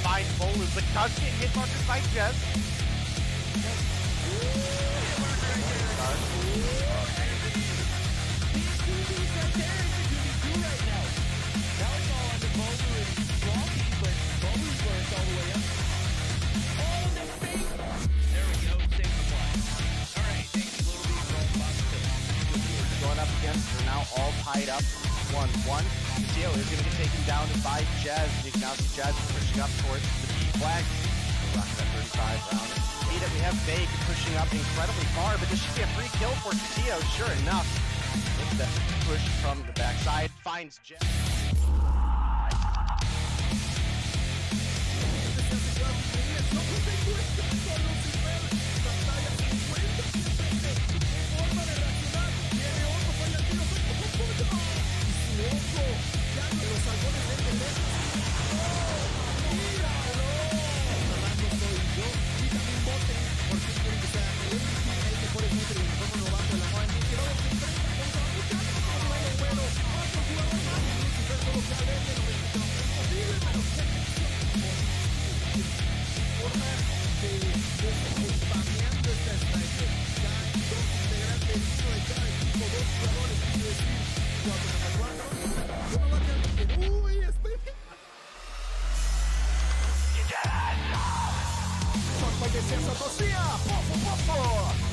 find Bolu, but does get hit markers by Jez. They're now all tied up 1-1. Theo is going to get taken down by Jazz. You can now see Jazz pushing up towards the B flag. Rock that 35 round. We have Vague pushing up incredibly far, but this should be a free kill for Theo. Sure enough, with the push from the backside, finds Jazz. Licença, Tocinha! Pofo!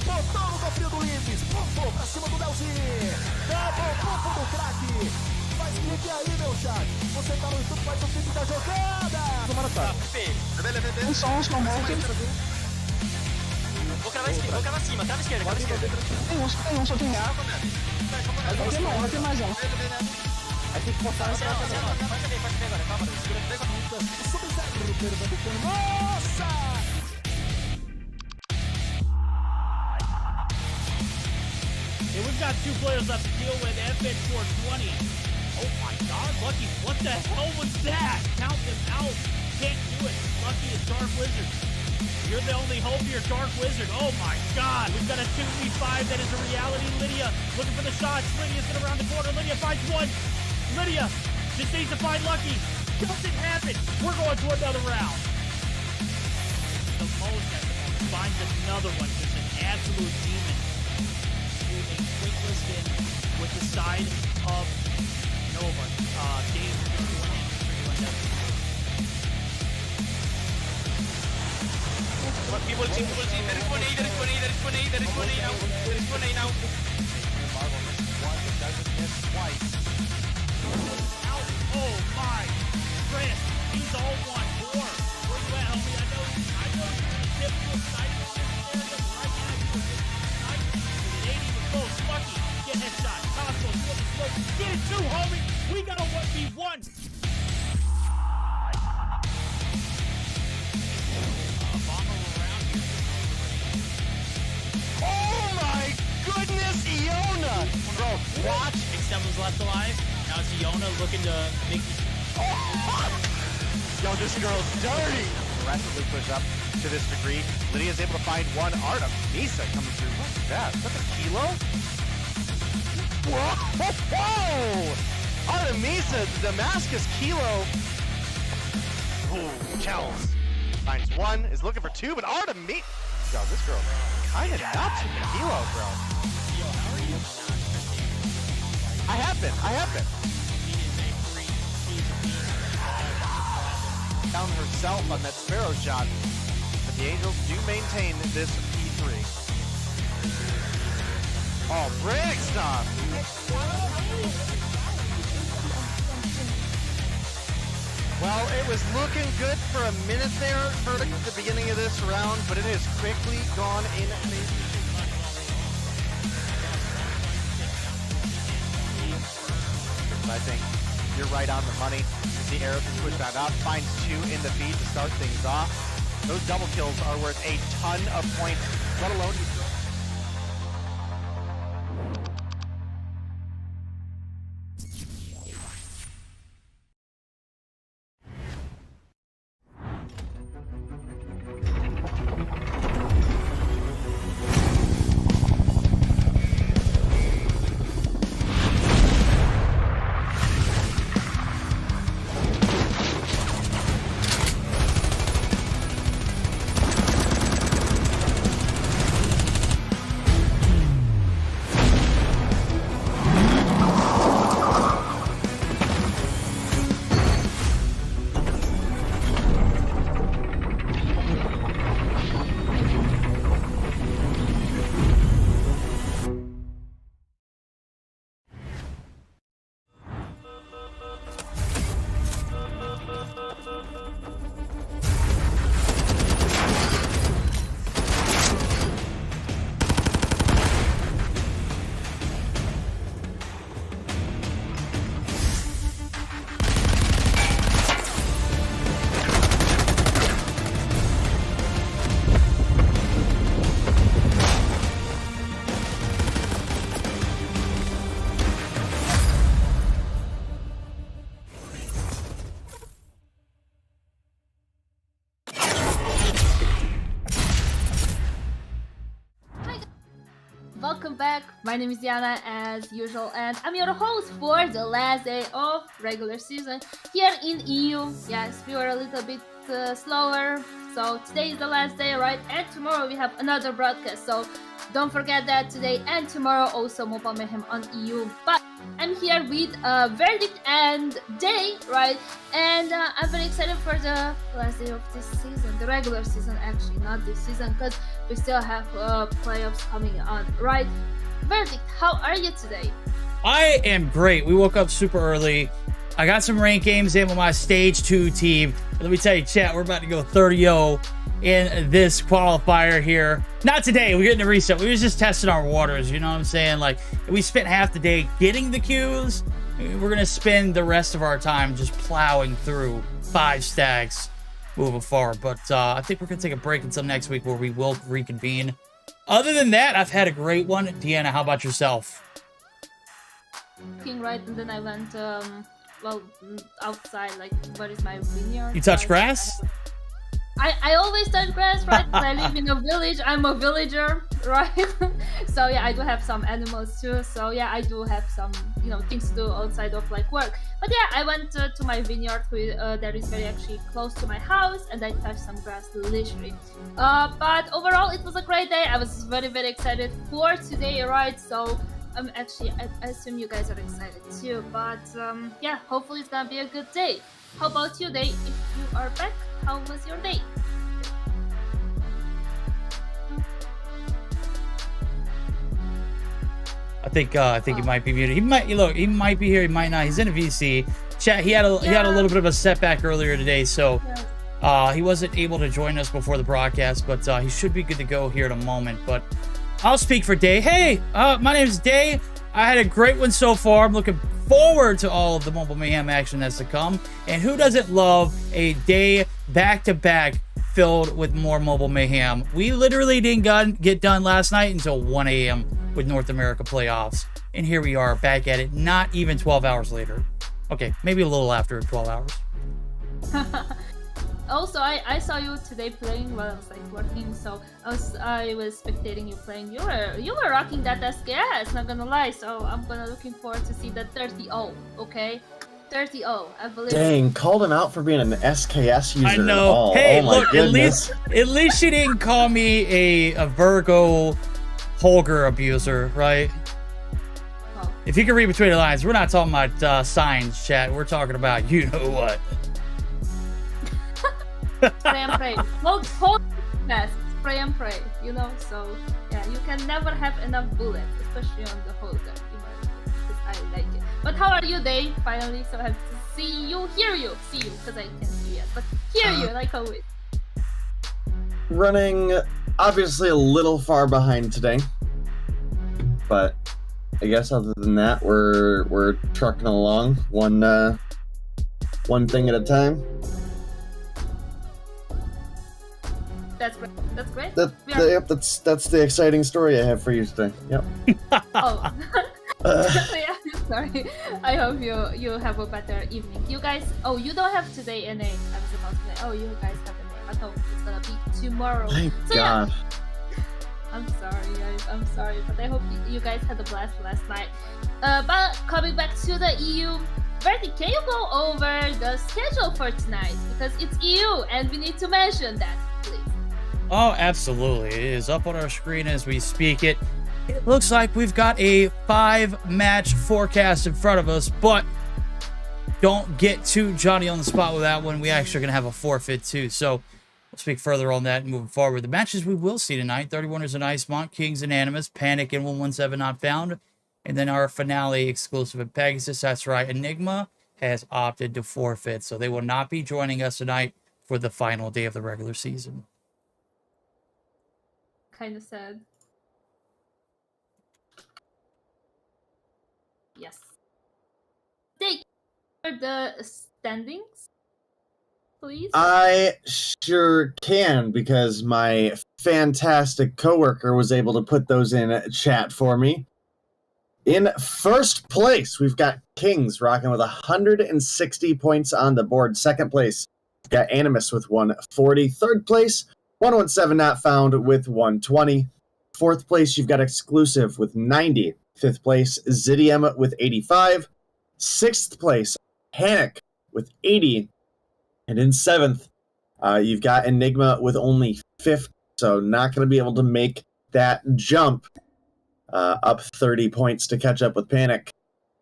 Botão no cofrinho do Limes! Pofo pra cima do Delzinho! Double pofo do craque! Faz clique aí, meu chat! Você tá no YouTube, faz o clique da jogada! Tomara tá! Um som morto. Vou cravar cima, crava esquerda. Tem um, só tem real. Vai ter mais um. Aí tem que botar na cara. Pode ver agora, calma, segura. Sub-Zero, perdendo. Nossa! And we've got two players left to deal with. FN 420. Oh my god, Lucky, what the hell was that? Count them out. Can't do it. Lucky is Dark Wizard. You're the only hope here, Dark Wizard. Oh my god. We've got a 2v5 that is a reality. Lydia looking for the shots. Lydia's gonna round the corner. Lydia finds one. Lydia just needs to find Lucky. Doesn't happen. We're going to another round. The most at the moment finds another one. Just an absolute demon. A quick in with the side of Nova. Dave winning 3-1. People see, there is one A now. Marvel misses one, but doesn't miss twice. Out. Oh my. Chris, he's all one. Four. Where you at, homie? I know you're tip to a side on this area, but right now you're just 80 with close. Lucky. Get headshot. Costco, you have the smoke. Get it too, homie. We got a 1v1. Oh my goodness, Iona! Bro, watch. Extend was left alive. Now it's Iona looking to make these. Yo, this girl's dirty! Aggressively push up to this degree. Lydia's able to find one. Artem Misa coming through. What's that? Is that the kilo? Whoa! Artemisa, the Damascus kilo. Oh, Kells finds one, is looking for two, but Artemisa. Yo, this girl kind of nuts with the kilo, bro. Yo, how are you? I have been. Found herself on that Sparrow shot, but the Angels do maintain this P3. Oh, brick stuff! Well, it was looking good for a minute there for the beginning of this round, but it has quickly gone in. I think you're right on the money. The arrow is pushed back up, finds two in the feed to start things off. Those double kills are worth a ton of points, let alone welcome back. My name is Diana as usual, and I'm your host for the last day of regular season here in EU. Yes, we were a little bit slower, so today is the last day, right? And tomorrow we have another broadcast, so don't forget that today and tomorrow also Mobile Mayhem on EU. But I'm here with Verdict and Day, right? And I'm very excited for the last day of this season, the regular season actually, not this season, because we still have playoffs coming on, right? Verdict, how are you today? I am great. We woke up super early. I got some ranked games in with my stage 2 team. Let me tell you, chat, we're about to go 30-0 in this qualifier here. Not today, we're getting a reset. We was just testing our waters, you know what I'm saying? Like, we spent half the day getting the queues. We're gonna spend the rest of our time just plowing through 5 stacks moving forward. But I think we're gonna take a break until next week where we will reconvene. Other than that, I've had a great one. Deanna, how about yourself? Right, and then I went well, outside, like, what is my vineyard? You touch grass? I always touch grass, right? I live in a village. I'm a villager, right? So yeah, I do have some animals too. So yeah, I do have some, you know, things to do outside of like work. But yeah, I went to my vineyard that is very actually close to my house, and I touched some grass literally. But overall, it was a great day. I was very, very excited for today, right? So actually, I assume you guys are excited too. But yeah, hopefully it's gonna be a good day. How about you, Day? If you are back, how was your day? I think he might be muted. He might be here, he might not. He's in a VC. Chat, he had a little bit of a setback earlier today, so he wasn't able to join us before the broadcast, but he should be good to go here in a moment. But I'll speak for Day. Hey, my name is Day. I had a great one so far. I'm looking forward to all of the Mobile Mayhem action that's to come. And who doesn't love a day back-to-back filled with more Mobile Mayhem? We literally didn't get done last night until 1 a.m. with North America playoffs. And here we are back at it, not even 12 hours later. Okay, maybe a little after 12 hours. Also, I saw you today playing while I was like working, so I was spectating you playing. You were rocking that SKS, not gonna lie. So I'm looking forward to see that 30-0. Okay, 30-0. I believe. Dang, called him out for being an SKS user. I know. Hey, look, goodness. at least she didn't call me a Virgo Holger abuser, right? Oh. If you can read between the lines, we're not talking about signs, chat. We're talking about you know what. Spray and pray. Hold fast. Spray and pray. You know. So yeah, you can never have enough bullets, especially on the holder. Because I like it. But how are you, Day? Finally, so I have to see you, hear you, because I can't see you yet, but hear you like always. Running, obviously a little far behind today, but I guess other than that, we're trucking along one thing at a time. That's great. That's great. Yep, that's the exciting story I have for you today. Yep. Oh. Yeah, sorry. I hope you have a better evening. You guys, you don't have today NA. I was about to say, you guys have NA. I thought it's gonna be tomorrow. Thank God. Yeah. I'm sorry, guys. I'm sorry, but I hope you guys had a blast last night. But coming back to the EU, Bertie, can you go over the schedule for tonight? Because it's EU, and we need to mention that, please. Oh, absolutely. It is up on our screen as we speak it. It looks like we've got a 5-match forecast in front of us, but don't get too Johnny on the spot with that one. We actually are going to have a forfeit too, so we'll speak further on that moving forward. The matches we will see tonight, 31ers and Icemont, Kings and Animus, Panic and 117 Not Found, and then our finale exclusive at Pegasus. That's right, Enigma has opted to forfeit, so they will not be joining us tonight for the final day of the regular season. Kind of sad. Yes. Take the standings, please. I sure can, because my fantastic coworker was able to put those in chat for me. In first place, we've got Kings rocking with 160 points on the board. Second place, got Animus with 140. Third place, 117 Not Found with 120. 4th place, you've got Exclusive with 90. 5th place, Zidium with 85. 6th place, Panic with 80. And in 7th, you've got Enigma with only 50. So not going to be able to make that jump up 30 points to catch up with Panic.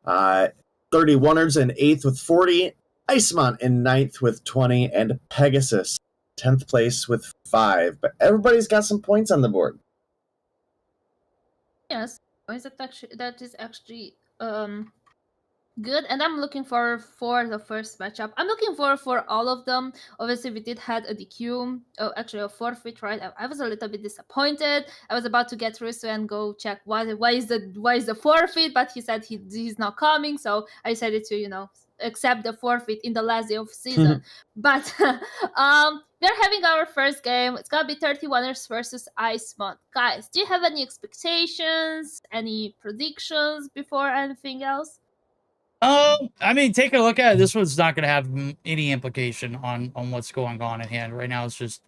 31ers in 8th with 40. Icemont in 9th with 20. And Pegasus 10th place with 5. But everybody's got some points on the board. Yes, that is actually good, and I'm looking forward for the first matchup. I'm looking forward for all of them. Obviously, we did had a DQ, actually a forfeit, right? I was a little bit disappointed. I was about to get Russo and go check why is the forfeit, but he said he's not coming, so I decided to accept the forfeit in the last day of season. But we're having our first game. It's gonna be 31ers versus Icemont. Guys, do you have any expectations, any predictions before anything else? I mean, take a look at it. This one's not going to have any implication on what's going on at hand. Right now, it's just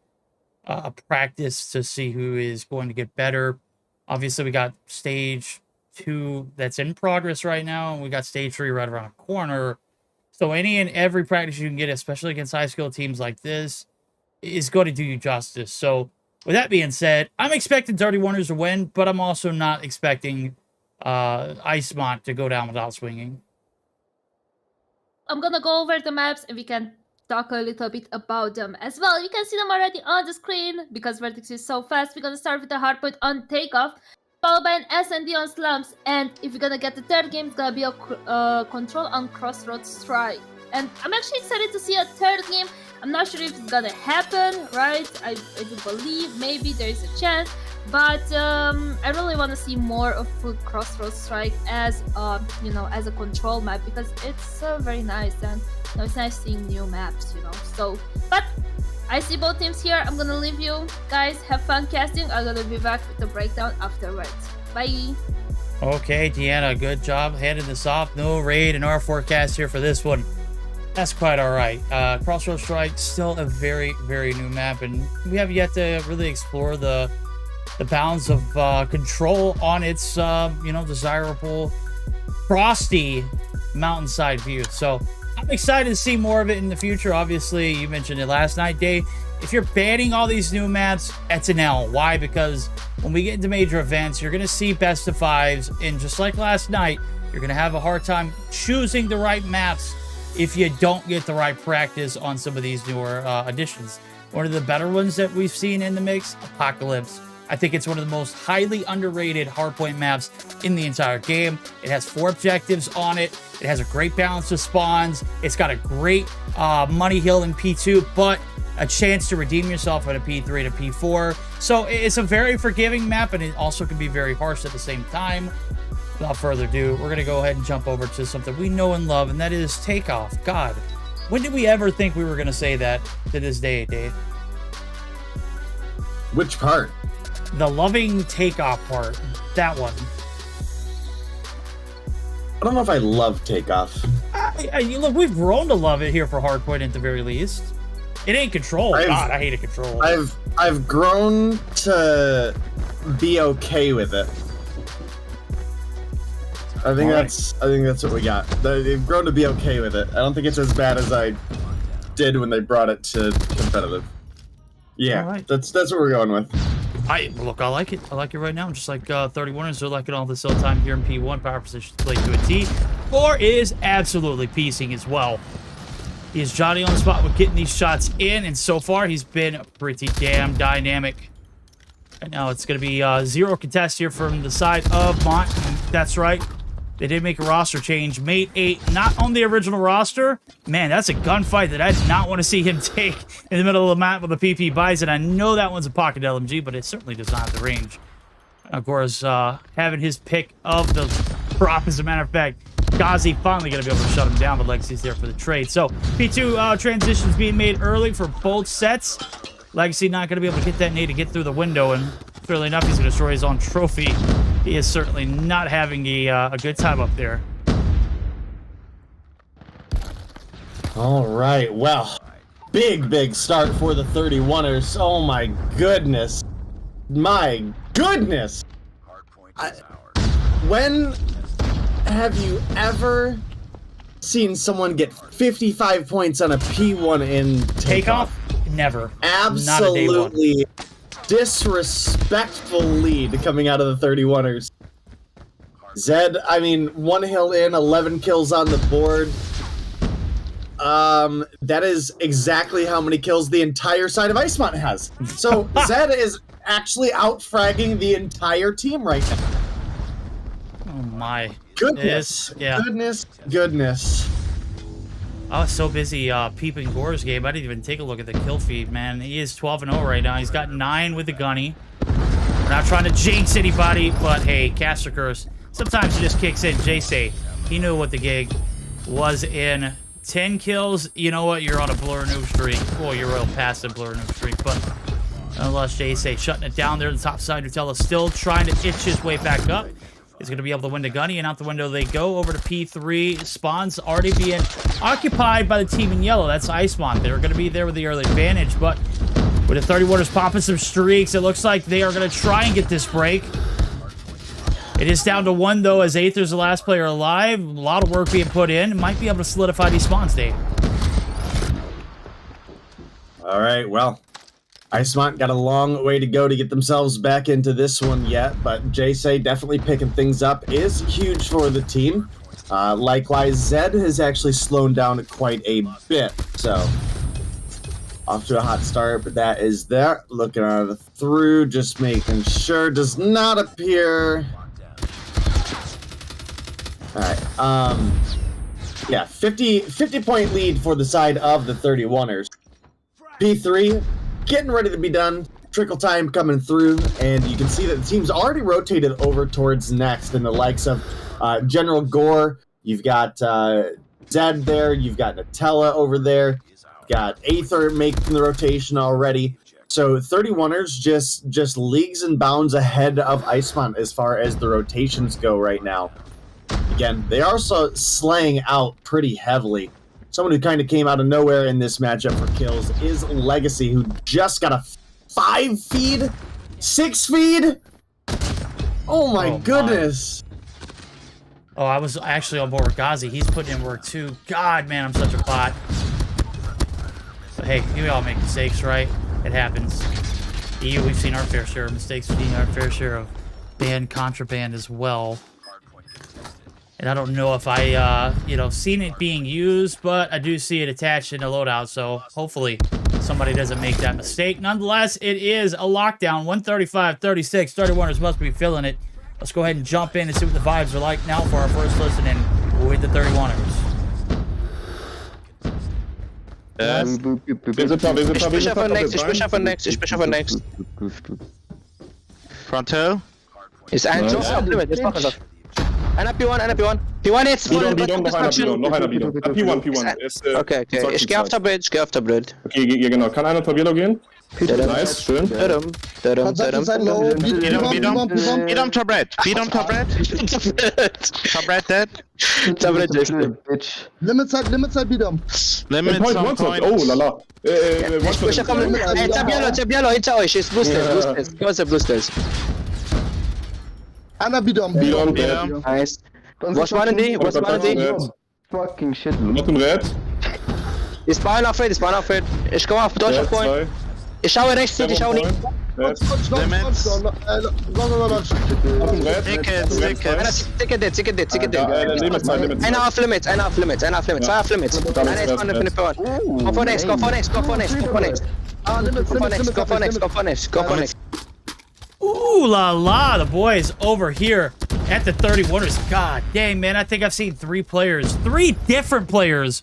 a practice to see who is going to get better. Obviously, we got stage 2 that's in progress right now, and we got stage 3 right around the corner. So any and every practice you can get, especially against high-skill teams like this, is going to do you justice. So with that being said, I'm expecting 31ers to win, but I'm also not expecting Icemont to go down without swinging. I'm gonna go over the maps and we can talk a little bit about them as well. You can see them already on the screen because Vertex is so fast. We're gonna start with the hardpoint on takeoff, followed by an S&D on slumps, and if we're gonna get the third game, it's gonna be a control on crossroads strike. And I'm actually excited to see a third game. I'm not sure if it's gonna happen, right? I do believe maybe there is a chance, but I really want to see more of Crossroads Strike as as a control map, because it's very nice, and it's nice seeing new maps, So, but I see both teams here. I'm gonna leave you guys. Have fun casting. I'm gonna be back with the breakdown afterwards. Bye. Okay, Deanna, good job handing this off. No raid in our forecast here for this one. That's quite all right. Crossroads Strike, still a very, very new map, and we have yet to really explore the bounds of control on its, desirable frosty mountainside view. So I'm excited to see more of it in the future. Obviously, you mentioned it last night, Dave. If you're banning all these new maps, that's an L. Why? Because when we get into major events, you're going to see best of 5s, and just like last night, you're going to have a hard time choosing the right maps if you don't get the right practice on some of these newer additions. One of the better ones that we've seen in the mix, Apocalypse. I think it's one of the most highly underrated hardpoint maps in the entire game. It has 4 objectives on it. It has a great balance of spawns. It's got a great money hill in P2, but a chance to redeem yourself at a P3 and a P4. So it's a very forgiving map, and it also can be very harsh at the same time. Without further ado, we're going to go ahead and jump over to something we know and love, and that is Takeoff. God, when did we ever think we were going to say that to this day, Dave? Which part? The loving Takeoff part. That one. I don't know if I love Takeoff. Look, we've grown to love it here for Hardpoint at the very least. It ain't Control. God, I hated Control. I've grown to be okay with it. I think that's what we got. They've grown to be okay with it. I don't think it's as bad as I did when they brought it to competitive. Yeah, right. That's what we're going with. I like it. I like it right now. Just like 31ers are liking all this all time here in P1. Power position played to a T. 4 is absolutely piecing as well. He is Johnny on the spot with getting these shots in, and so far he's been pretty damn dynamic. And now it's going to be 0 contest here from the side of Mont. That's right. They did make a roster change. Mate 8, not on the original roster. Man, that's a gunfight that I did not want to see him take in the middle of the map with a PP Bison. I know that one's a pocket LMG, but it certainly does not have the range. Of course, having his pick of the prop, as a matter of fact, Ghazi finally going to be able to shut him down, but Legacy's there for the trade. So, P2 transitions being made early for both sets. Legacy not going to be able to get that nade to get through the window, and fairly enough, he's going to destroy his own trophy. He is certainly not having a good time up there. All right, well, big start for the 31ers. Oh my goodness. My goodness! When have you ever seen someone get 55 points on a P1 in takeoff? Never. Absolutely disrespectful lead coming out of the 31ers. Zed, I mean, 1 hill in, 11 kills on the board. That is exactly how many kills the entire side of Icemont has. So Zed is actually out-fragging the entire team right now. Oh my. Goodness. Yeah. Goodness. I was so busy peeping Gore's game, I didn't even take a look at the kill feed, man. He is 12-0 right now. He's got 9 with the gunny. We're not trying to jinx anybody, but hey, Caster Curse. Sometimes it just kicks in. Jay he knew what the gig was in. 10 kills, you know what? You're on a blur noob streak. Well, you're real past a blur noob streak, but unless Jay shutting it down there, the top side, Nutella still trying to itch his way back up. He's going to be able to win the gunny, and out the window they go over to P3. Spawn's already being occupied by the team in yellow. That's Icemont. They're going to be there with the early advantage, but with the 31ers popping some streaks, it looks like they are going to try and get this break. It is down to 1, though, as Aether's the last player alive. A lot of work being put in. Might be able to solidify these spawns, Dave. All right, well, Icemont got a long way to go to get themselves back into this one yet, but Jay definitely picking things up is huge for the team. Likewise, Zed has actually slowed down quite a bit, so off to a hot start, but that is there. Looking at it through, just making sure. Does not appear. All right. Yeah, 50-point lead for the side of the 31ers. P3 getting ready to be done. Trickle time coming through, and you can see that the team's already rotated over towards next in the likes of General Gore. You've got Zed there. You've got Nutella over there. You've got Aether making the rotation already. So 31ers just leagues and bounds ahead of Icemont as far as the rotations go right now. Again, they are also slaying out pretty heavily. Someone who kind of came out of nowhere in this matchup for kills is Legacy, who just got a 5 feed? 6 feed? Oh my goodness. Oh, I was actually on board with Ghazi. He's putting in work too. God, man, I'm such a bot. But hey, we all make mistakes, right? It happens. EU, we've seen our fair share of mistakes. We've seen our fair share of ban contraband as well. And I don't know if I, seen it being used, but I do see it attached in the loadout, so hopefully somebody doesn't make that mistake. Nonetheless, it is a lockdown. 135-36. 31ers must be feeling it. Let's go ahead and jump in and see what the vibes are like now for our first listening with the 31ers. Ich bin schon von next. Fronto? Ist ein Job am Limit, jetzt machen wir das. Einer P1, einer P1. P1 jetzt voll. Noch einer Bidon. P1. Okay. Ich geh auf der Bridge, Okay, ja genau. Kann einer Tabielo gehen? Nice, schön. Bidon, Tabret. Tabret dead. Tabret dead. Limit side, Bidon. One point. Oh, lala. Hey, Tabielo, hinter euch. Ist Boosters. Große Boosters. Einer Bidon. Nice. Was waren die? Fucking shit. Noch im Red. Ich spawn auf Red. Ich komme auf Deutschland Point. Ich schaue rechts nicht, ich schaue nicht. Ticket. Einer auf Limits. Zwei auf Limits. Einer ist von der Point. Go for next. Ooh la la, the boys over here at the 31ers. God dang, man, I think I've seen 3 different players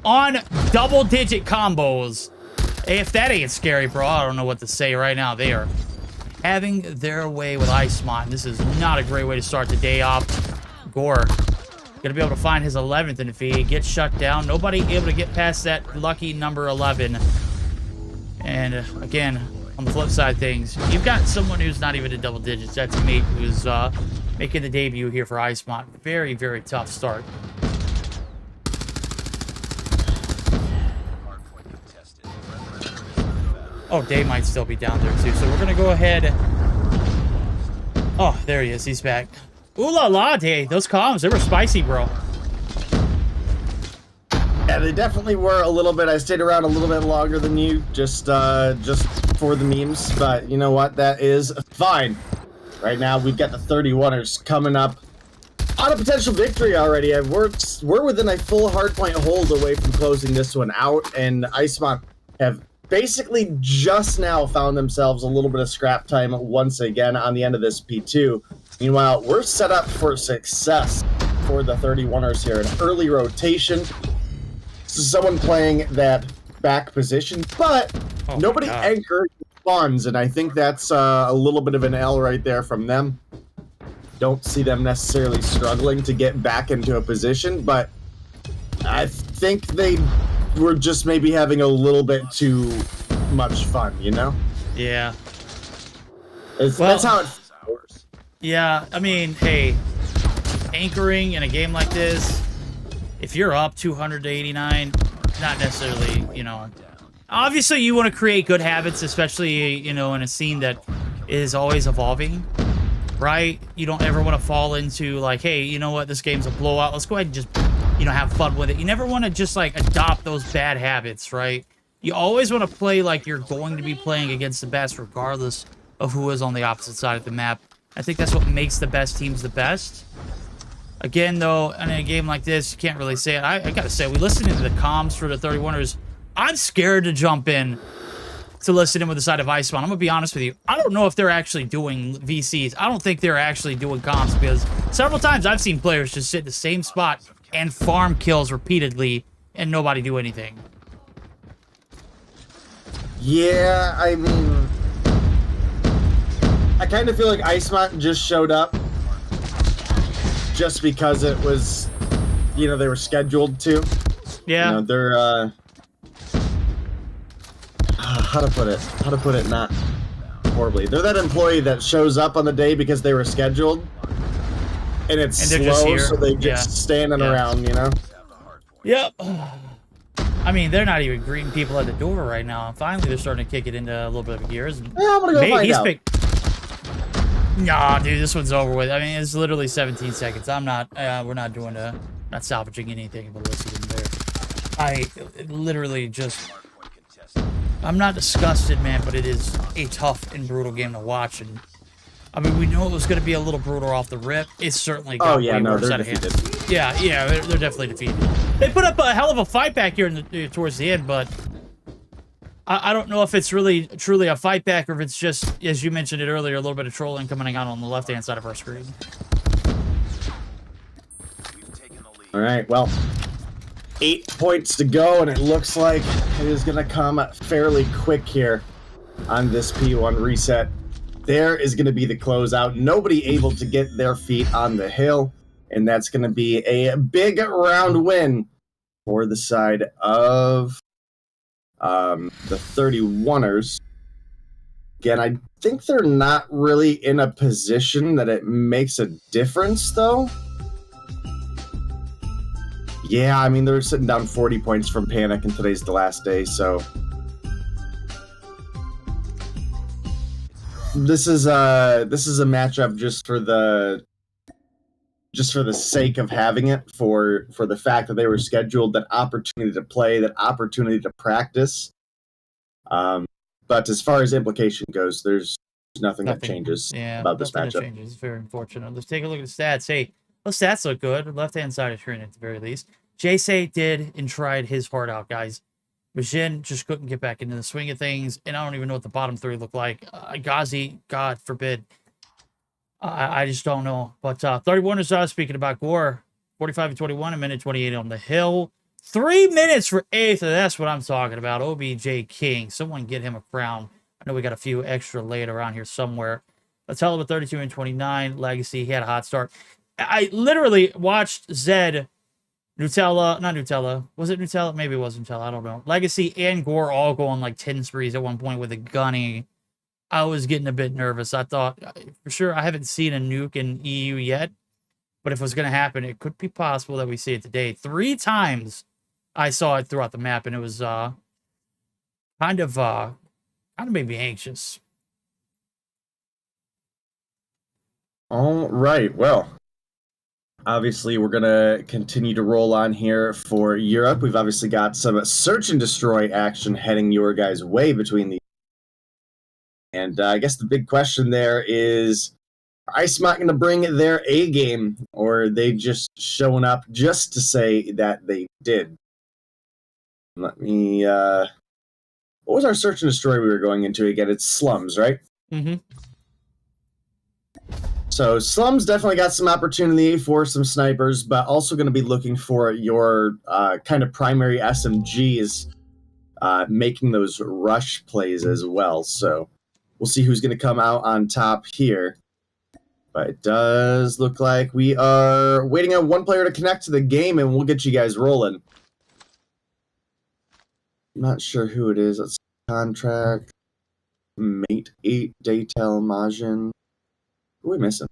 on double-digit combos. If that ain't scary, bro, I don't know what to say right now. They are having their way with Icemont. This is not a great way to start the day off. Gore gonna be able to find his 11th in defeat. Gets shut down. Nobody able to get past that lucky number 11. And again, on the flip side of things, you've got someone who's not even in double digits. That's Mate, who's making the debut here for Icemont. Very, very tough start. Oh, Day might still be down there too. So we're going to go ahead Oh, there he is. He's back. Ooh la la, day. Those comms, they were spicy, bro. Yeah, they definitely were a little bit. I stayed around a little bit longer than you, just for the memes. But you know what? That is fine. Right now, we've got the 31ers coming up on a potential victory already. We're within a full hardpoint hold away from closing this one out, and Icemont have basically just now found themselves a little bit of scrap time once again on the end of this P2. Meanwhile, we're set up for success for the 31ers here. An early rotation. Someone playing that back position, but nobody anchored funds, and I think that's a little bit of an L right there from them. Don't see them necessarily struggling to get back into a position, but I think they were just maybe having a little bit too much fun, you know? Yeah. That's how it works. Yeah, I mean, hey, anchoring in a game like this, if you're up 200 to 89, not necessarily, you know. Obviously, you want to create good habits, especially, you know, in a scene that is always evolving, right? You don't ever want to fall into, like, hey, you know what, this game's a blowout. Let's go ahead and just, you know, have fun with it. You never want to just, like, adopt those bad habits, right? You always want to play like you're going to be playing against the best, regardless of who is on the opposite side of the map. I think that's what makes the best teams the best. Again, though, in a game like this, you can't really say it. I gotta say, we listened to the comms for the 31ers. I'm scared to jump in to listen in with the side of Icemont. I'm gonna be honest with you. I don't know if they're actually doing VCs. I don't think they're actually doing comms, because several times I've seen players just sit in the same spot and farm kills repeatedly and nobody do anything. Yeah, I mean, I kind of feel like Icemont just showed up just because it was, you know, they were scheduled to. Yeah. You know, they're, how to put it not horribly. They're that employee that shows up on the day because they were scheduled, and it's slow, so they just standing around, you know? Yep. I mean, they're not even greeting people at the door right now. Finally, they're starting to kick it into a little bit of gears. Yeah, I'm gonna go find out. Nah, dude, this one's over with. I mean, it's literally 17 seconds. I'm not, we're not doing not salvaging anything but listening there. I literally just, I'm not disgusted, man, but it is a tough and brutal game to watch. And I mean, we knew it was going to be a little brutal off the rip. It's certainly got way worse out of hand. Yeah, they're definitely defeated. They put up a hell of a fight back here towards the end, but I don't know if it's really truly a fight back, or if it's just, as you mentioned it earlier, a little bit of trolling coming out on the left-hand side of our screen. All right, well, 8 points to go, and it looks like it is going to come fairly quick here on this P1 reset. There is going to be the closeout. Nobody able to get their feet on the hill, and that's going to be a big round win for the side of the 31ers. Again, I think they're not really in a position that it makes a difference, though. Yeah, I mean, they're sitting down 40 points from Panic, and today's the last day, so this is a matchup just for the sake of having it, for the fact that they were scheduled, that opportunity to play, that opportunity to practice. But as far as implication goes, there's nothing that changes about this matchup. It's very unfortunate. Let's take a look at the stats. Hey, those stats look good. Left-hand side of screen at the very least. Jay did and tried his heart out, guys. Majin just couldn't get back into the swing of things, and I don't even know what the bottom three look like. Ghazi, God forbid. I just don't know. But 31ers, speaking about Gore, 45-21, a minute 28 on the hill. 3 minutes for 8th, and that's what I'm talking about. OBJ King. Someone get him a crown. I know we got a few extra laid around here somewhere. Let's tell him 32-29. Legacy, he had a hot start. I literally watched Zed, Nutella, not Nutella. Was it Nutella? Maybe it was Nutella. I don't know. Legacy and Gore all go on like 10 sprees at one point with a gunny. I was getting a bit nervous. I thought, for sure, I haven't seen a nuke in EU yet. But if it was going to happen, it could be possible that we see it today. 3 times I saw it throughout the map, and it was kind of made me anxious. All right, well, obviously we're going to continue to roll on here for Europe. We've obviously got some search and destroy action heading your guys' way between the... And I guess the big question there is, are IceMont going to bring their A game, or are they just showing up just to say that they did? Let me... what was our search and destroy we were going into again? It's Slums, right? Mm-hmm. So Slums definitely got some opportunity for some snipers, but also going to be looking for your kind of primary SMGs making those rush plays as well. So we'll see who's going to come out on top here. But it does look like we are waiting on one player to connect to the game, and we'll get you guys rolling. Not sure who it is. Let's contract. Mate 8, Daytel Majin. Who are we missing?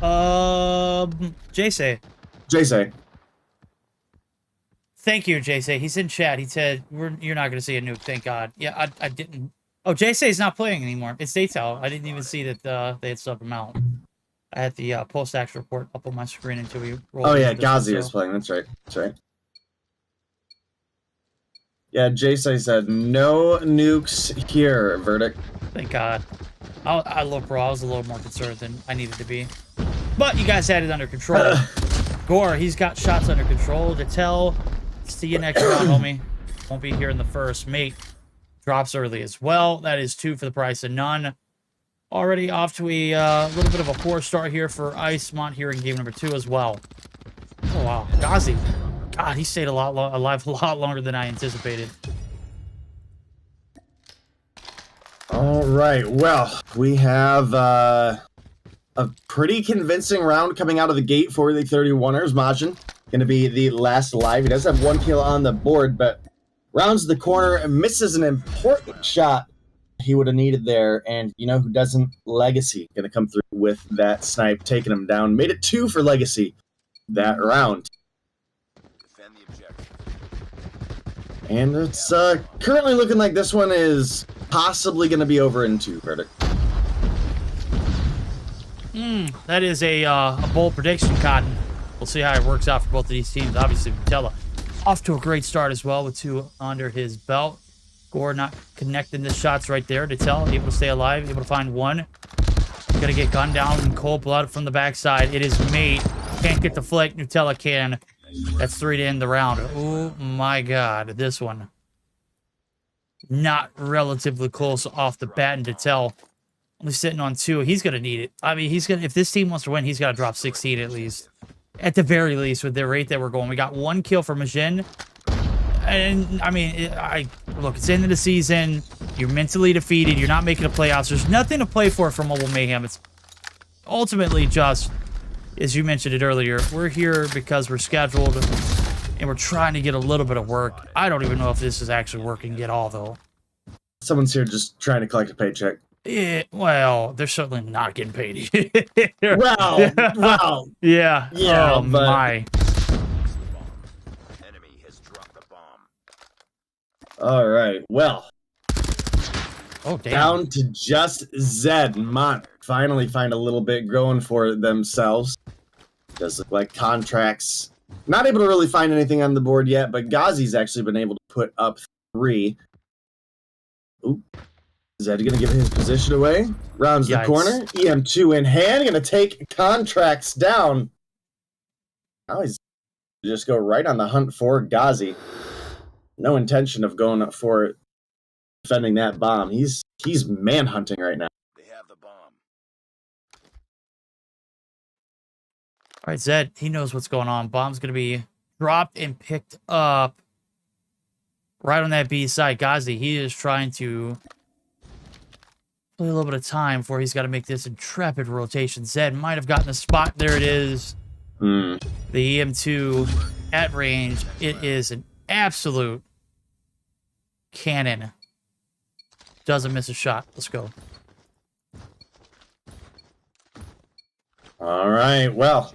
Jace. Jace. Thank you, Jace. He's in chat. He said, you're not going to see a nuke, thank God. Yeah, I didn't... Oh, Jace is not playing anymore. It's Daytel. I didn't even see that they had subbed him out. I had the post-action report up on my screen until we rolled. Oh, yeah, Ghazi is playing. That's right. That's right. Yeah, Jace said, no nukes here, verdict. Thank God. Look, bro, I was a little more concerned than I needed to be. But you guys had it under control. Gore, he's got shots under control. Daytel, see you next round, homie. Won't be here in the first. Mate drops early as well. That is 2 for the price of none. Already off to a little bit of a poor start here for IceMont here in game number 2 as well. Oh, wow. Ghazi. God, he stayed alive a lot longer than I anticipated. All right, well, we have a pretty convincing round coming out of the gate for the 31ers. Majin going to be the last alive. He does have 1 kill on the board, but rounds the corner and misses an important shot he would have needed there. And you know who doesn't? Legacy going to come through with that snipe, taking him down. Made it 2 for Legacy that round. And it's currently looking like this one is possibly going to be over in 2, verdict. That is a bold prediction, Cotton. We'll see how it works out for both of these teams. Obviously, Vitella off to a great start as well with 2 under his belt. Gore not connecting the shots right there. Vitella able to stay alive, able to find 1. Gonna get gunned down and cold blood from the backside. It is Mate. Can't get the flick. Nutella can. That's 3 to end the round. Oh my God, this one not relatively close off the bat, and Daytel only sitting on 2. He's gonna need it. I mean, if this team wants to win, he's got to drop 16 at least, at the very least, with the rate that we're going. We got 1 kill for Majin, and I mean, look, it's the end of the season. You're mentally defeated. You're not making the playoffs. There's nothing to play for Mobile Mayhem. It's ultimately just, as you mentioned it earlier, we're here because we're scheduled and we're trying to get a little bit of work. I don't even know if this is actually working at all, though. Someone's here just trying to collect a paycheck. Yeah, well, they're certainly not getting paid. Well. Yeah. Yeah, oh, but... my. Enemy has dropped the bomb. All right, well. Oh, damn. Down to just Zed. Mont finally find a little bit going for themselves. Does look like contracts. Not able to really find anything on the board yet, but Ghazi's actually been able to put up 3. Oop. Zed gonna give his position away. Rounds the corner. EM2 in hand. Gonna take contracts down. Now he's just go right on the hunt for Ghazi. No intention of going for defending that bomb. He's manhunting right now. They have the bomb. All right, Zed, he knows what's going on. Bomb's going to be dropped and picked up right on that B side. Ghazi, he is trying to play a little bit of time before he's got to make this intrepid rotation. Zed might have gotten a spot. There it is. The EM2 at range. It is an absolute cannon. Doesn't miss a shot. Let's go. All right, well,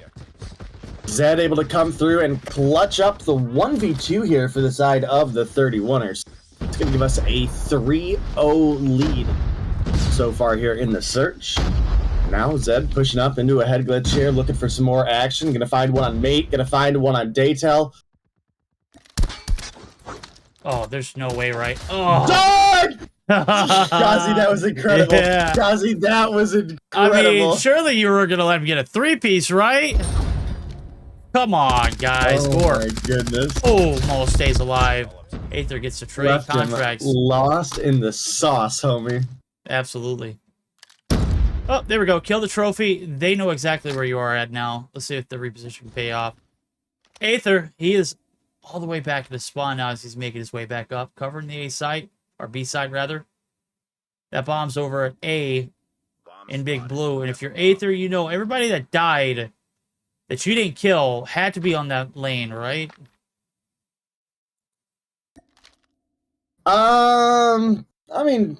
Zed able to come through and clutch up the 1v2 here for the side of the 31ers. It's going to give us a 3-0 lead so far here in the search. Now Zed pushing up into a head glitch here, looking for some more action. Gonna find one on Mate, gonna find one on Daytel. Oh, there's no way, right? Oh, Dog! Gazi, that was incredible. Yeah. Gazi, that was incredible. I mean, surely you were gonna let him get a 3-piece, right? Come on, guys. Oh Gore. my goodness. Almost stays alive. Aether gets the trade Left him contracts. lost in the sauce, homie. Absolutely. Oh, there we go. Kill the trophy. They know exactly where you are at now. Let's see if the reposition can pay off. Aether, he is all the way back in the spawn now as he's making his way back up. Covering the A site, or B side rather. That bomb's over at A in Big Blue. And if you're Aether, you know everybody that died that you didn't kill had to be on that lane, right? I mean,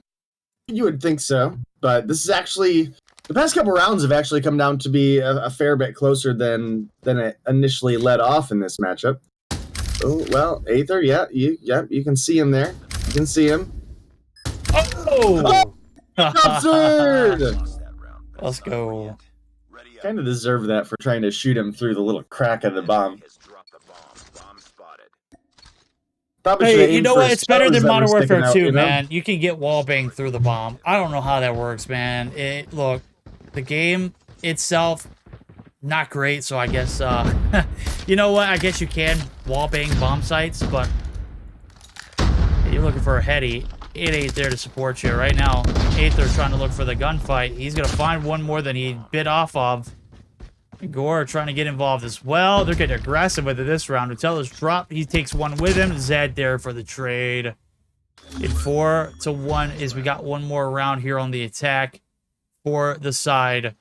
you would think so, but this is actually the past couple rounds have actually come down to be a fair bit closer than it initially led off in this matchup. Oh well, Aether, yeah, you can see him there. You can see him. Oh! Absurd! Let's go. Kind of deserve that for trying to shoot him through the little crack of the bomb. Probably should've Hey, you aimed know for what? his It's better toes than that were Modern sticking Warfare out, 2, you know? man. You can get wall bang through the bomb. I don't know how that works, man. Look, the game itself, not great, so I guess, you know what? I guess you can wall bang bomb sites, but you're looking for a heady. It ain't there to support you. Right now, Aether trying to look for the gunfight. He's going to find one more than he bit off of. Gore trying to get involved as well. They're getting aggressive with it this round. Utella's dropped. He takes one with him. Zed there for the trade. In 4-1 is we got one more round here on the attack for the side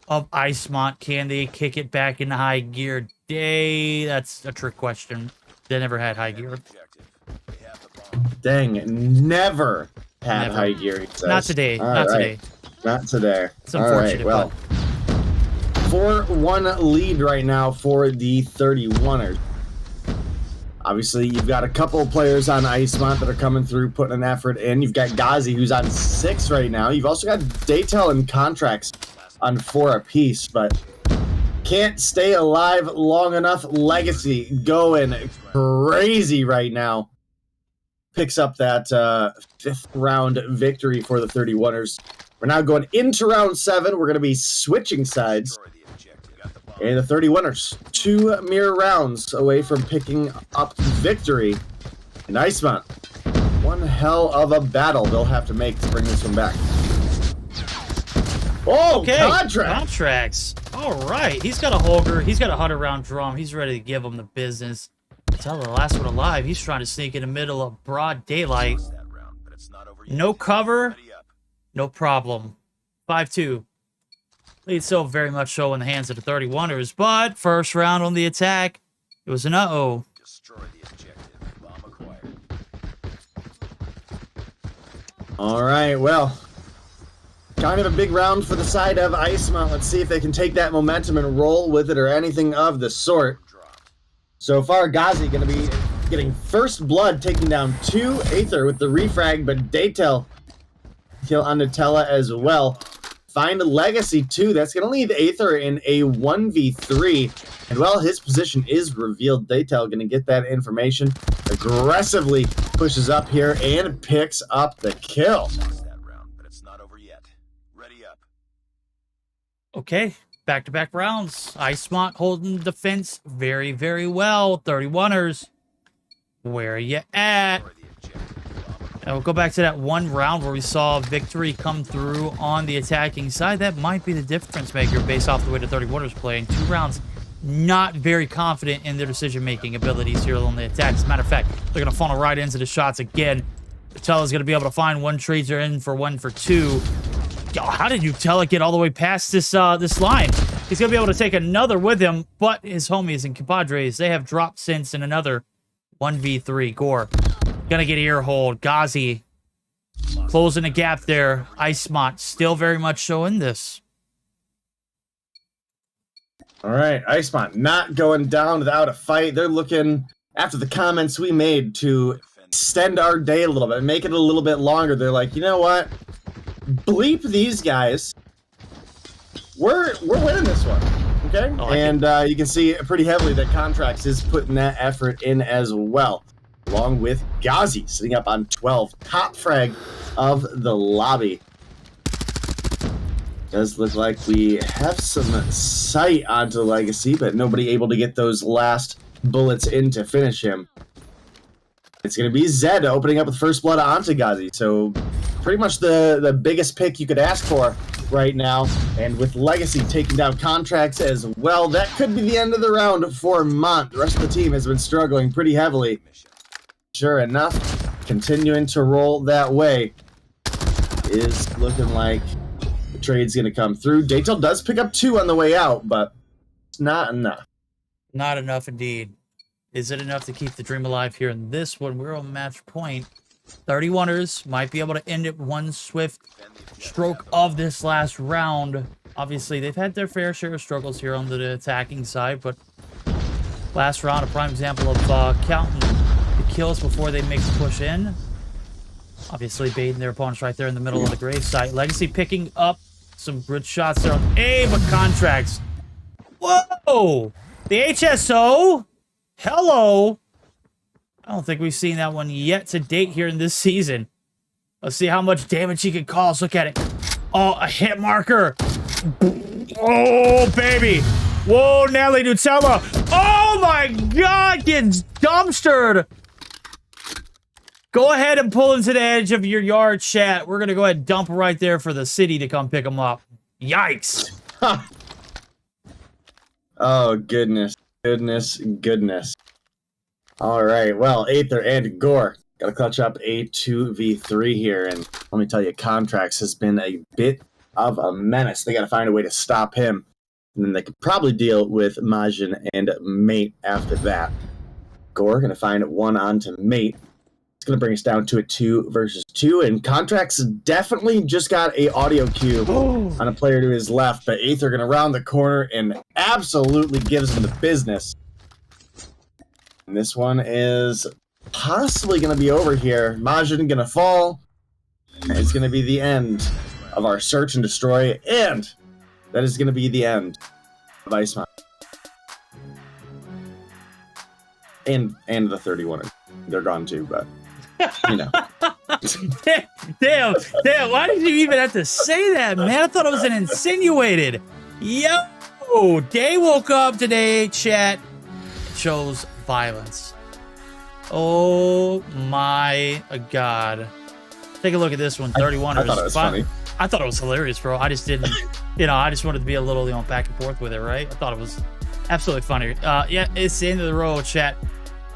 of Icemont. Can they kick it back into high gear? That's a trick question. They never had high gear. Dang, never had high gear, he says. Not today. Not today. Not today. It's unfortunate. All right, well, 4-1 lead right now for the 31ers. Obviously, you've got a couple of players on Icemont that are coming through, putting an effort in. You've got Gazi, who's on 6 right now. You've also got Daytel and Contracts on 4 apiece, but can't stay alive long enough. Legacy going crazy right now. Picks up that 5th round victory for the 31ers. We're now going into round 7. We're going to be switching sides. And the 31ers, 2 mere rounds away from picking up victory. And Icemont, one hell of a battle they'll have to make to bring this one back. Oh, okay. Contracts. All right. He's got a Holger. He's got a 100-round drum. He's ready to give him the business. Tell the last one alive. He's trying to sneak in the middle of broad daylight. No cover. No problem. 5-2. Lead still very much so in the hands of the 31ers, but first round on the attack, it was an uh-oh. All right, well, kind of a big round for the side of Icemont. Let's see if they can take that momentum and roll with it or anything of the sort. So far, Gazi going to be getting first blood, taking down 2 Aether with the refrag, but Daytel kill on Nutella as well. Find a Legacy 2. That's going to leave Aether in a 1v3. And, well, his position is revealed. Daytel going to get that information. Aggressively pushes up here and picks up the kill. Okay, back-to-back rounds. Icemont holding the defense very, very well. 31ers, where are you at? And we'll go back to that one round where we saw victory come through on the attacking side. That might be the difference maker based off the way the 31ers play. In 2 rounds, not very confident in their decision-making abilities here on the attack. As a matter of fact, they're going to funnel right into the shots again. Utella's going to be able to find 1 tracer in for 1 for 2. Yo, how did Utella get all the way past this this line? He's going to be able to take another with him, but his homies and compadres, they have dropped since in another 1v3. Gore gonna get ear hold. Gazi closing the gap there. Icemont still very much so in this. All right, Icemont not going down without a fight. They're looking, after the comments we made, to extend our day a little bit, make it a little bit longer. They're like, you know what? Bleep these guys. we're winning this one. Okay, I like and you can see pretty heavily that Contracts is putting that effort in as well, along with Ghazi sitting up on 12, top frag of the lobby. Does look like we have some sight onto Legacy, but nobody able to get those last bullets in to finish him. It's going to be Zed opening up with first blood onto Ghazi, so pretty much the biggest pick you could ask for right now. And with Legacy taking down Contracts as well, that could be the end of the round for Mont. The rest of the team has been struggling pretty heavily. Sure enough, continuing to roll that way is looking like the trade's going to come through. Daytel does pick up 2 on the way out, but it's not enough. Not enough indeed. Is it enough to keep the dream alive here in this one? We're on match point. 31ers might be able to end it one swift stroke of this last round. Obviously, they've had their fair share of struggles here on the attacking side, but last round, a prime example of counting the kills before they make the push in. Obviously, baiting their opponents right there in the middle of the grave site. Legacy picking up some good shots there on A, but Contracts. Whoa! The HSO? Hello! I don't think we've seen that one yet to date here in this season. Let's see how much damage he can cause. Look at it. Oh, a hit marker. Oh, baby. Whoa, Nelly Nutella. Oh, my God. Gets dumpstered. Go ahead and pull him to the edge of your yard, chat. We're going to go ahead and dump right there for the city to come pick him up. Yikes. Oh, goodness. Goodness. All right, well, Aether and Gore got to clutch up a 2v3 here, and let me tell you, Contracts has been a bit of a menace. They got to find a way to stop him, and then they could probably deal with Majin and Mate after that. Gore going to find 1 onto Mate. It's going to bring us down to a 2 versus 2, and Contracts definitely just got a audio cue on a player to his left, but Aether going to round the corner and absolutely gives him the business. And this one is possibly going to be over here. Majin going to fall, and it's going to be the end of our search and destroy, and that is going to be the end of Iceman. And the 31. They're gone too, but you know. Damn, why did you even have to say that, man? I thought it was an insinuated. Yo, Day woke up today, chat. Chose violence. Oh my God. Take a look at this one. 31ers. I thought it was funny. I thought it was hilarious, bro. I just didn't, I just wanted to be a little, back and forth with it, right? I thought it was absolutely funny. Yeah, it's the end of the road, chat.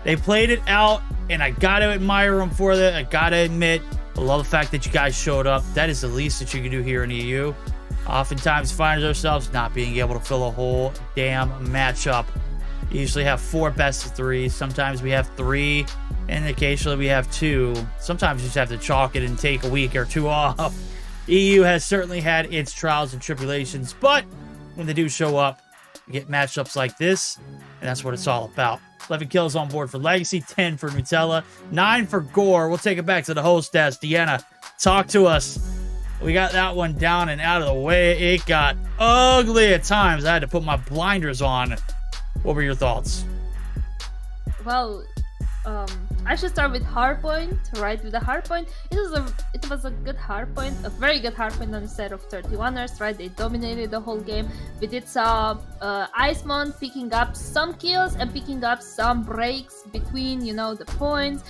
They played it out, and I gotta admire them for that. I gotta admit, I love the fact that you guys showed up. That is the least that you can do here in EU. Oftentimes find ourselves not being able to fill a whole damn matchup. You usually have 4 best of 3. Sometimes we have 3, and occasionally we have 2. Sometimes you just have to chalk it and take a week or 2 off. EU has certainly had its trials and tribulations, but when they do show up, you get matchups like this, and that's what it's all about. 11 kills on board for Legacy, 10 for Nutella, 9 for Gore. We'll take it back to the host desk. Deanna, talk to us. We got that one down and out of the way. It got ugly at times. I had to put my blinders on. What were your thoughts? Well, I should start with hardpoint, right? With the hardpoint, it was a good hardpoint, a very good hardpoint on the side of 31ers, right? They dominated the whole game. We did saw Icemon picking up some kills and picking up some breaks between, the points,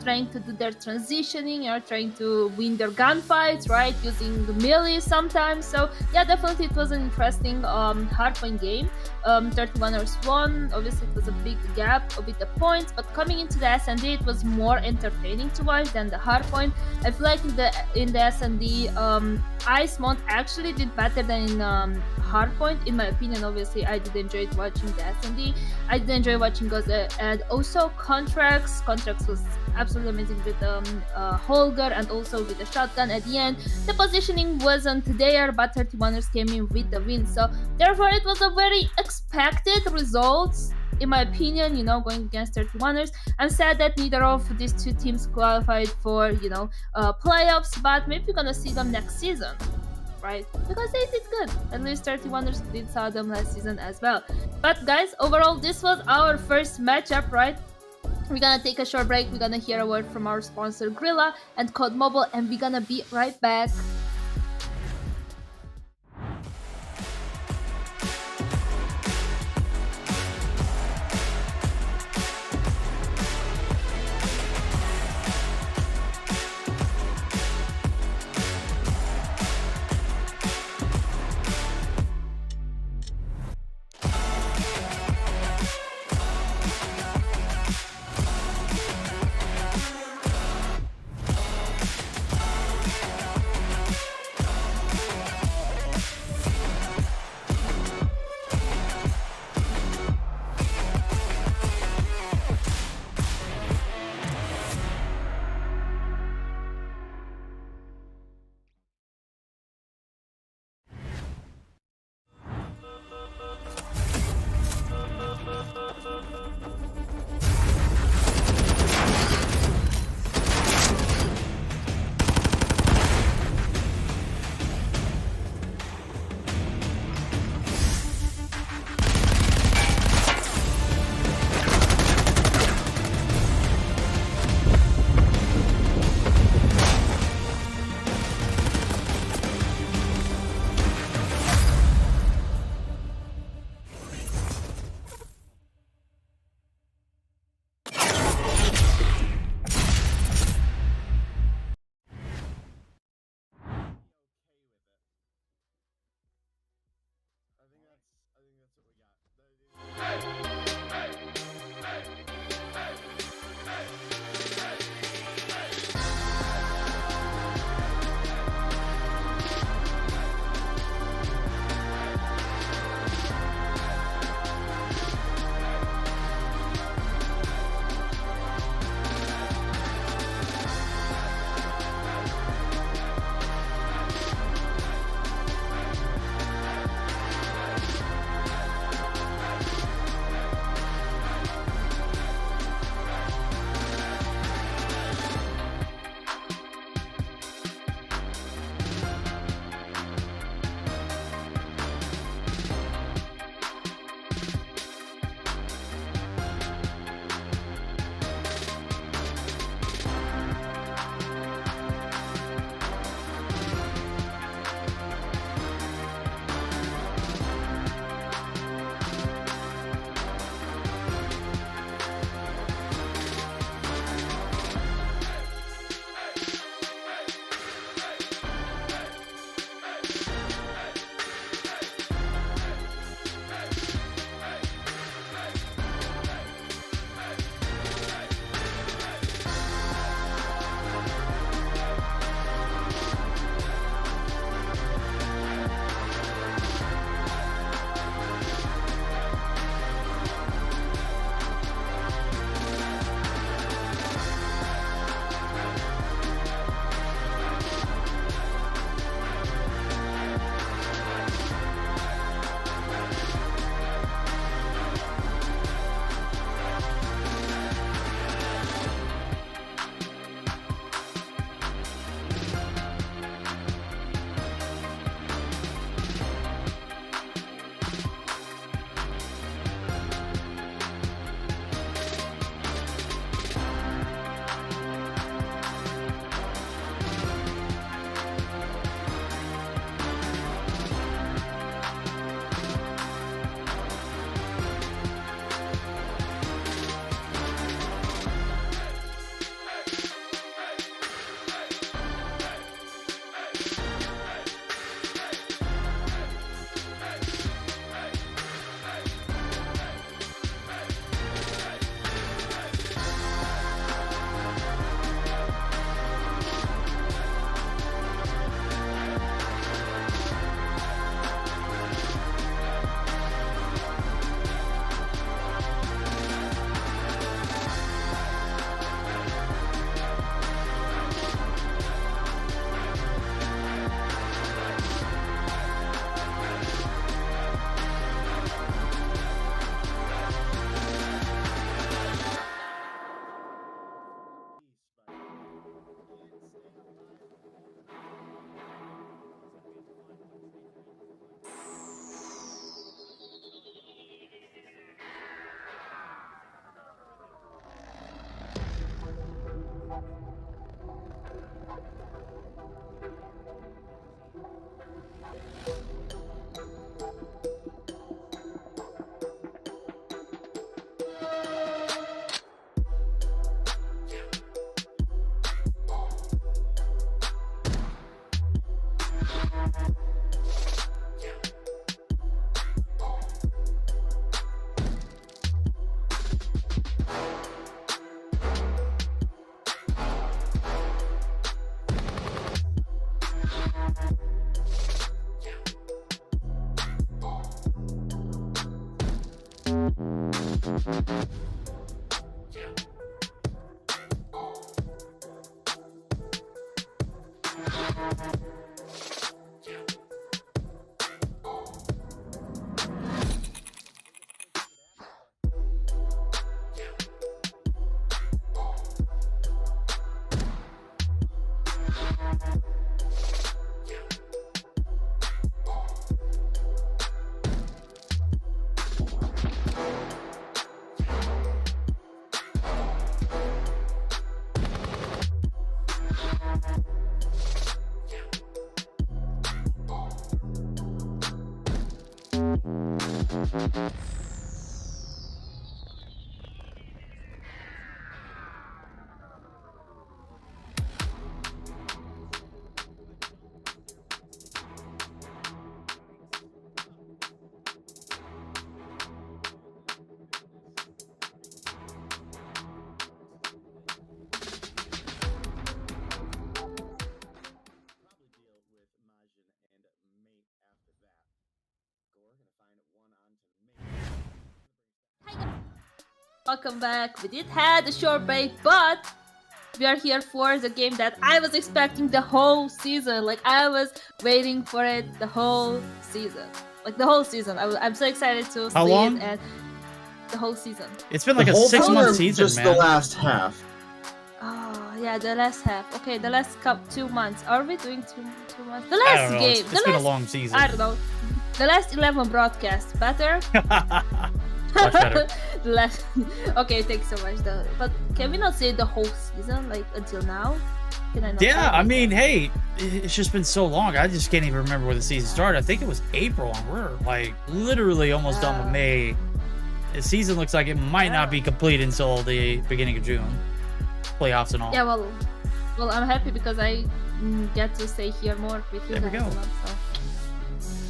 trying to do their transitioning or trying to win their gunfights, right? Using the melee sometimes. So yeah, definitely it was an interesting hardpoint game. 31ers won. Obviously, it was a big gap with the points, but coming into the S&D, it was more entertaining to watch than the hardpoint. I feel like in the S&D, Icemont actually did better than in hardpoint, in my opinion. Obviously, I did enjoy watching the S&D. I did enjoy watching Goza, and also Contracts. Contracts was absolutely amazing with Holger and also with the shotgun at the end. The positioning wasn't there, but 31ers came in with the win. So therefore, it was a very expected result, in my opinion, going against 31ers. I'm sad that neither of these two teams qualified for, playoffs, but maybe we're gonna see them next season, right? Because they did good. At least 31ers did saw them last season as well. But guys, overall, this was our first matchup, right? We're gonna take a short break. We're gonna hear a word from our sponsor Grilla and Code Mobile, and we're gonna be right back. Welcome back. We did had a short break, but we are here for the game that I was expecting the whole season. Like, I was waiting for it the whole season. Like, the whole season. I'm so excited to see long? it, and the whole season. It's been like The a whole 6-month thing or season, just man. the last half. Oh, yeah, the last half. Okay, the last 2 months. Are we doing two months? The I last don't know. game. It's been a long season. I don't know. The last 11 broadcasts. Better? Much better. The last... Okay, thanks so much. But can we not say the whole season, like, until now? Can I not say Yeah, I that? mean, hey, it's just been so long. I just can't even remember where the season started. I think it was April, and we're like literally almost done with May. The season looks like it might not be complete until the beginning of June. Playoffs and all. Yeah, well, I'm happy because I get to stay here more with you There we guys. go. a lot, so.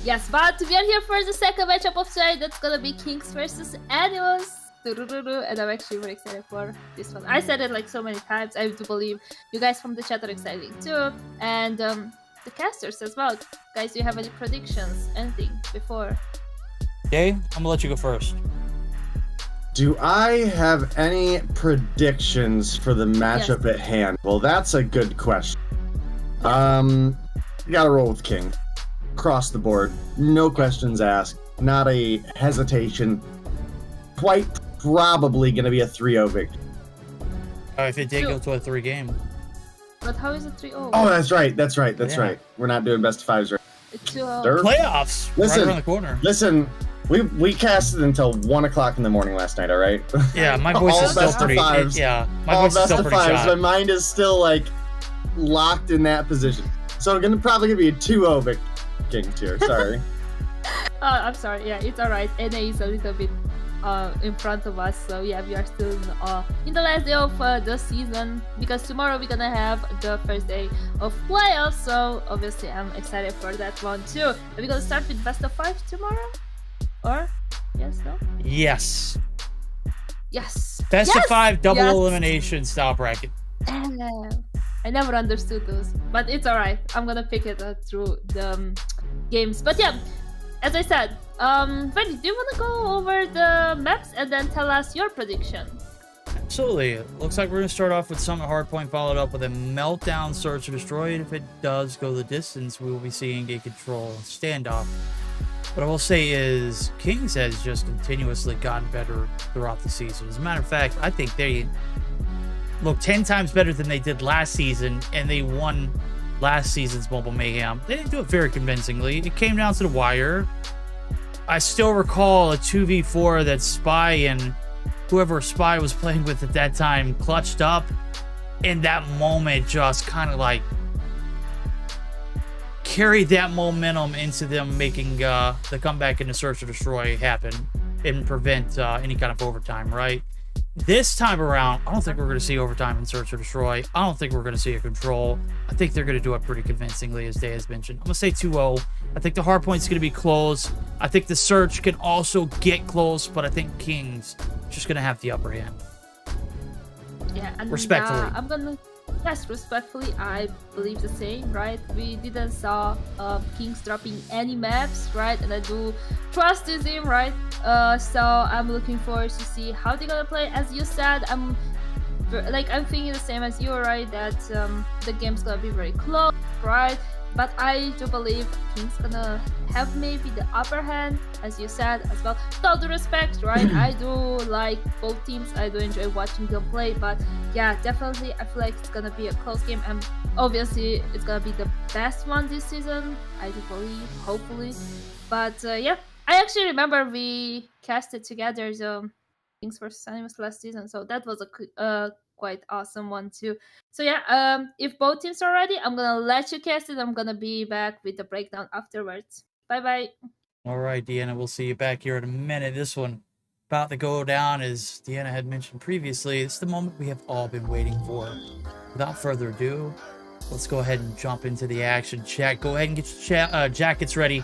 Yes, but we are here for the second matchup of today. That's gonna be Kings versus Animals. And I'm actually very excited for this one. I said it like so many times. I do believe you guys from the chat are excited too. And the casters as well. Guys, do you have any predictions? Anything before? Okay, I'm gonna let you go first. Do I have any predictions for the matchup at hand? Well, that's a good question. You gotta roll with King. Across the board. No questions asked. Not a hesitation. Quite probably gonna be a 3-0 victory. If it did go to a 3 game. But how is it 3-0? Oh, that's right. That's right. That's Yeah. right. We're not doing best of 5s right. It's 2-0. Sir? Playoffs! Listen. Right around the corner. Listen, we casted until 1 o'clock in the morning last night, alright? Yeah, my voice All is still best of pretty. fives. Yeah, my All voice is best still of pretty 5s. My shot. mind is still like locked in that position. So I'm probably gonna be a 2-0 victory. Kings here. Sorry. I'm sorry. Yeah, it's alright. NA is a little bit in front of us, so yeah, we are still in the last day of the season, because tomorrow we're gonna have the first day of playoffs, so obviously I'm excited for that one too. Are we gonna start with best of 5 tomorrow? Or yes, no? Yes. Yes. Best yes! of 5 double Yes! elimination style bracket. I never understood those, but it's alright. I'm gonna pick it through the games. But yeah, as I said, Freddy, do you want to go over the maps and then tell us your prediction? Absolutely. Looks like we're going to start off with Summit Hardpoint, followed up with a Meltdown Search and Destroy. And if it does go the distance, we will be seeing a Control standoff. What I will say is Kings has just continuously gotten better throughout the season. As a matter of fact, I think they look 10 times better than they did last season, and they won last season's Mobile Mayhem. They didn't do it very convincingly. It came down to the wire. I still recall a 2v4 that Spy and whoever Spy was playing with at that time clutched up, and that moment just kind of like carried that momentum into them making the comeback into Search or Destroy happen and prevent any kind of overtime, right? This time around, I don't think we're going to see overtime in Search or Destroy. I don't think we're going to see a Control. I think they're going to do it pretty convincingly, as Day has mentioned. I'm going to say 2-0. I think the Hardpoint's going to be close. I think the Search can also get close, but I think Kings just going to have the upper hand. Yeah, and Respectfully. I'm gonna yes, respectfully, I believe the same, right? We didn't saw Kings dropping any maps, right? And I do trust this team, right? So I'm looking forward to see how they're gonna play. As you said, I'm thinking the same as you, right? That the game's gonna be very close, right? But I do believe King's gonna have maybe the upper hand, as you said as well. With all due respect, right? I do like both teams. I do enjoy watching them play, but yeah, definitely I feel like it's gonna be a close game, and obviously it's gonna be the best one this season. I do believe, hopefully. But yeah, I actually remember we casted together the Kings vs Animus last season, so that was a quite awesome one too. So yeah, if both teams are ready, I'm gonna let you cast it. I'm gonna be back with the breakdown afterwards. Bye bye. All right, Deanna, we'll see you back here in a minute. This one about to go down, as Deanna had mentioned previously. It's the moment we have all been waiting for. Without further ado, let's go ahead and jump into the action. Chat, go ahead and get your jackets ready.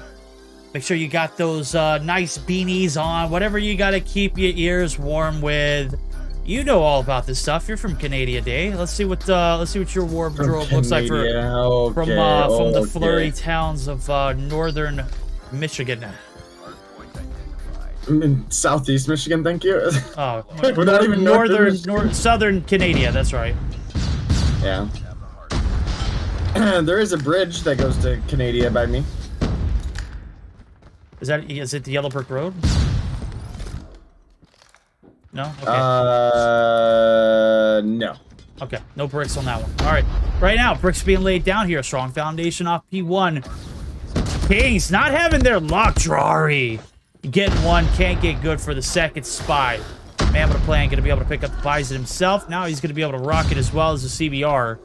Make sure you got those nice beanies on, whatever you got to keep your ears warm with. You know all about this stuff. You're from Canada Day. Let's see what your wardrobe looks like from the flurry towns of northern Michigan. Southeast Michigan, thank you. Oh, not even southern Canada. That's right. Yeah. There is a bridge that goes to Canada by me. Is it the Yellow Brick Road? No? Okay. No. Okay, no bricks on that one. All right. Right now, bricks being laid down here. Strong foundation off P1. Kings not having their luck, Drari. Getting one, can't get good for the second spy. Man with a plan, going to be able to pick up the Bison himself. Now he's going to be able to rock it as well as the CBR.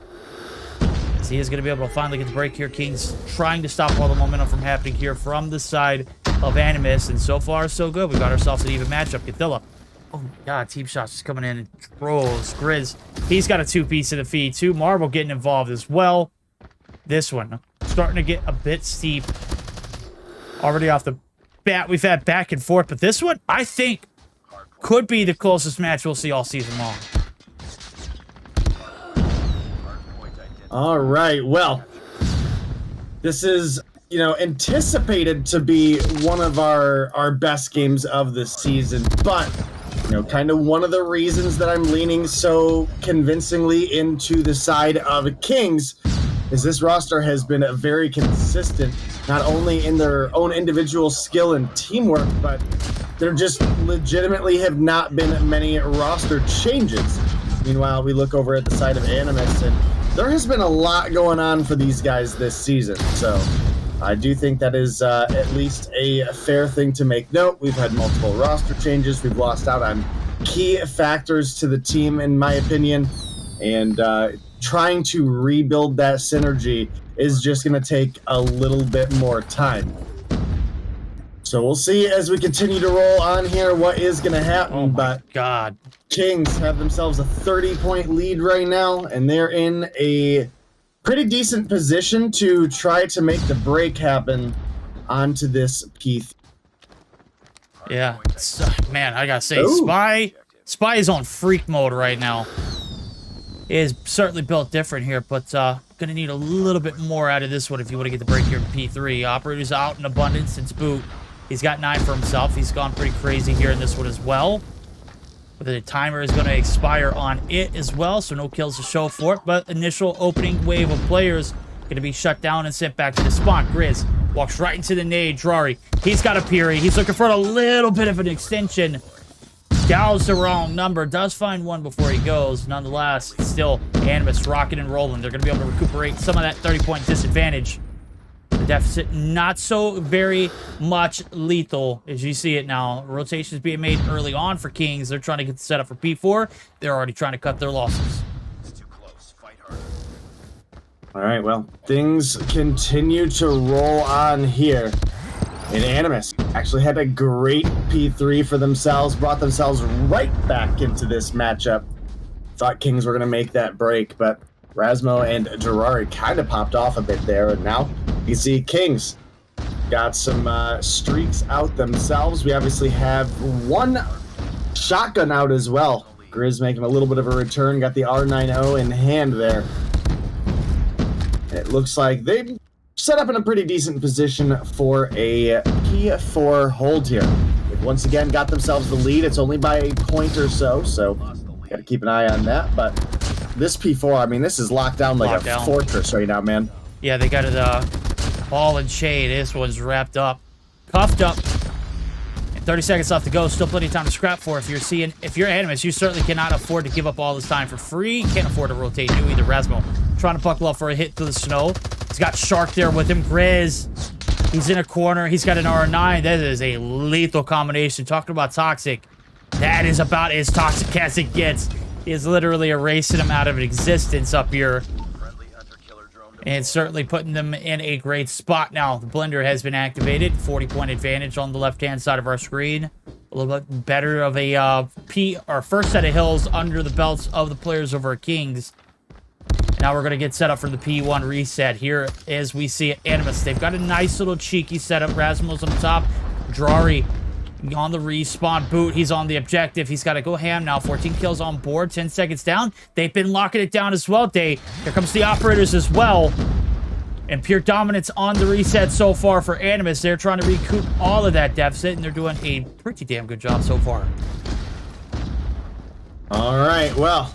So he is going to be able to finally get the break here. Kings trying to stop all the momentum from happening here from the side of Animus. And so far, so good. We got ourselves an even matchup. Cathilla. Oh my god, Team Shots just coming in and trolls. Grizz, he's got a two-piece of the feed too. Marble getting involved as well. This one starting to get a bit steep. Already off the bat, we've had back and forth. But this one, I think, could be the closest match we'll see all season long. All right, well, this is, anticipated to be one of our best games of the season, but, kind of one of the reasons that I'm leaning so convincingly into the side of Kings is this roster has been very consistent, not only in their own individual skill and teamwork, but there just legitimately have not been many roster changes. Meanwhile, we look over at the side of Animus, and there has been a lot going on for these guys this season, so I do think that is at least a fair thing to make note. We've had multiple roster changes. We've lost out on key factors to the team, in my opinion, and trying to rebuild that synergy is just going to take a little bit more time. So we'll see as we continue to roll on here what is going to happen. Oh my but god. Kings have themselves a 30-point lead right now, and they're in a pretty decent position to try to make the break happen onto this P3. Yeah, man, I gotta say, Spy is on freak mode right now. It is certainly built different here, but gonna need a little bit more out of this one if you want to get the break here in P3. Operator's out in abundance since boot. He's got 9 for himself. He's gone pretty crazy here in this one as well. But the timer is going to expire on it as well, so no kills to show for it. But initial opening wave of players going to be shut down and sent back to the spawn. Grizz walks right into the nade. Drari, he's got a Piri. He's looking for a little bit of an extension. Dials the wrong number. Does find one before he goes. Nonetheless, still Animus rocking and rolling. They're going to be able to recuperate some of that 30-point disadvantage. The deficit not so very much lethal as you see it now. Rotations being made early on for Kings. They're trying to get set up for P4. They're already trying to cut their losses. It's too close. Fight hard. All right, well, things continue to roll on here. And Animus actually had a great P3 for themselves, brought themselves right back into this matchup. Thought Kings were going to make that break, but Rasmo and Gerari kind of popped off a bit there, and now you see Kings got some streaks out themselves. We obviously have one shotgun out as well. Grizz making a little bit of a return, got the R90 in hand there. it looks like they set up in a pretty decent position for a P4 hold here. They've once again got themselves the lead. It's only by a point or so got to keep an eye on that. But this P4, I mean, this is locked down like a fortress right now, man. Yeah, they got it ball and chain. This one's wrapped up, cuffed up. And 30 seconds left to go. Still plenty of time to scrap for. If you're Animus, you certainly cannot afford to give up all this time for free. Can't afford to rotate you either. Rasmo trying to buckle up for a hit through the snow. He's got Shark there with him. Grizz, he's in a corner. He's got an R9. That is a lethal combination. Talking about toxic. That is about as toxic as it gets. He is literally erasing him out of existence up here. And certainly putting them in a great spot now. The blender has been activated. 40-point advantage on the left-hand side of our screen. A little bit better of a first set of hills under the belts of the players over at Kings. Now we're going to get set up for the P1 reset here as we see Animus. They've got a nice little cheeky setup. Rasmus on the top. Drari on the respawn boot. He's on the objective. He's got to go ham now. 14 kills on board. 10 seconds down. They've been locking it down as well, Day. Here comes the operators as well. And pure dominance on the reset so far for Animus. They're trying to recoup all of that deficit, and they're doing a pretty damn good job so far. All right, well,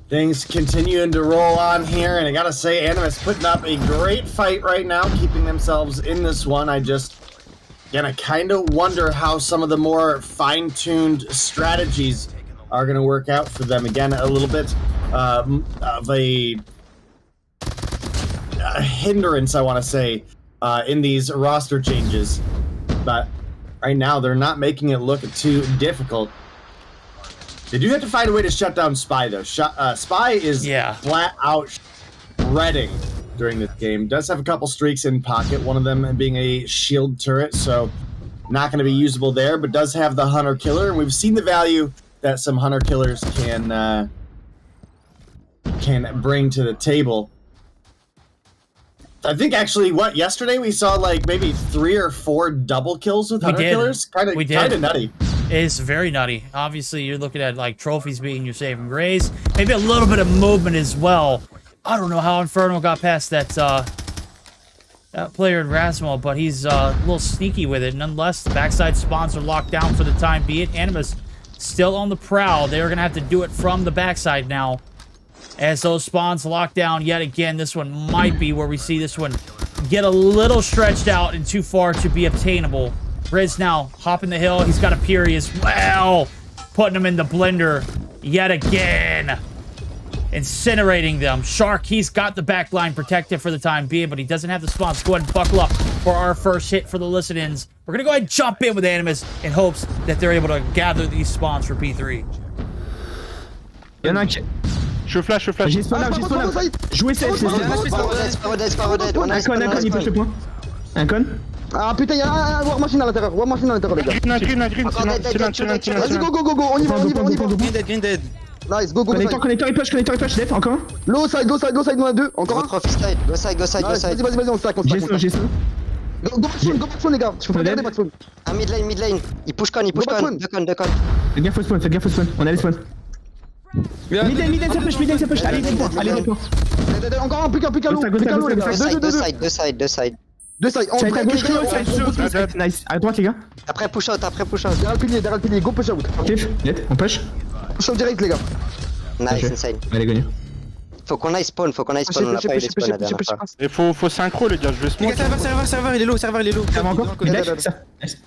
things continuing to roll on here, and I gotta say, Animus putting up a great fight right now, keeping themselves in this one. Again, I kind of wonder how some of the more fine-tuned strategies are going to work out for them. Again, a little bit of a hindrance, I want to say, in these roster changes. But right now, they're not making it look too difficult. They do have to find a way to shut down Spy, though. Spy is flat out shredding during this game. Does have a couple streaks in pocket, one of them being a shield turret, so not going to be usable there, but does have the Hunter Killer, and we've seen the value that some Hunter Killers can bring to the table. I think actually, yesterday we saw like maybe 3 or 4 double kills with Hunter Killers? Kind of nutty. It's very nutty. Obviously, you're looking at like trophies being your saving grace. Maybe a little bit of movement as well. I don't know how Inferno got past that player in Rasmo, but he's a little sneaky with it. Nonetheless, the backside spawns are locked down for the time being. Animus still on the prowl. They're going to have to do it from the backside now. As those spawns lock down yet again, this one might be where we see this one get a little stretched out and too far to be obtainable. Riz now hopping the hill. He's got a Fury as well. Putting him in the blender yet again. Incinerating them. Shark, he's got the backline protected for the time being, but he doesn't have the spawns. Go ahead and buckle up for our first hit for the listen-ins. We're going to go ahead and jump in with Animus in hopes that they're able to gather these spawns for P3. Y'en a un qui... Je flash. J'ai spawn out. Jouez safe, c'est Un con, il push le point. Un con. Ah putain, y'a un War Machine à l'intérieur, les gars. Green, Vas-y, go, on y va. Green dead. Nice, go. Connecteur, il push, def, encore un. Low side, on a 2, encore un. Go side. Vas-y, on stack. J'ai spawn. Go back phone, les gars. Je peux pas regarder back phone. Ah, mid lane. Il push con. Deux con. Faites gaffe au spawn, on a les spawns. Mid lane, ça push. Allez, dépôt. Encore un, plus qu'un low, les gars. Deux side. On push. Nice. À droite, les gars. Après push out. Derrière le pilier, go push out. Cliff, net, on push. Push out direct, les gars. Nice, insane. Allez, gagne. Faut qu'on aille spawn, on a pas eu les spawns la dernière fois. Et faut synchro, les gars, je vais smoke. Les gars, serveur, il est low. Ça va encore.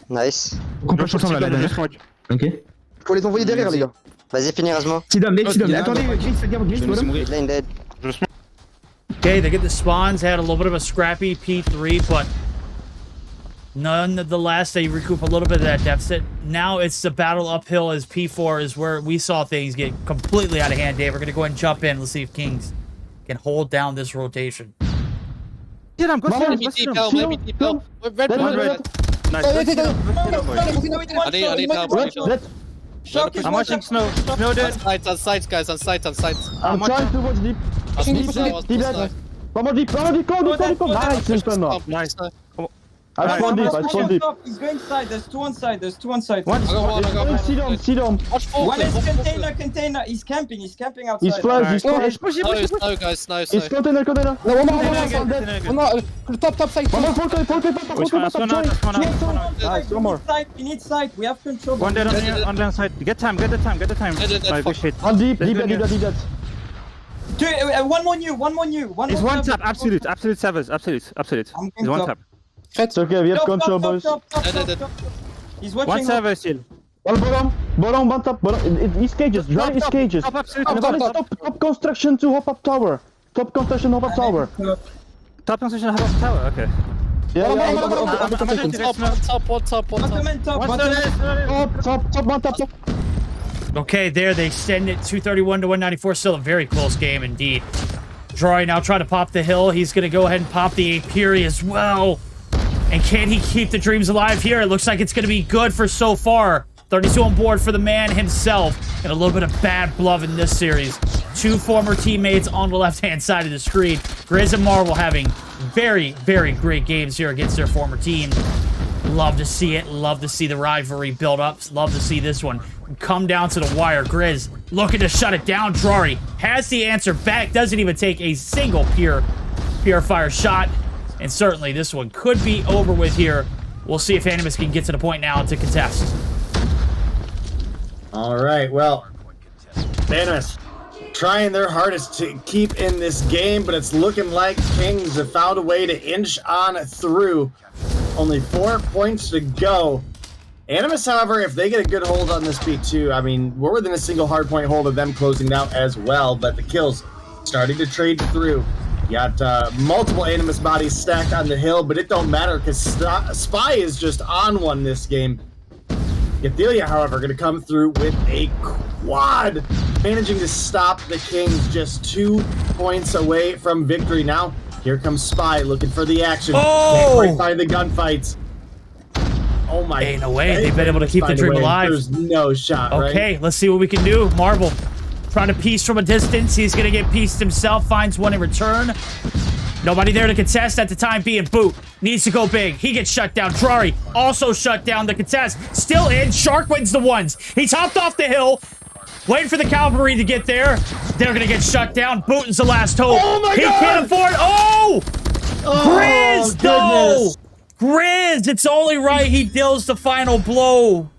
Nice. On push ensemble là, dernière. Ok. Faut les envoyer derrière, les gars. Vas-y, finis Rasmo. T-Dom. Attendez, Gris, faites gaffe, Gris, Mid lane dead. Okay, they get the spawns. Had a little bit of a scrappy P3, but nonetheless, they recoup a little bit of that deficit. Now it's the battle uphill as P4 is where we saw things get completely out of hand. Dave, we're going to go ahead and jump in. Let's see if Kings can hold down this rotation. Get him, go let me deep help. Red. Nice. I need help. I'm watching Snow dead. On sides, guys, on sides. I'm trying to watch deep. Deep dead. Vraiment deep, go. Nice, Nice. I spawned deep. I spawned deep. He's going side. There's two on side. There's two on side. One. See them. One is container. He's camping outside. He's flash. Snow, guys, snow. He's container. No, one more. Top side. One more. Full Nice, one more. We need side. We have control. One dead on the side. Get time. Good shit. One deep. Deep. One more new. It's one tap. Absolute severs. Absolute. It's one tap. It's okay. We have control, boys. He's watching. One server still. One bottom, one top. His cages. Dry his cages. Top. Top construction to hop up tower. Top construction hop up tower. Top construction hop up tower. Okay. Yeah. Top. Okay, there they extend it 231 to 194. Still a very close game indeed. Drory now trying to pop the hill. He's going to go ahead and pop the Apiri as well. And can he keep the dreams alive here? It looks like it's going to be good for so far. 32 on board for the man himself. And a little bit of bad blood in this series. Two former teammates on the left-hand side of the screen. Grizz and Marvel having very, very great games here against their former team. Love to see it. Love to see the rivalry build up. Love to see this one come down to the wire. Grizz looking to shut it down. Drory has the answer back. Doesn't even take a single purifier shot. And certainly this one could be over with here. We'll see if Animus can get to the point now to contest. All right, well, Animus trying their hardest to keep in this game, but it's looking like Kings have found a way to inch on through. Only 4 points to go. Animus, however, if they get a good hold on this P2, I mean, we're within a single hardpoint hold of them closing out as well, but the kills starting to trade through. You got multiple Animus bodies stacked on the hill, but it don't matter because Spy is just on one this game. Yathelia, however, going to come through with a quad, managing to stop the Kings just 2 points away from victory. Now, here comes Spy looking for the action. Oh! Can't quite find the gunfights. Oh my! Ain't no way they've been able to keep the dream alive. There's no shot. Okay, right? let's see what we can do. Marvel trying to piece from a distance. He's going to get pieced himself. Finds one in return. Nobody there to contest at the time being. Boot needs to go big. He gets shut down. Drory also shut down the contest. Still in. Shark wins the ones. He's hopped off the hill. Waiting for the cavalry to get there. They're going to get shut down. Bootin's the last hope. Oh my God! He can't afford. Oh! Grizz, though! Grizz, it's only right he deals the final blow.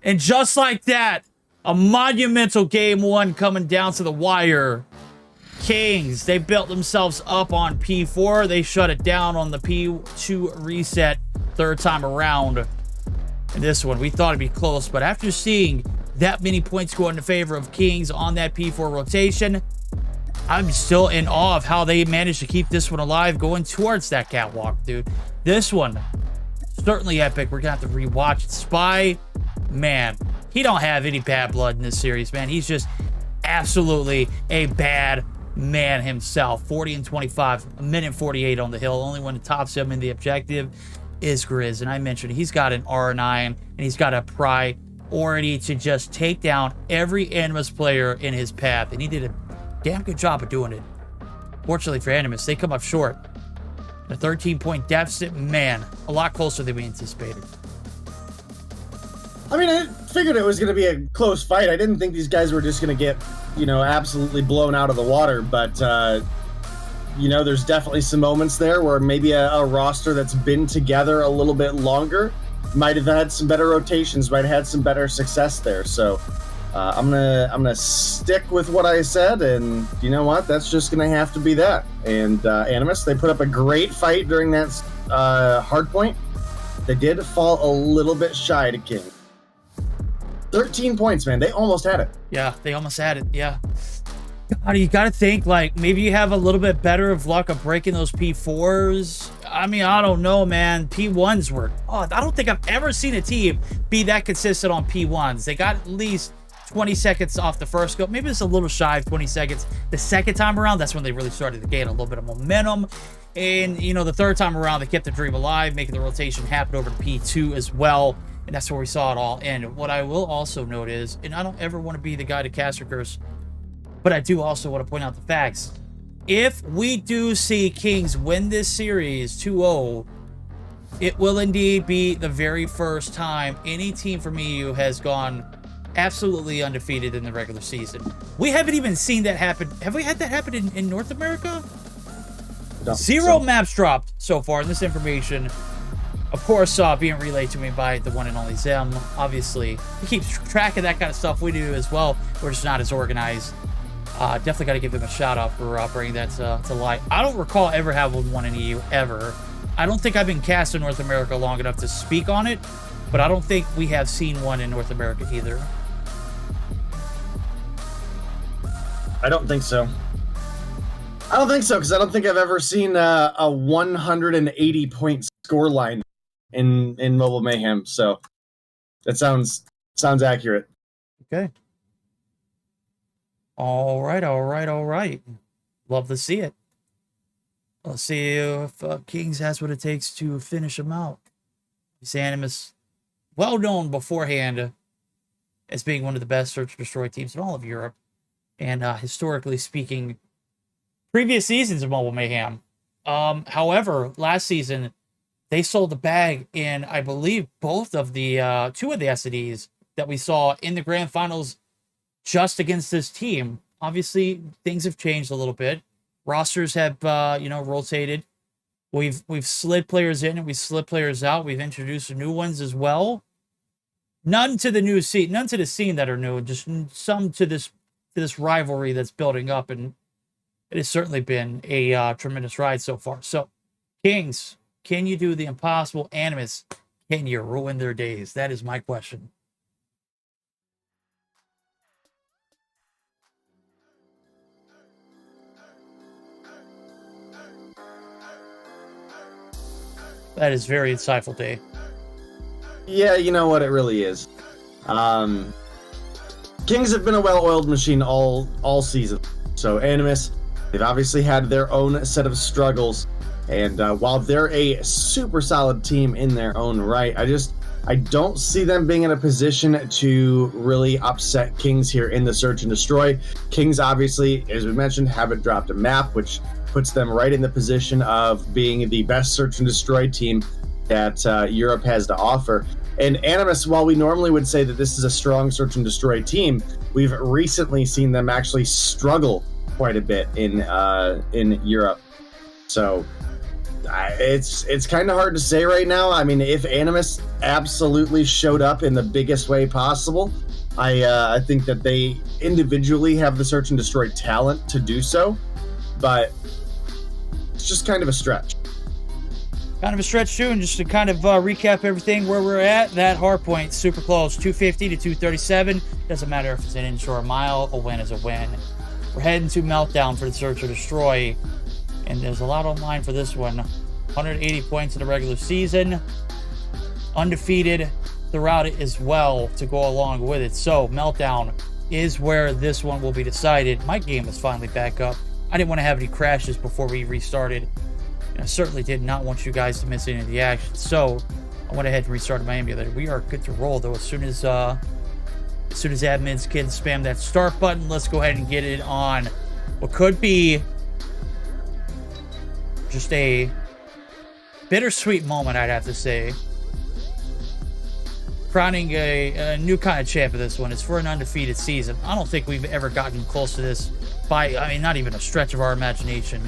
And just like that, a monumental game one coming down to the wire. Kings, they built themselves up on P4. They shut it down on the P2 reset third time around. And this one, we thought it'd be close, but after seeing that many points go in favor of Kings on that P4 rotation, I'm still in awe of how they managed to keep this one alive going towards that catwalk, dude. This one, certainly epic. We're gonna have to rewatch it. Spy, man, he don't have any bad blood in this series, man. He's just absolutely a bad man himself. 40 and 25, a minute 48 on the hill. Only one that tops him in the objective is Grizz. And I mentioned he's got an R9 and he's got a priority to just take down every Animus player in his path. And he did a damn good job of doing it. Fortunately for Animus, they come up short. A 13-point deficit, man, a lot closer than we anticipated. I mean, I figured it was going to be a close fight. I didn't think these guys were just going to get, you know, absolutely blown out of the water. But, you know, there's definitely some moments there where maybe a roster that's been together a little bit longer might have had some better rotations, might have had some better success there. So I'm gonna stick with what I said, and you know what? That's just gonna have to be that. And Animus, they put up a great fight during that hard point. They did fall a little bit shy to King. 13 points, man. They almost had it. Yeah, they almost had it. Yeah. God, you gotta think, like, maybe you have a little bit better of luck of breaking those P4s. I mean, I don't know, man. P1s were... Oh, I don't think I've ever seen a team be that consistent on P1s. They got at least 20 seconds off the first go. Maybe it's a little shy of 20 seconds. The second time around, that's when they really started to gain a little bit of momentum. And, you know, the third time around, they kept the dream alive, making the rotation happen over to P2 as well. And that's where we saw it all. And what I will also note is, and I don't ever want to be the guy to cast or curse, but I do also want to point out the facts. If we do see Kings win this series 2-0, It will indeed be the very first time any team from EU has gone absolutely undefeated in the regular season. We haven't even seen that happen. Have we had that happen in North America? No, 0 maps dropped so far, and this information, of course, being relayed to me by the one and only Zem. Obviously, he keeps track of that kind of stuff. We do as well. We're just not as organized. Definitely got to give him a shout out for bringing that to light. I don't recall ever having one in EU, ever. I don't think I've been cast in North America long enough to speak on it, but I don't think we have seen one in North America either. I don't think so. I don't think so, because I don't think I've ever seen a 180-point score line in Mobile Mayhem. So that sounds accurate. Okay. All right. Love to see it. Let's see if Kings has what it takes to finish him out. This Animus, well known beforehand as being one of the best search and destroy teams in all of Europe. And historically speaking, previous seasons of Mobile Mayhem. However, last season, they sold the bag in, I believe, both of the 2 of the SEDs that we saw in the grand finals just against this team. Obviously, things have changed a little bit. Rosters have, rotated. We've slid players in and we slid players out. We've introduced new ones as well. None to the scene that are new, just some to this rivalry that's building up, and it has certainly been a tremendous ride so far. So, Kings, can you do the impossible? Animus, can you ruin their days? That is my question. That is very insightful, Dave. Yeah, you know what? It really is. Kings have been a well-oiled machine all season. So Animus, they've obviously had their own set of struggles. And while they're a super solid team in their own right, I don't see them being in a position to really upset Kings here in the Search and Destroy. Kings, obviously, as we mentioned, haven't dropped a map, which puts them right in the position of being the best Search and Destroy team that Europe has to offer. And Animus, while we normally would say that this is a strong Search and Destroy team, we've recently seen them actually struggle quite a bit in Europe. So it's kind of hard to say right now. I mean, if Animus absolutely showed up in the biggest way possible, I think that they individually have the Search and Destroy talent to do so, but it's just kind of a stretch. Kind of a stretch too, and just to kind of recap everything where we're at, that hard point, super close, 250 to 237. Doesn't matter if it's an inch or a mile, a win is a win. We're heading to Meltdown for the Search or Destroy, and there's a lot on line for this one. 180 points in the regular season, undefeated throughout it as well to go along with it. So Meltdown is where this one will be decided. My game is finally back up. I didn't want to have any crashes before we restarted. And I certainly did not want you guys to miss any of the action. So I went ahead and restarted my emulator. We are good to roll though. As soon as admins can spam that start button, let's go ahead and get it on what could be just a bittersweet moment, I'd have to say. Crowning a new kind of champ of this one. It's for an undefeated season. I don't think we've ever gotten close to this by, not even a stretch of our imagination.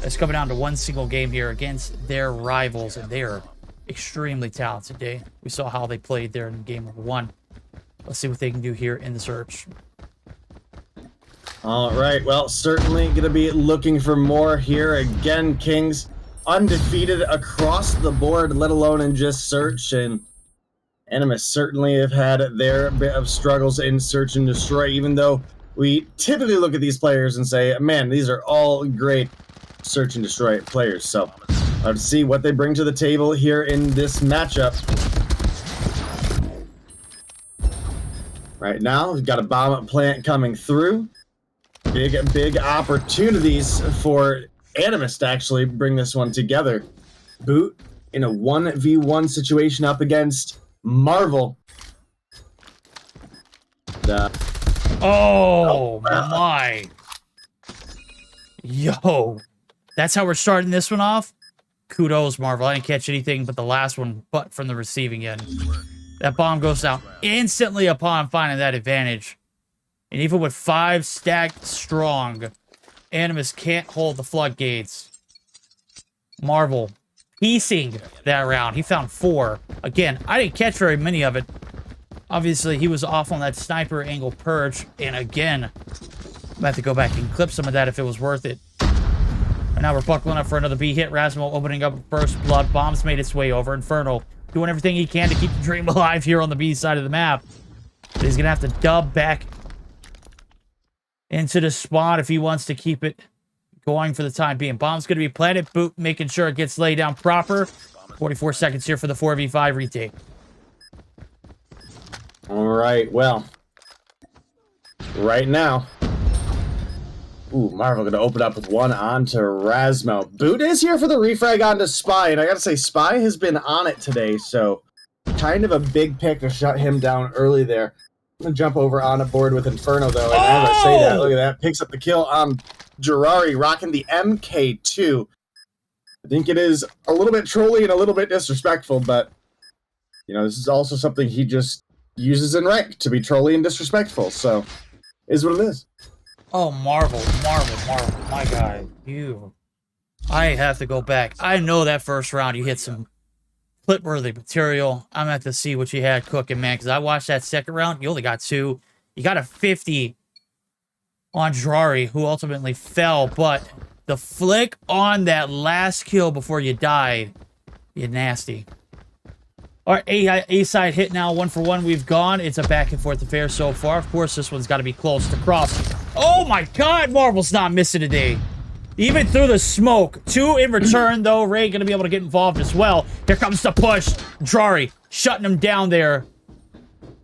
It's coming down to one single game here against their rivals, and they are extremely talented today. We saw how they played there in game number 1. Let's see what they can do here in the Search. All right, well, certainly going to be looking for more here. Again, Kings undefeated across the board, let alone in just Search, and Animus certainly have had their bit of struggles in Search and Destroy, even though we typically look at these players and say, man, these are all great Search and Destroy players. So let's see what they bring to the table here in this matchup. Right now, we've got a bomb plant coming through. Big opportunities for Animus to actually bring this one together. Boot in a 1v1 situation up against Marvel. Oh my. Yo. That's how we're starting this one off? kudos, Marvel. I didn't catch anything but the last one, but from the receiving end. That bomb goes down instantly upon finding that advantage. And even with 5 stacked strong, Animus can't hold the floodgates. Marvel piecing that round. He found 4. Again, I didn't catch very many of it. Obviously, he was off on that sniper angle purge. And again, I'm going to have to go back and clip some of that if it was worth it. And now we're buckling up for another B hit. Rasmo opening up first blood. Bombs made its way over. Inferno doing everything he can to keep the dream alive here on the B side of the map. But he's going to have to dub back into the spot if he wants to keep it going for the time being. Bomb's going to be planted. Boot making sure it gets laid down proper. 44 seconds here for the 4v5 retake. All right, well, right now, Marvel going to open up with one onto Rasmo. Boot is here for the refrag onto Spy, and I got to say, Spy has been on it today, so kind of a big pick to shut him down early there. I'm going to jump over on a board with Inferno, though, and as I say that, look at that, picks up the kill on Girari, rocking the MK2. I think it is a little bit trolly and a little bit disrespectful, but, you know, this is also something he just uses in rank to be trolly and disrespectful, so is what it is. Oh, Marvel. My guy, I have to go back. I know that first round you hit some clip-worthy material. I'm going to have to see what you had cooking, man, because I watched that second round. You only got 2. You got a 50 on Girari, who ultimately fell, but the flick on that last kill before you died, you nasty. All right, A-side hit now, 1 for 1. We've gone. It's a back-and-forth affair so far. Of course, this one's got to be close to cross. Oh, my God. Marvel's not missing today. Even through the smoke. 2 in return, though. Ray going to be able to get involved as well. Here comes the push. Girari shutting him down there.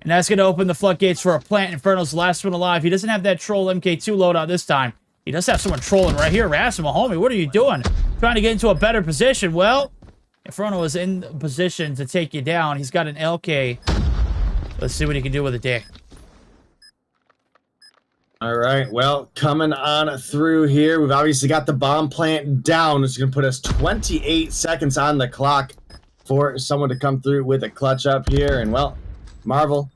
And that's going to open the floodgates for a plant. Inferno's the last one alive. He doesn't have that troll MK2 loadout this time. He does have someone trolling right here. Rasmo, homie, what are you doing? Trying to get into a better position. Well, Inferno is in position to take you down. He's got an LK. Let's see what he can do with a dick. All right, well, coming on through here, we've obviously got the bomb plant down. It's going to put us 28 seconds on the clock for someone to come through with a clutch up here. And, well, Marvel,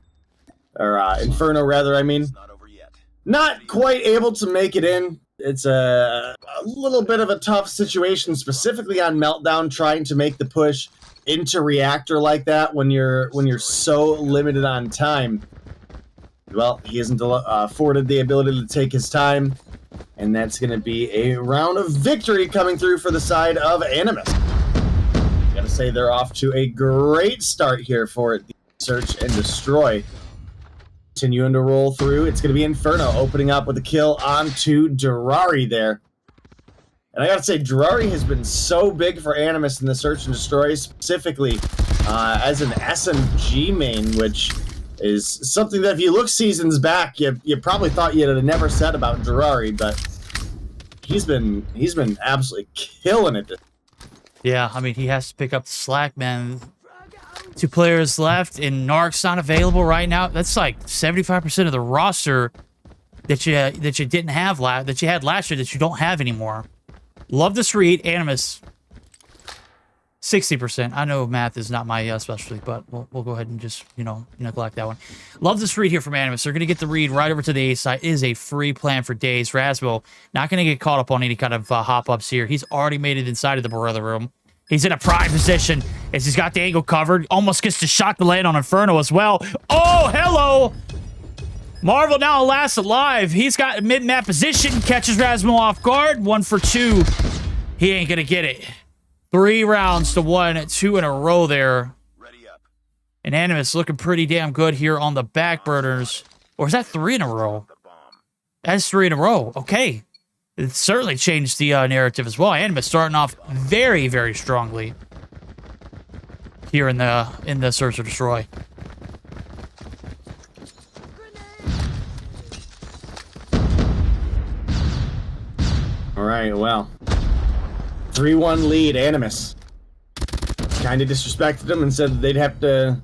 or Inferno, rather, I mean, not quite able to make it in. It's a little bit of a tough situation, specifically on Meltdown, trying to make the push into Reactor like that when you're so limited on time. Well, he isn't afforded the ability to take his time, and that's going to be a round of victory coming through for the side of Animus. Gotta say they're off to a great start here for the search and destroy. Continuing to roll through, it's going to be Inferno opening up with a kill onto Girari there. And I gotta say, Girari has been so big for Animus in the search and destroy, specifically as an SMG main, which is something that if you look seasons back, you probably thought you'd have never said about Girari, but he's been absolutely killing it. Yeah, I mean, he has to pick up the slack, man. 2 players left, and Narc's not available right now. That's like 75% of the roster that you didn't have that you had last year that you don't have anymore. Love this read, Animus. 60%. I know math is not my specialty, but we'll go ahead and just, neglect that one. Love this read here from Animus. They're going to get the read right over to the A side. It is a free plan for days. Rasmo not going to get caught up on any kind of hop-ups here. He's already made it inside of the boiler room. He's in a prime position as he's got the angle covered. Almost gets the shot to land on Inferno as well. Oh, hello! Marvel now last alive. He's got a mid-map position. Catches Rasmo off guard. 1 for 2. He ain't going to get it. 3 rounds to 1. 2 in a row there. And Animus looking pretty damn good here on the back burners. Or is that 3 in a row? That's 3 in a row. Okay. It certainly changed the narrative as well. Animus starting off very, very strongly here in the search or destroy. All right, well, 3-1 lead, Animus. Kind of disrespected them and said that they'd have to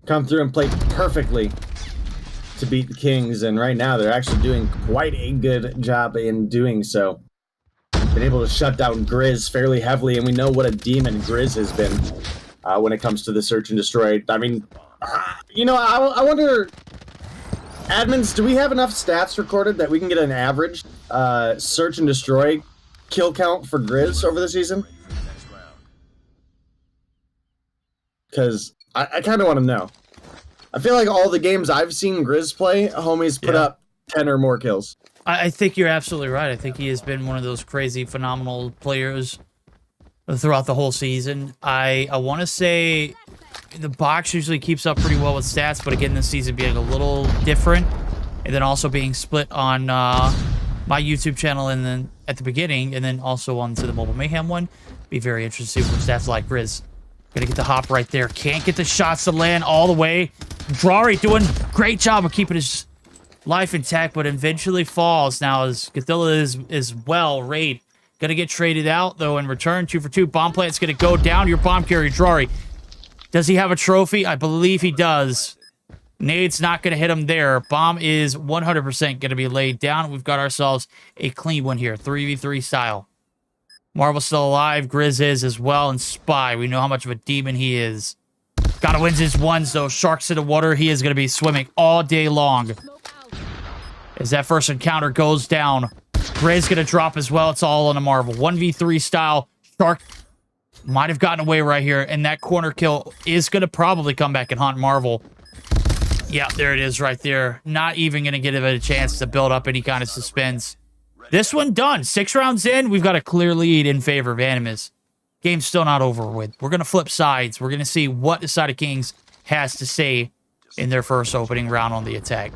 come through and play perfectly to beat the Kings, and right now they're actually doing quite a good job in doing so. been able to shut down Grizz fairly heavily, and we know what a demon Grizz has been when it comes to the search and destroy. I mean, you know, I wonder, admins, do we have enough stats recorded that we can get an average search and destroy kill count for Grizz over the season? Because I kind of want to know. I feel like all the games I've seen Grizz play, homies put up 10 or more kills. I think you're absolutely right. I think he has been one of those crazy, phenomenal players throughout the whole season. I want to say the box usually keeps up pretty well with stats, but again, this season being a little different, and then also being split on my YouTube channel and then at the beginning, and then also onto the Mobile Mayhem one. Be very interesting for stats like Grizz. Gonna get the hop right there. Can't get the shots to land all the way. Drari doing great job of keeping his life intact, but eventually falls. Now as Godzilla is well, Raid gonna get traded out though in return. 2 for 2. Bomb plant's gonna go down. Your bomb carrier, Drari. Does he have a trophy? I believe he does. Nade's not gonna hit him there. Bomb is 100% gonna be laid down. We've got ourselves a clean one here, 3v3 style. Marvel's still alive. Grizz is as well. And Spy, we know how much of a demon he is. Gotta win his ones, though. Sharks in the water. He is going to be swimming all day long. As that first encounter goes down, Grizz going to drop as well. It's all on a Marvel. 1v3 style. Shark might have gotten away right here. And that corner kill is going to probably come back and haunt Marvel. Yeah, there it is right there. Not even going to give it a chance to build up any kind of suspense. This one done. 6 rounds in, we've got a clear lead in favor of Animus. Game's still not over with. We're going to flip sides. We're going to see what the side of Kings has to say in their first opening round on the attack.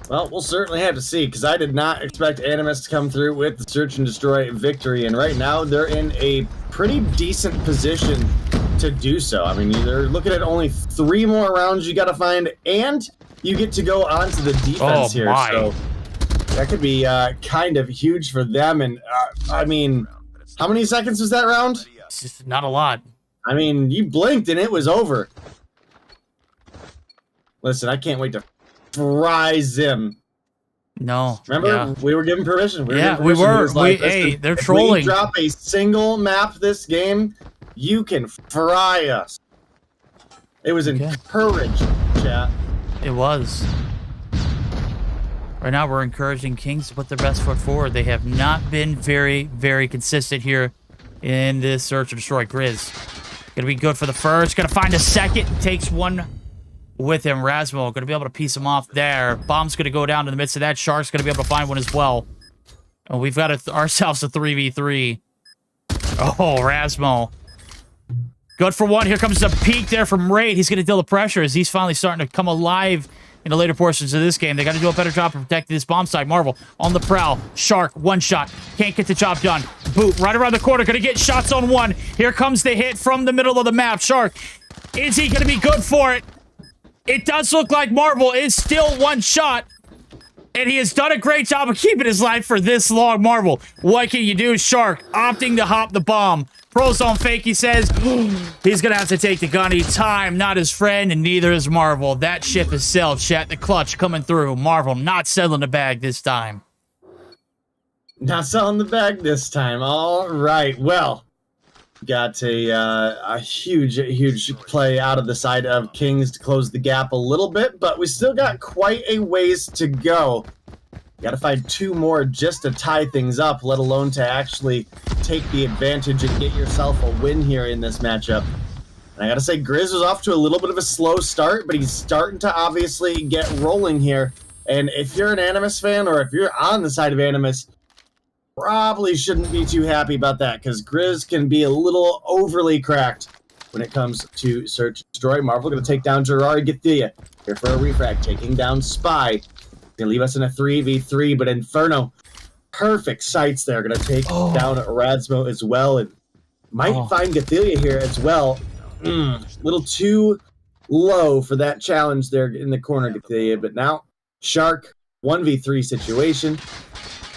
Well, we'll certainly have to see, because I did not expect Animus to come through with the search and destroy victory, and right now they're in a pretty decent position to do so. I mean, they're looking at only 3 more rounds you got to find, and you get to go on to the defense here. So that could be kind of huge for them. And I mean, how many seconds was that round? It's just not a lot. I mean, you blinked and it was over. Listen, I can't wait to fry Zim. No. Remember, we were given permission. We were. Like, hey, they're trolling. If we drop a single map this game, you can fry us. It was encouraged, chat. It was. Right now, we're encouraging Kings to put their best foot forward. They have not been very, very consistent here in this search and destroy. Grizz gonna be good for the first. Gonna find a second. Takes one with him. Rasmo gonna be able to piece him off there. Bomb's gonna go down in the midst of that. Shark's gonna be able to find one as well. And we've got ourselves a 3v3. Oh, Rasmo. Good for one. Here comes the peek there from Raid. He's gonna deal the pressure as he's finally starting to come alive in the later portions of this game. They got to do a better job of protecting this bomb site. Marvel on the prowl. Shark, one shot. Can't get the job done. Boot right around the corner. Going to get shots on one. Here comes the hit from the middle of the map. Shark, is he going to be good for it? It does look like Marvel is still one shot. And he has done a great job of keeping his life for this long. Marvel, what can you do? Shark opting to hop the bomb. Prozone fake, he says. He's going to have to take the gunny. Time, not his friend, and neither is Marvel. That ship is sailed, chat. The clutch coming through. Marvel not selling the bag this time. Not selling the bag this time. All right. Well, got a huge play out of the side of Kings to close the gap a little bit, but we still got quite a ways to go. Got to find 2 more just to tie things up, let alone to actually take the advantage and get yourself a win here in this matchup. And I got to say, Grizz was off to a little bit of a slow start, but he's starting to obviously get rolling here. And if you're an Animus fan, or if you're on the side of Animus, probably shouldn't be too happy about that, because Grizz can be a little overly cracked when it comes to search and destroy. Marvel going to take down Jirari Gathia here for a refrag, taking down Spy. Gonna leave us in a 3v3, but Inferno, perfect sights there. Gonna take down Rasmo as well, and might find Gathelia here as well. Little too low for that challenge there in the corner, Gathelia. But now, Shark, 1v3 situation,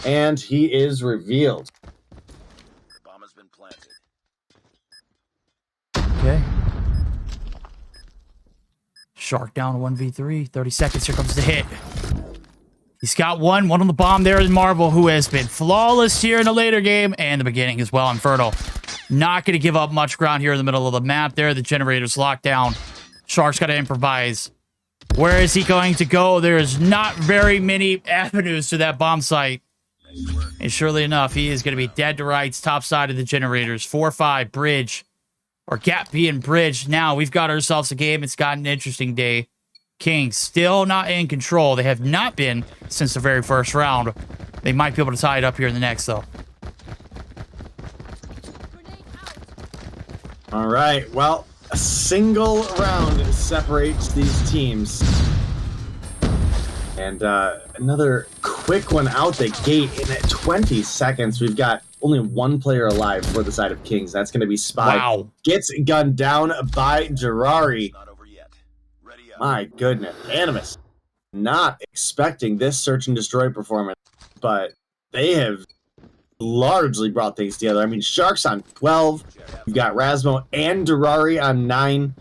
and he is revealed. The bomb has been planted. Okay. Shark down 1v3. 30 seconds. Here comes the hit. He's got one on the bomb there is Marvel, who has been flawless here in the later game and the beginning as well. Inferno not going to give up much ground here in the middle of the map there. The generator's locked down. Shark's got to improvise. Where is he going to go? There's not very many avenues to that bomb site. And surely enough, he is going to be dead to rights, top side of the generators. 4-5, bridge. Or gap B and bridge. Now, we've got ourselves a game. It's got an interesting day. Kings still not in control. They have not been since the very first round. They might be able to tie it up here in the next, though. All right. Well, a single round separates these teams. And another quick one out the gate in 20 seconds. We've got only one player alive for the side of Kings. That's going to be Spy. Wow. Gets gunned down by Jirari. My goodness. Animus. Not expecting this search and destroy performance, but they have largely brought things together. I mean, Sharks on 12. You've got Rasmo and Jirari on 9.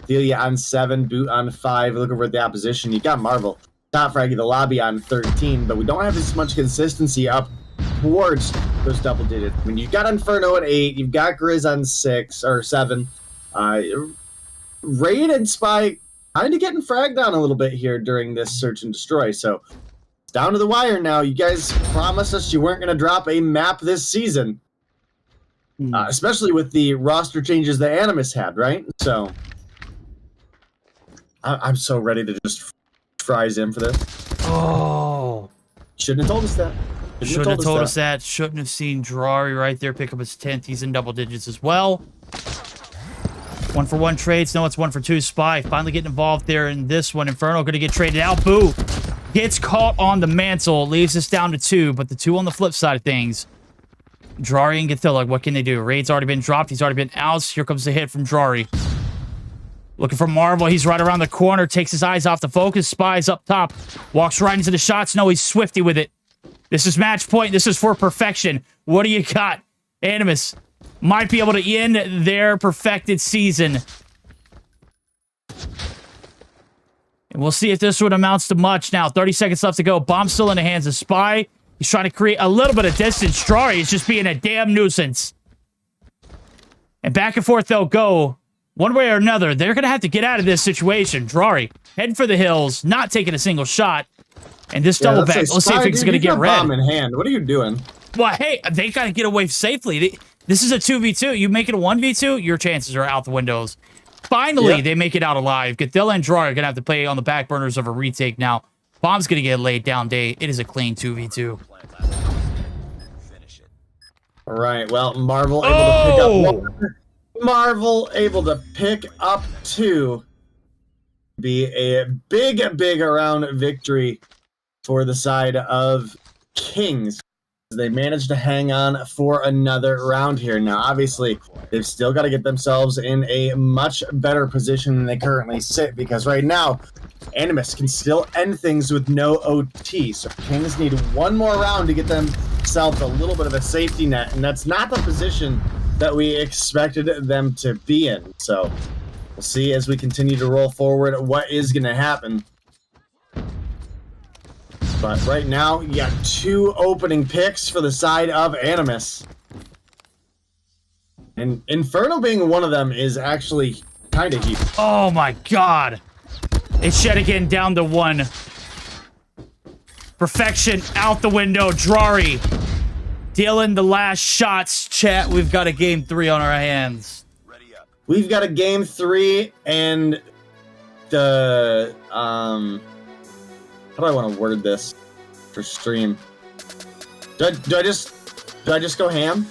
Delia on 7. Boot on 5. Look over at the opposition. You got Marvel. Top frag of the lobby on 13, but we don't have as much consistency up towards those double digits. I mean, you've got Inferno at 8. You've got Grizz on 6 or 7. Raid and Spy kind of getting fragged down a little bit here during this search and destroy. So it's down to the wire now. You guys promised us you weren't going to drop a map this season, especially with the roster changes that Animus had, right? So I'm so ready to just fry Zim for this. Oh. Shouldn't have told us that. Shouldn't have told us that. Shouldn't have seen Jirari right there pick up his 10th. He's in double digits as well. 1-for-1 trades. No, it's 1-for-2. Spy finally getting involved there in this one. Inferno going to get traded out. Boo. Gets caught on the mantle. Leaves us down to 2. But the 2 on the flip side of things. Jirari and Gathilla, what can they do? Raid's already been dropped. He's already been out. Here comes the hit from Jirari. Looking for Marvel. He's right around the corner. Takes his eyes off the focus. Spy's up top. Walks right into the shots. No, he's swifty with it. This is match point. This is for perfection. What do you got? Animus might be able to end their perfected season. And we'll see if this one amounts to much now. 30 seconds left to go. Bomb still in the hands of Spy. He's trying to create a little bit of distance. Jirari is just being a damn nuisance. And back and forth they'll go. One way or another, they're going to have to get out of this situation. Jirari heading for the hills, not taking a single shot. And this double back, let's see if it's going to get red. Bomb in hand. What are you doing? Well, hey, they got to get away safely. This is a 2v2. You make it a 1v2, your chances are out the windows. Finally, they make it out alive. Gathilla and Jirari are going to have to play on the back burners of a retake now. Bomb's going to get laid down day. It is a clean 2v2. All right, well, Marvel able to pick up 1. Marvel able to pick up 2. Be a big round victory for the side of Kings. They managed to hang on for another round here. Now, obviously, they've still got to get themselves in a much better position than they currently sit, because right now, Animus can still end things with no OT. So Kings need one more round to get themselves a little bit of a safety net, and that's not the position that we expected them to be in. So we'll see as we continue to roll forward what is going to happen. But right now, you got 2 opening picks for the side of Animus. And Inferno being one of them is actually kind of huge. Oh my god. It's yet again down to 1. Perfection out the window. Jirari dealing the last shots. Chat, we've got a game 3 on our hands. We've got a game 3, and the how do I want to word this for stream? Do I just go ham?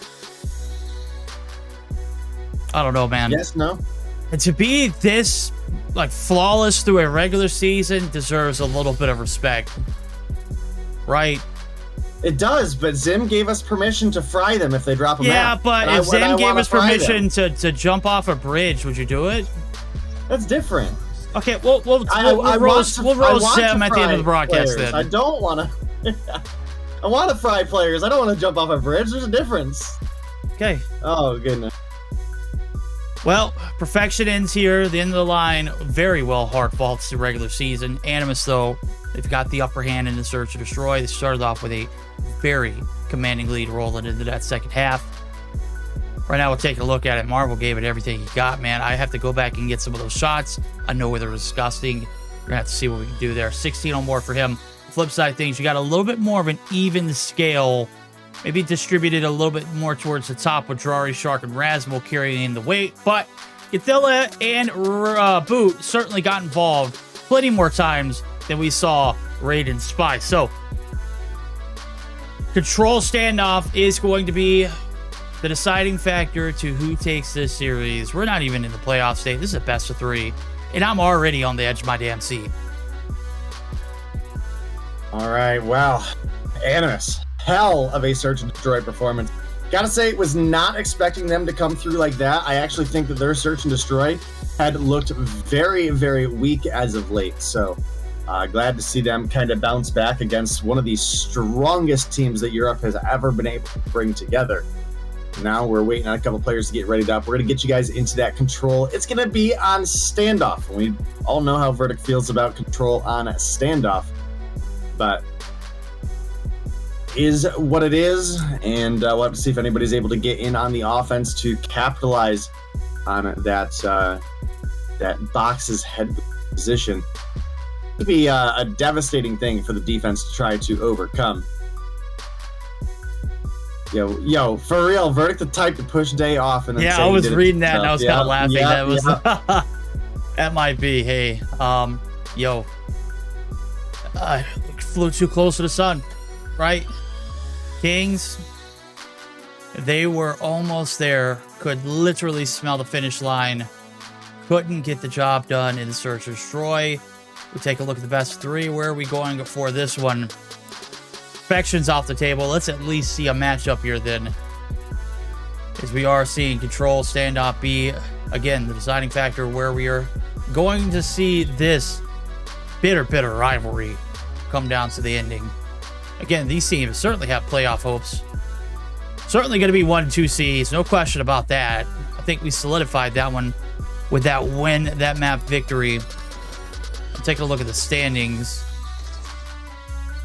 I don't know, man. Yes, no. And to be this like flawless through a regular season deserves a little bit of respect, right? It does, but Zim gave us permission to fry them if they drop them out. Yeah, but if Zim gave us permission to jump off a bridge, would you do it? That's different. Okay, we'll roast Zim at the end of the broadcast then. I don't want to. I want to fry players. I don't want to jump off a bridge. There's a difference. Okay. Oh, goodness. Well, perfection ends here. The end of the line. Very well hard faults the regular season. Animus, though, They've got the upper hand in the search and destroy. They started off with a very commanding lead rolling into that second half. Right now, we'll take a look at it. Marvel gave it everything he got, man. I have to go back and get some of those shots. I know they're disgusting. We're going to have to see what we can do there. 16 or more for him. Flip side of things, you got a little bit more of an even scale. Maybe distributed a little bit more towards the top with Drari, Shark, and Rasmo carrying the weight. But Godzilla and Boot certainly got involved plenty more times than we saw Raiden Spy. So, control standoff is going to be the deciding factor to who takes this series. We're not even in the playoff state. This is a best of 3, and I'm already on the edge of my damn seat. All right, wow. Animus, hell of a search and destroy performance. Gotta say, was not expecting them to come through like that. I actually think that their search and destroy had looked very, very weak as of late. So glad to see them kind of bounce back against one of the strongest teams that Europe has ever been able to bring together. Now we're waiting on a couple players to get readied up. We're going to get you guys into that control. It's going to be on standoff. We all know how Verdict feels about control on standoff, but is what it is, and we'll have to see if anybody's able to get in on the offense to capitalize on that that box's head position. It could be a devastating thing for the defense to try to overcome. Yo, for real, Verdict the type to push Day off and then yeah, say I was he did reading it that and I was kind of laughing. Yeah, that was that might be. Hey, flew too close to the sun, right? Kings, they were almost there. Could literally smell the finish line. Couldn't get the job done in the search and destroy. We take a look at the best 3. Where are we going for this one? Perfection's off the table. Let's at least see a matchup here then. As we are seeing control standoff be, again, the deciding factor where we are going to see this bitter rivalry come down to the ending. Again, these teams certainly have playoff hopes. Certainly going to be 1-2 seeds. No question about that. I think we solidified that one with that win, that map victory. I'm taking a look at the standings.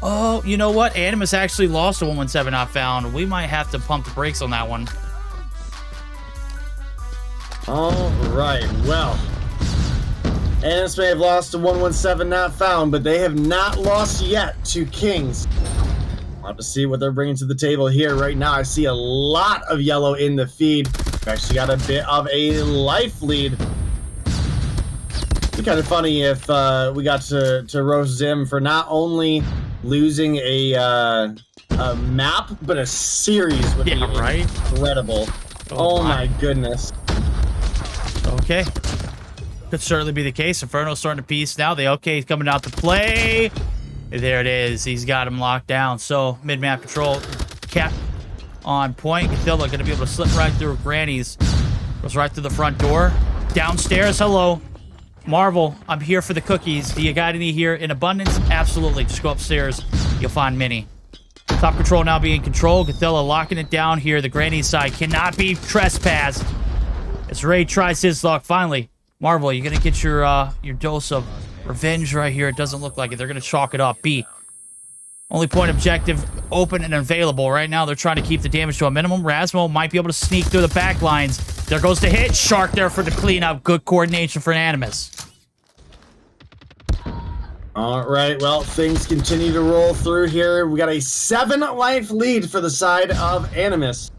Oh, you know what? Animus actually lost a 117 not found. We might have to pump the brakes on that one. All right, well, Animus may have lost to 117 not found, but they have not lost yet to Kings. We'll have to see what they're bringing to the table here. Right now, I see a lot of yellow in the feed. We've actually got a bit of a life lead. It'd be kind of funny if we got to roast Zim for not only losing a map, but a series would be incredible. Oh my goodness. Okay. Could certainly be the case. Inferno's starting to piece now. The OK's coming out to play. There it is. He's got him locked down. So, mid-map control. Cap on point. Godzilla going to be able to slip right through Granny's. Goes right through the front door. Downstairs. Hello. Marvel, I'm here for the cookies. Do you got any here in abundance? Absolutely. Just go upstairs. You'll find many. Top control now being controlled. Godzilla locking it down here. The Granny side cannot be trespassed. As Ray tries his luck. Finally, Marvel, you're going to get your dose of revenge right here. It doesn't look like it. They're going to chalk it up. B. Only point objective open and available. Right now, they're trying to keep the damage to a minimum. Rasmo might be able to sneak through the back lines. There goes the hit. Shark there for the cleanup. Good coordination for Animus. All right, well, things continue to roll through here. We got a 7-life lead for the side of Animus.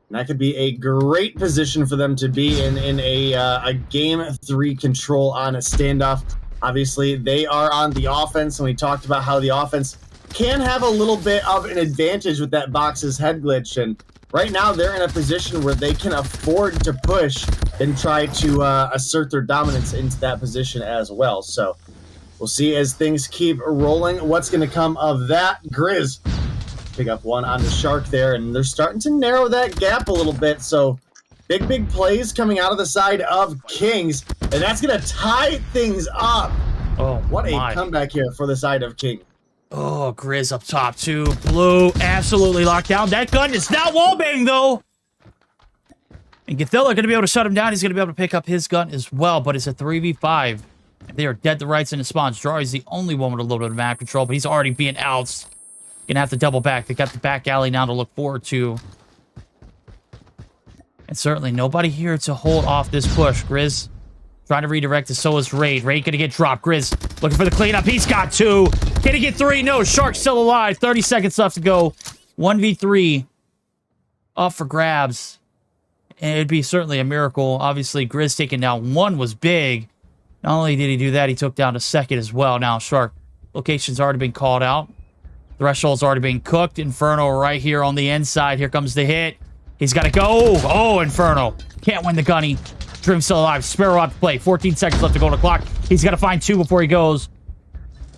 And that could be a great position for them to be in a Game 3 control on a standoff. Obviously, they are on the offense, and we talked about how the offense can have a little bit of an advantage with that box's head glitch, and right now they're in a position where they can afford to push and try to assert their dominance into that position as well. So we'll see as things keep rolling what's going to come of that. Grizz pick up one on the Shark there, and they're starting to narrow that gap a little bit. So big plays coming out of the side of Kings, and that's going to tie things up. Oh, what a comeback here for the side of King. Oh, Grizz up top too. Blue absolutely locked down. That gun is not wallbang though. And Godzilla going to be able to shut him down. He's going to be able to pick up his gun as well, but it's a 3v5. They are dead to rights in the spawns. Jari's the only one with a little bit of map control, but he's already being out. Gonna have to double back. They got the back alley now to look forward to. And certainly nobody here to hold off this push. Grizz trying to redirect to so is Raid. Raid gonna get dropped. Grizz looking for the cleanup. He's got 2. Can he get 3? No. Shark still alive. 30 seconds left to go. 1v3 up for grabs. And it'd be certainly a miracle. Obviously, Grizz taking down 1 was big. Not only did he do that, he took down a second as well. Now, Shark, location's already been called out. Threshold's already been cooked. Inferno right here on the inside. Here comes the hit. He's got to go. Oh, Inferno. Can't win the gunny. Dream still alive. Sparrow out to play. 14 seconds left to go on the clock. He's got to find 2 before he goes.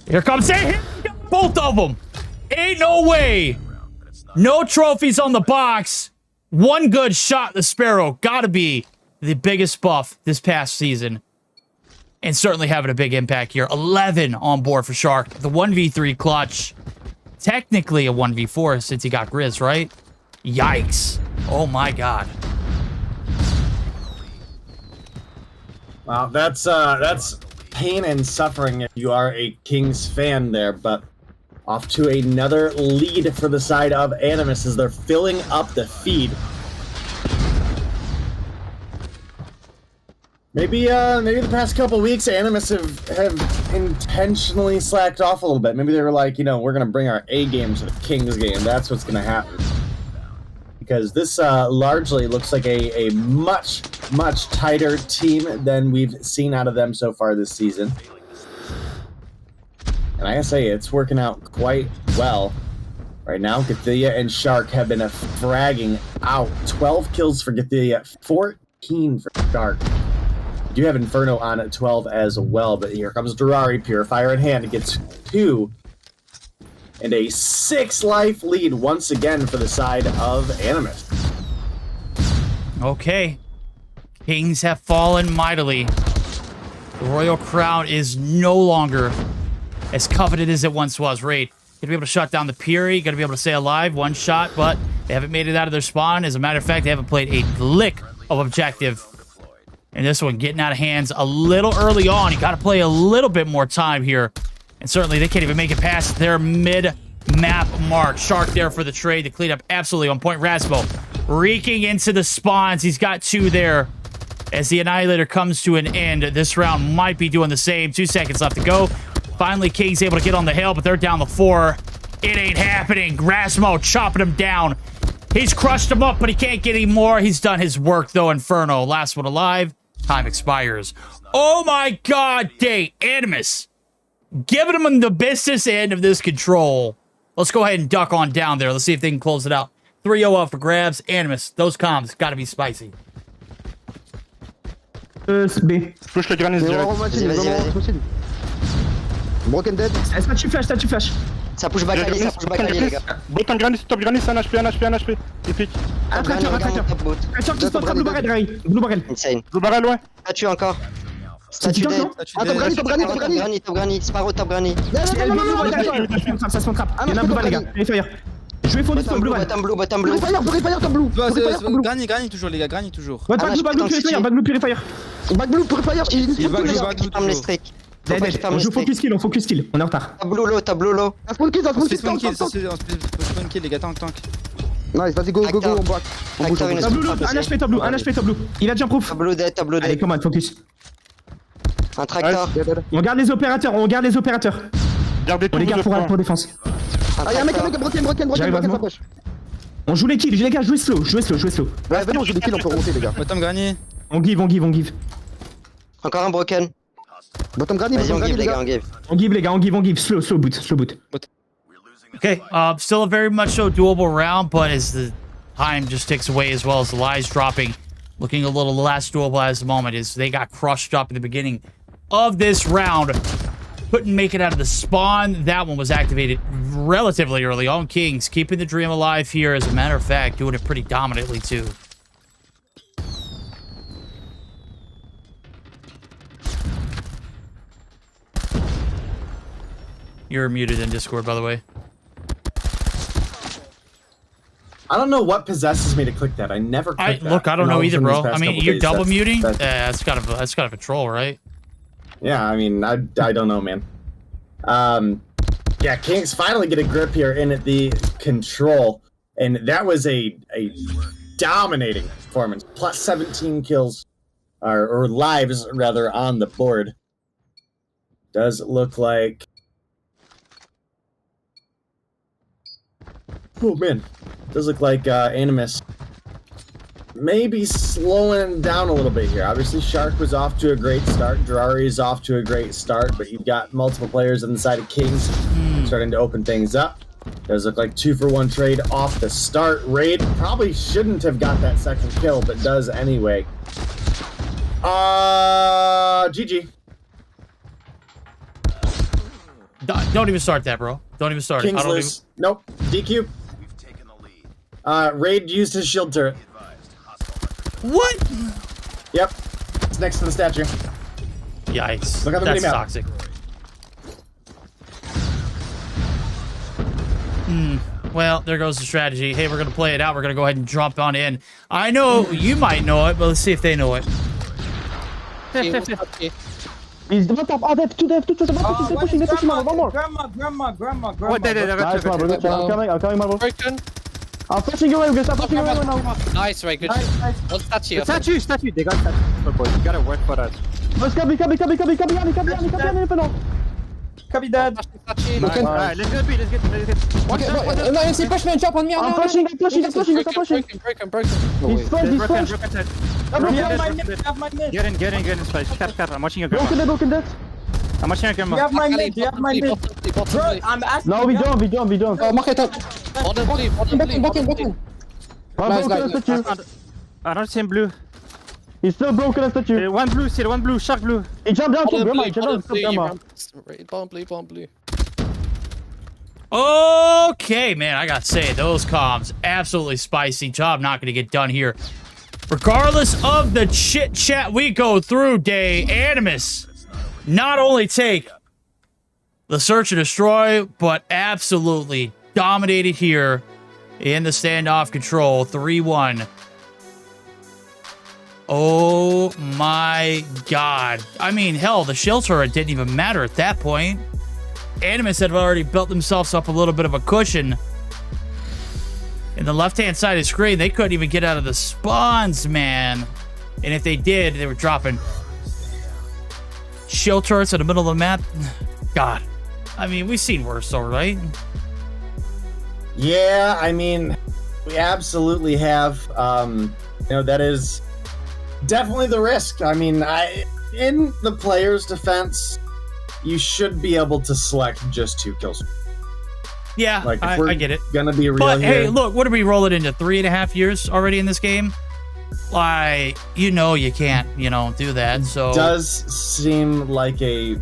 Here comes it. Both of them. Ain't no way. No trophies on the box. 1 good shot, the Sparrow. Gotta be the biggest buff this past season. And certainly having a big impact here. 11 on board for Shark. The 1v3 clutch. Technically a 1v4 since he got Grizz, right? Yikes. Oh my god. Wow, that's pain and suffering if you are a Kings fan there, but off to another lead for the side of Animus as they're filling up the feed. Maybe the past couple weeks, Animus have intentionally slacked off a little bit. Maybe they were like, you know, we're gonna bring our A game to the Kings game. That's what's gonna happen. Because this largely looks like a much tighter team than we've seen out of them so far this season. And I gotta say, it's working out quite well. Right now, Gathia and Shark have been fragging out. 12 kills for Gathia, 14 for Shark. You have Inferno on at 12 as well, but here comes Durari, Purifier in hand. It gets 2. And a 6 life lead once again for the side of Animus. Okay. Kings have fallen mightily. The Royal Crown is no longer as coveted as it once was. Raid, gonna be able to shut down the Fury, gonna be able to stay alive, 1 shot, but they haven't made it out of their spawn. As a matter of fact, they haven't played a lick of objective. And this one getting out of hands a little early on. You got to play a little bit more time here. And certainly they can't even make it past their mid-map mark. Shark there for the trade. The cleanup absolutely on point. Rasmo reeking into the spawns. He's got 2 there. As the Annihilator comes to an end, this round might be doing the same. 2 seconds left to go. Finally, King's able to get on the hill, but they're down to 4. It ain't happening. Rasmo chopping him down. He's crushed him up, but he can't get any more. He's done his work, though. Inferno, last one alive. Time expires. Oh my god, Day. Animus. Giving him the business end of this control. Let's go ahead and duck on down there. Let's see if they can close it out. 3-0 up for grabs. Animus, those comms got to be spicy. B. Push le granit direct. Broken dead. Statue flash. Ça push back alley, les gars. Bot en granit, top granit, c'est un HP. Il pique. Un tracteur. Tracteur qui spawn blue barrel. Blue barrel. Insane. Blue barrel, ouais. Statue encore. Statue Top dead. Top granit. Sparrow, top granit. Ça se trap. Il y en a un blue barrel, les gars. Purifier. Jouez fondis sur blue barrel. Bottom blue. Purifier, top blue. Granny toujours, les gars, Granny toujours. Back blue, purifier. Back blue, purifier. Il back blue Ferme les streaks. On joue focus kill, on est en retard. Tableau low. Un spawn kill, On se fait spawn kill, les gars, tank. Nice, vas-y, go, on bloque. Tableau, un HP, tableau. Il a jump proof. Tableau dead. Allez, come on, focus. Un tracteur. On garde les opérateurs. Gardez tout. On les garde pour défense. Ah, y'a un mec, broken. On joue les kills, les gars, jouez slow. Ouais, venez, on joue des kills, on peut remonter, les gars. Bottom Granny. On give. Encore un broken. Bottom granny, Vas-y, on give, les gars, on give. Slow boot. Okay, still a very much so doable round, but as the time just ticks away as well as the lies dropping, looking a little less doable as the moment is they got crushed up in the beginning of this round. Couldn't make it out of the spawn. That one was activated relatively early on. Kings keeping the dream alive here. As a matter of fact, doing it pretty dominantly too. You're muted in Discord, by the way. I don't know what possesses me to click that. I never click that. Look, I don't know either, bro. I mean, you're double muting? That's That's kind of a troll, right? Yeah, I mean, I don't know, man. Yeah, Kings finally get a grip here in the control, and that was a dominating performance. Plus 17 kills, or lives rather, on the board. Does look like. Oh man, does look like Animus maybe slowing down a little bit here. Obviously, Shark was off to a great start. Drari is off to a great start, but you've got multiple players on the side of Kings starting to open things up. Does look like 2-for-1 trade off the start. Raid probably shouldn't have got that second kill, but does anyway. GG. Don't even start that, bro. Don't even start Kings it. lose. Nope. DQ. Raid used his shield turret. What? Yep. It's next to the statue. Yikes. Look at the That's map. toxic. Well, there goes the strategy. Hey, we're going to play it out. We're going to go ahead and jump on in. I know you might know it, but let's see if they know it. He's the top. Oh, they have two. They're pushing. They're pushing. One more. Grandma. What? Nice, Marble. Good job. I'm coming, Marble. Broken. I'm pushing you away. We're gonna start pushing you away now. Nice, Ray. Good. One statue. Statue. They got statue. Boys, you gotta work for that. Let's go. Copy. Copy dead. Alright, let's get B. Let's get. No, you see, push me and jump on me. I'm pushing. Broken. Broken. He's fresh. Have my mid. Get in space. Cat. I'm watching your grandma. Broken dead. I'm watching your grandma. You have my mid. Bro, I'm asking. No, we don't. Oh, mark it up. Bottom. I don't see him blue. He's still broken as statue. One blue, shark blue. He jumped down to grandma. Bottom blue. Okay, man, I gotta say, those comms, absolutely spicy. Job not gonna get done here. Regardless of the chit chat we go through, Day, Animus not only take the search and destroy, but absolutely dominated here in the standoff control. 3-1. Oh my god. I mean, hell, the shield turret didn't even matter at that point. Animus had already built themselves up a little bit of a cushion. In the left-hand side of the screen, they couldn't even get out of the spawns, man. And if they did, they were dropping shield turrets in the middle of the map. God. I mean, we've seen worse, though, right? Yeah, I mean, we absolutely have. That is definitely the risk. I mean, in the player's defense, you should be able to select just 2 kills. Yeah, like, if we're I get it. Gonna be real but here. hey, look, what are we rolling into? 3.5 years already in this game? Like, you can't, do that. So does seem like a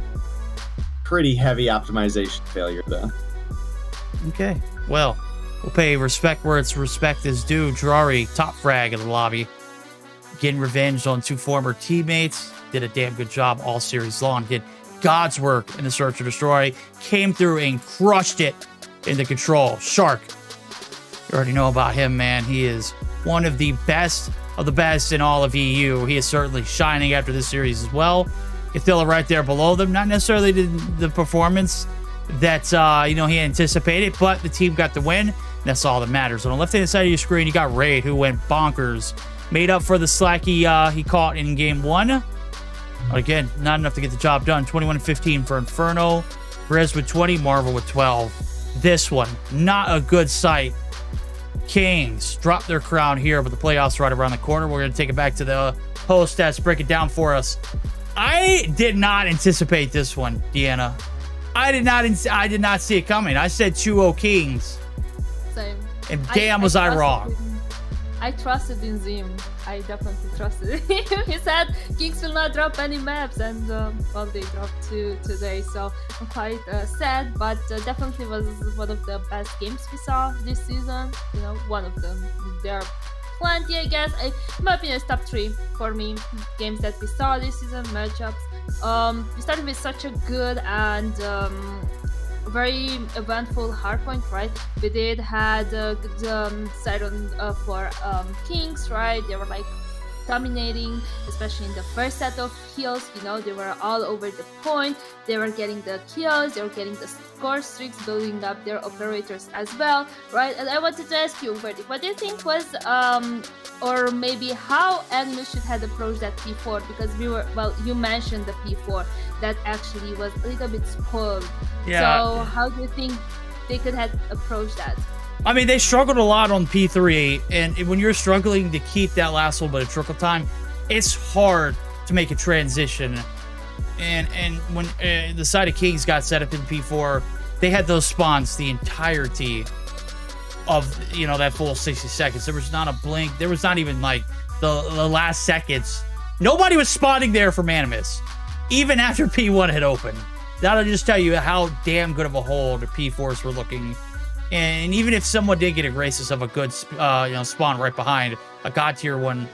pretty heavy optimization failure, though. Okay, well, we'll pay respect where it's respect is due. Drari, top frag in the lobby, getting revenge on 2 former teammates. Did a damn good job all series long. Did God's work in the search and destroy. Came through and crushed it in the control. Shark, you already know about him, man. He is one of the best in all of EU. He is certainly shining after this series as well. Ithila right there below them. Not necessarily the performance that he anticipated, but the team got the win. That's all that matters. On the left-hand side of your screen, you got Raid, who went bonkers. Made up for the slack he caught in game 1. Again, not enough to get the job done. 21-15 for Inferno. Grizz with 20, Marvel with 12. This one, not a good sight. Kings drop their crown here, but the playoffs right around the corner. We're going to take it back to the host stats, break it down for us. I did not anticipate this one, Deanna. I did not see it coming. I said 2-0 Kings. Same. And damn, was I wrong. I trusted in Zim. I definitely trusted him. He said Kings will not drop any maps, and well, they dropped 2 today, so I'm quite sad, but definitely was one of the best games we saw this season. One of them. There are plenty, I guess. In my opinion, it's top 3 for me. Games that we saw this season, matchups. We started with such a good and very eventful hardpoint, right? We had the side on for Kings, right? There were like dominating, especially in the first set of kills. You know, they were all over the point. They were getting the kills, they were getting the score streaks, building up their operators as well, right? And I wanted to ask you, Verdict, what do you think was, or maybe how Animus should have approached that P4? Because we were, well, you mentioned the P4 that actually was a little bit spoiled. Yeah. So how do you think they could have approached that? I mean, they struggled a lot on P3, and when you're struggling to keep that last little bit of trickle time, it's hard to make a transition. And when the side of Kings got set up in P4, they had those spawns the entirety of, you know, that full 60 seconds. There was not a blink. There was not even like the last seconds. Nobody was spawning there from Animus, even after P1 had opened. That'll just tell you how damn good of a hold the P4s were looking. And even if someone did get a graces of a good spawn right behind a god tier one,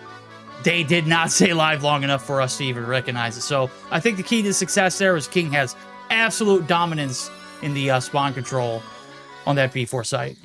they did not stay live long enough for us to even recognize it. So I think the key to success there is King has absolute dominance in the spawn control on that P4 site.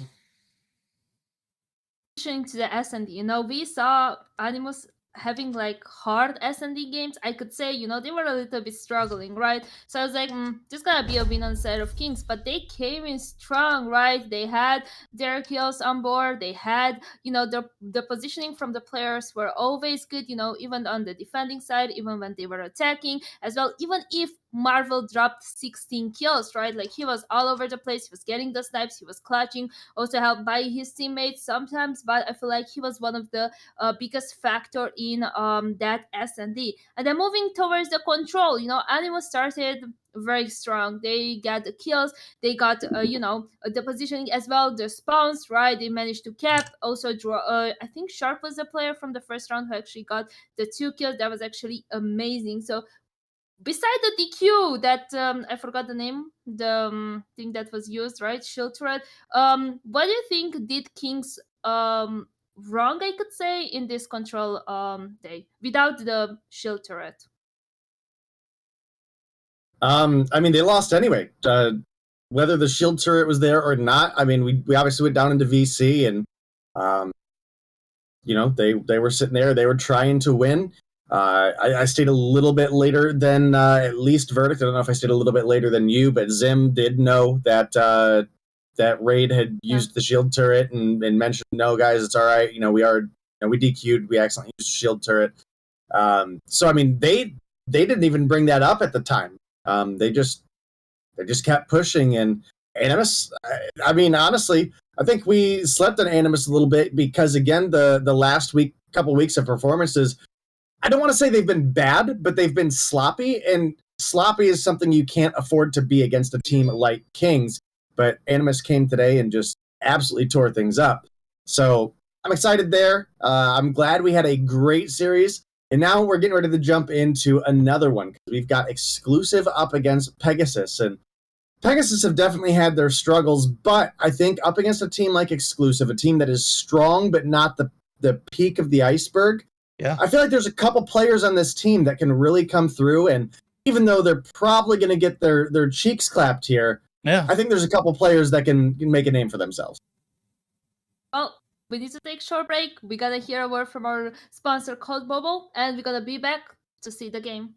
To the S&D, you know, we saw Animus having like hard S&D games. I could say, you know, they were a little bit struggling, right? So I was like, this gonna be a win on the side of Kings, but they came in strong, right? They had their kills on board. They had, you know, the positioning from the players were always good, you know, even on the defending side, even when they were attacking as well. Even if Marvel dropped 16 kills, right? Like, he was all over the place. He was getting the snipes. He was clutching, also helped by his teammates sometimes, but I feel like he was one of the biggest factor in that S&D. And then moving towards the control, you know, Animus started very strong. They got the kills, they got you know, the positioning as well, the spawns, right? They managed to cap, also draw. I think Sharp was the player from the first round who actually got the 2 kills. That was actually amazing. So beside the DQ that I forgot the name, the thing that was used, right? Shield turret. What do you think did Kings wrong, I could say, in this control day without the shield turret? I mean, they lost anyway. Whether the shield turret was there or not, I mean, we obviously went down into VC, and you know, they were sitting there, they were trying to win. I stayed a little bit later than at least Verdict. I don't know if I stayed a little bit later than you, but Zim did know that that Raid had used the shield turret and mentioned, no, guys, it's all right. You know, we DQ'd. We accidentally used shield turret. So I mean, they didn't even bring that up at the time. They just kept pushing, and Animus. I mean, honestly, I think we slept on Animus a little bit because, again, the last couple weeks of performances, I don't want to say they've been bad, but they've been sloppy, and sloppy is something you can't afford to be against a team like Kings. But Animus came today and just absolutely tore things up. So I'm excited there. I'm glad we had a great series. And now we're getting ready to jump into another one. We've got exclusive up against Pegasus. And Pegasus have definitely had their struggles, but I think up against a team like Exclusive, a team that is strong but not the peak of the iceberg, yeah, I feel like there's a couple players on this team that can really come through. And even though they're probably going to get their cheeks clapped here, yeah, I think there's a couple players that can make a name for themselves. Well, we need to take a short break. We gotta hear a word from our sponsor, Code Mobile, and we're gonna be back to see the game.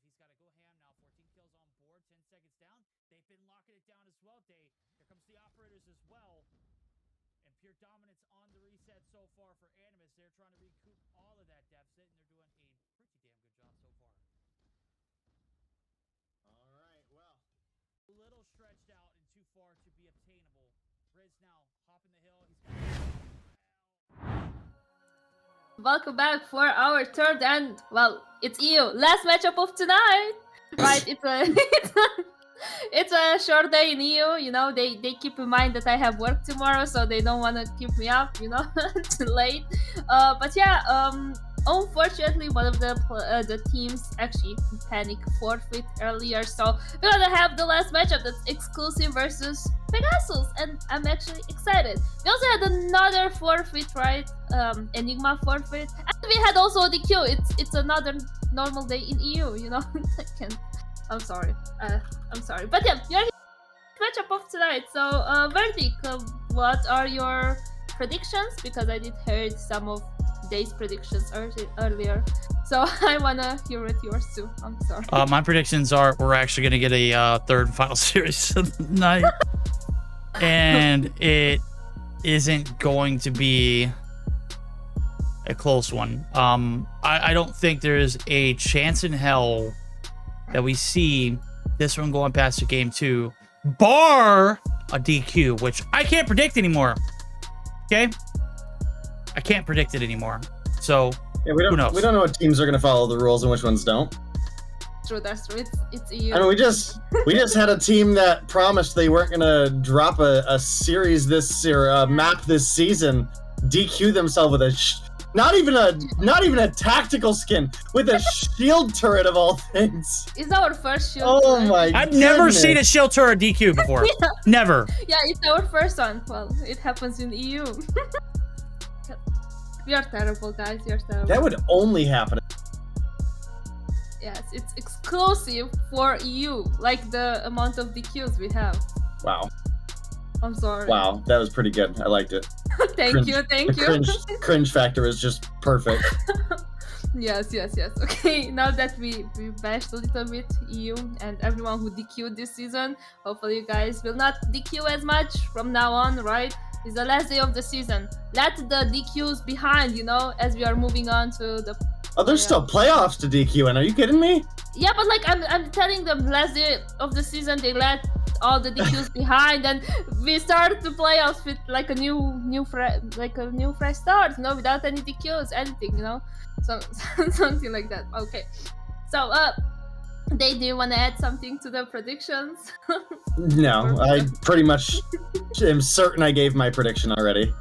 He's got to go ham now. 14 kills on board, 10 seconds down. They've been locking it down as well. Here comes the operators as well. And pure dominance on the reset so far for Animus. They're trying to recoup all of that deficit, and they're doing a pretty damn good job so far. All right, well. A little stretched out and too far to be obtainable. Riz now hopping the hill. He's got Welcome back for our third and, well, it's EU. Last matchup of tonight. Right, it's a short day in EU, you know, they keep in mind that I have work tomorrow, so they don't want to keep me up, you know, too late. But yeah, unfortunately, one of the teams actually panicked forfeit earlier, so we're gonna have the last matchup that's exclusive versus Pegasus, and I'm actually excited. We also had another forfeit, right? Enigma forfeit, and we had also the DQ. It's another normal day in EU, you know. I'm sorry, but yeah, you're the matchup of tonight. So, Verdict, what are your predictions? Because I did heard some of Day's predictions earlier, so I wanna hear it yours too. I'm sorry. My predictions are we're actually gonna get a third and final series tonight, and it isn't going to be a close one. I don't think there's a chance in hell that we see this one going past to game 2, bar a DQ, which I can't predict anymore. Okay, I can't predict it anymore. So yeah, who knows? We don't know what teams are going to follow the rules and which ones don't. True, that's true. It's EU. I mean, we just had a team that promised they weren't going to drop a series map this season, DQ themselves with a not even a tactical skin, with a shield turret of all things. It's our first shield. Oh my! I've never seen a shield turret DQ before. Yeah. Never. Yeah, it's our first one. Well, it happens in EU. We are terrible, guys. We are terrible. That would only happen. Yes, it's exclusive for EU, like the amount of DQs we have. Wow. I'm sorry. Wow, that was pretty good. I liked it. Thank you. The cringe factor is just perfect. Yes. Okay, now that we bashed a little bit EU and everyone who DQ'd this season, hopefully you guys will not DQ as much from now on, right? It's the last day of the season. Let the DQs behind, you know, as we are moving on to the... Oh, there's still playoffs to DQ in. Are you kidding me? Yeah, but like I'm telling them, last day of the season they let all the DQs behind, and we start the playoffs with like a new fresh start, you know, without any DQs, anything, you know, so something like that. Okay, so do you want to add something to the predictions? No, I pretty much am certain I gave my prediction already.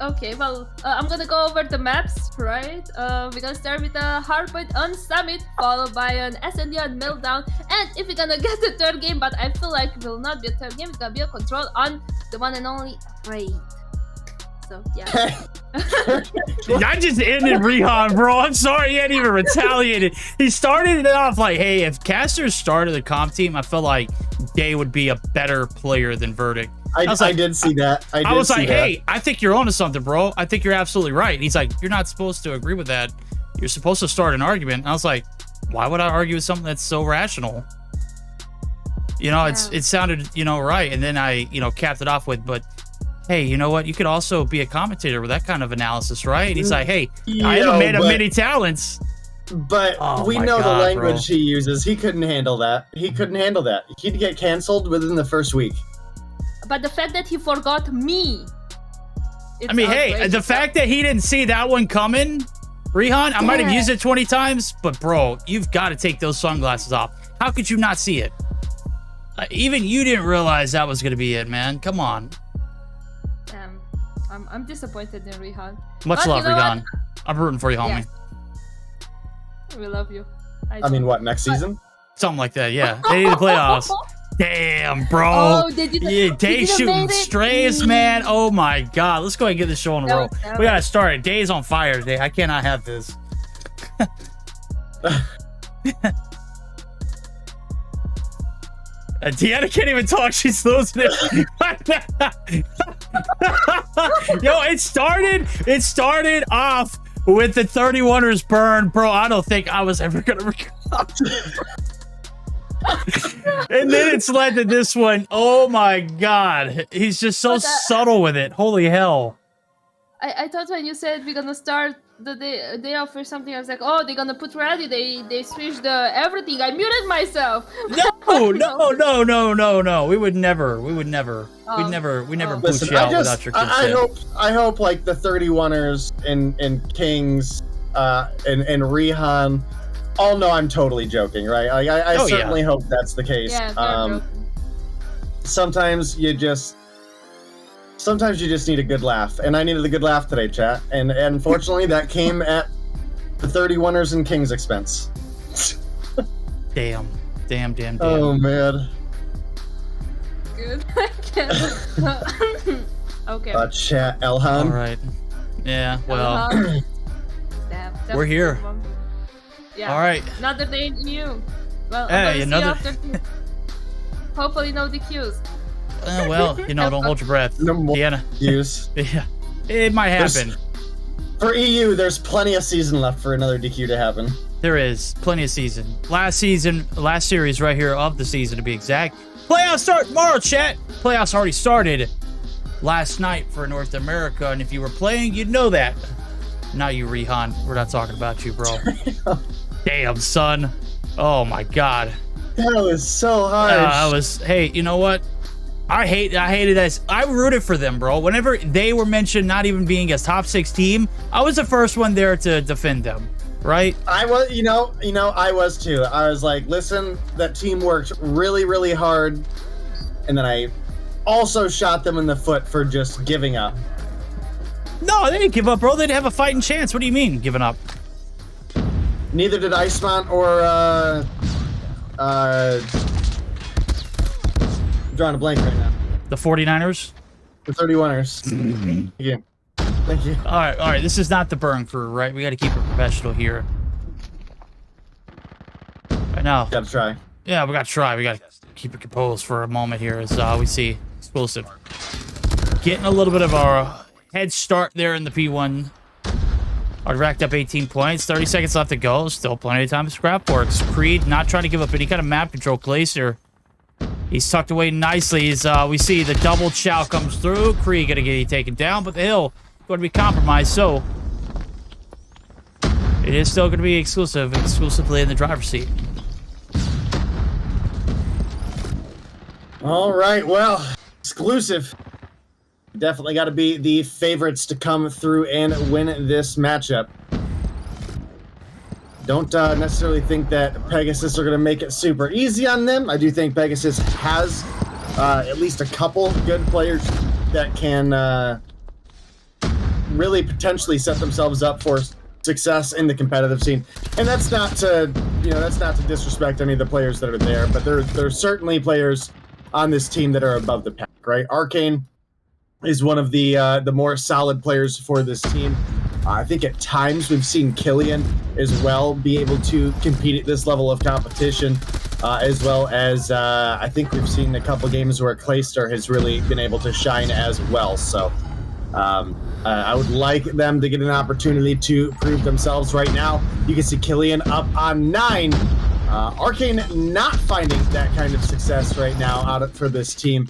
Okay, well, I'm gonna go over the maps, right? We're gonna start with a Hardpoint on Summit, followed by an SND on Meltdown, and if we're gonna get the third game, but I feel like it will not be a third game, it's gonna be a Control on the one and only Raid. So, yeah. I just ended Rehan, bro. I'm sorry he hadn't even retaliated. He started it off like, hey, if Caster started the comp team, I feel like Day would be a better player than Verdict. I did see that. I was like, hey, I think you're onto something, bro. I think you're absolutely right. And he's like, you're not supposed to agree with that. You're supposed to start an argument. And I was like, why would I argue with something that's so rational? You know, it sounded, you know, right. And then I, you know, capped it off with, but hey, you know what? You could also be a commentator with that kind of analysis, right? And he's like, hey, I am a man of many talents. But we know the language he uses. He couldn't handle that. He'd get canceled within the first week. But the fact that he forgot me. I mean, hey, the fact that he didn't see that one coming, Rehan, I might have used it 20 times, but bro, you've got to take those sunglasses off. How could you not see it? Even you didn't realize that was going to be it, man. Come on. I'm disappointed in Rehan. Much love, Rehan. I'm rooting for you, homie. Yeah. We love you. I mean, what, next season? Something like that, yeah. They need the playoffs. Damn, bro. Day shooting strays, man. Oh my god. Let's go ahead and get this show on the roll. We gotta start it. Day's on fire today. I cannot have this. Deanna can't even talk. She's losing it. Yo, it started off with the 31ers burn. Bro, I don't think I was ever gonna record And then it's led to this one. Oh my god. He's just so subtle with it. Holy hell. I thought when you said we're gonna start the day off or something, I was like, oh, they're gonna put ready. They switched everything. I muted myself. No. We would never. We never boot Listen, you out without your consent. I hope like the 31ers and Kings and Rihan all know I'm totally joking, right? I certainly hope that's the case. Yeah, sometimes you just need a good laugh, and I needed a good laugh today, chat. And unfortunately, that came at the 31ers and Kings expense. Damn. Oh man. Good. Okay. Chat, Elhan. All right. Yeah. Well, Damn, we're here. Yeah. All right. Another day in EU. Well, Hey, another. Hopefully, no DQs. Well, don't hold your breath. No more Deanna. DQs. Yeah. It might happen. For EU, there's plenty of season left for another DQ to happen. There is plenty of season. Last series right here of the season to be exact. Playoffs start tomorrow, chat. Playoffs already started last night for North America, and if you were playing, you'd know that. Not you, Rihan. We're not talking about you, bro. Damn, son. Oh my god. That was so hard. Hey, you know what? I hated this. I rooted for them, bro. Whenever they were mentioned not even being a top 6 team, I was the first one there to defend them, right? I was, I was too. I was like, listen, that team worked really, really hard. And then I also shot them in the foot for just giving up. No, they didn't give up, bro. They'd have a fighting chance. What do you mean, giving up? Neither did Icemont or, I'm drawing a blank right now. The 49ers? The 31ers. Thank you. All right. This is not the burn crew, right? We got to keep it professional here. Right now. Gotta try. Yeah, we got to try. We got to keep it composed for a moment here as we see Explosive getting a little bit of our head start there in the P1. Already racked up 18 points. 30 seconds left to go. Still plenty of time to scrap works. Creed not trying to give up any kind of map control. Glacier. He's tucked away nicely as we see the double chow comes through. Creed gonna get taken down, but the hill going to be compromised. So it is still going to be exclusively in the driver's seat. All right, well, exclusive. Definitely got to be the favorites to come through and win this matchup. Don't necessarily think that Pegasus are going to make it super easy on them. I do think Pegasus has at least a couple good players that can really potentially set themselves up for success in the competitive scene. And that's not to, that's not to disrespect any of the players that are there, but there's certainly players on this team that are above the pack, right? Arcane is one of the more solid players for this team. I think at times we've seen Killian as well be able to compete at this level of competition, as well as I think we've seen a couple games where Clayster has really been able to shine as well. So I would like them to get an opportunity to prove themselves right now. You can see Killian up on 9. Arcane not finding that kind of success right now for this team.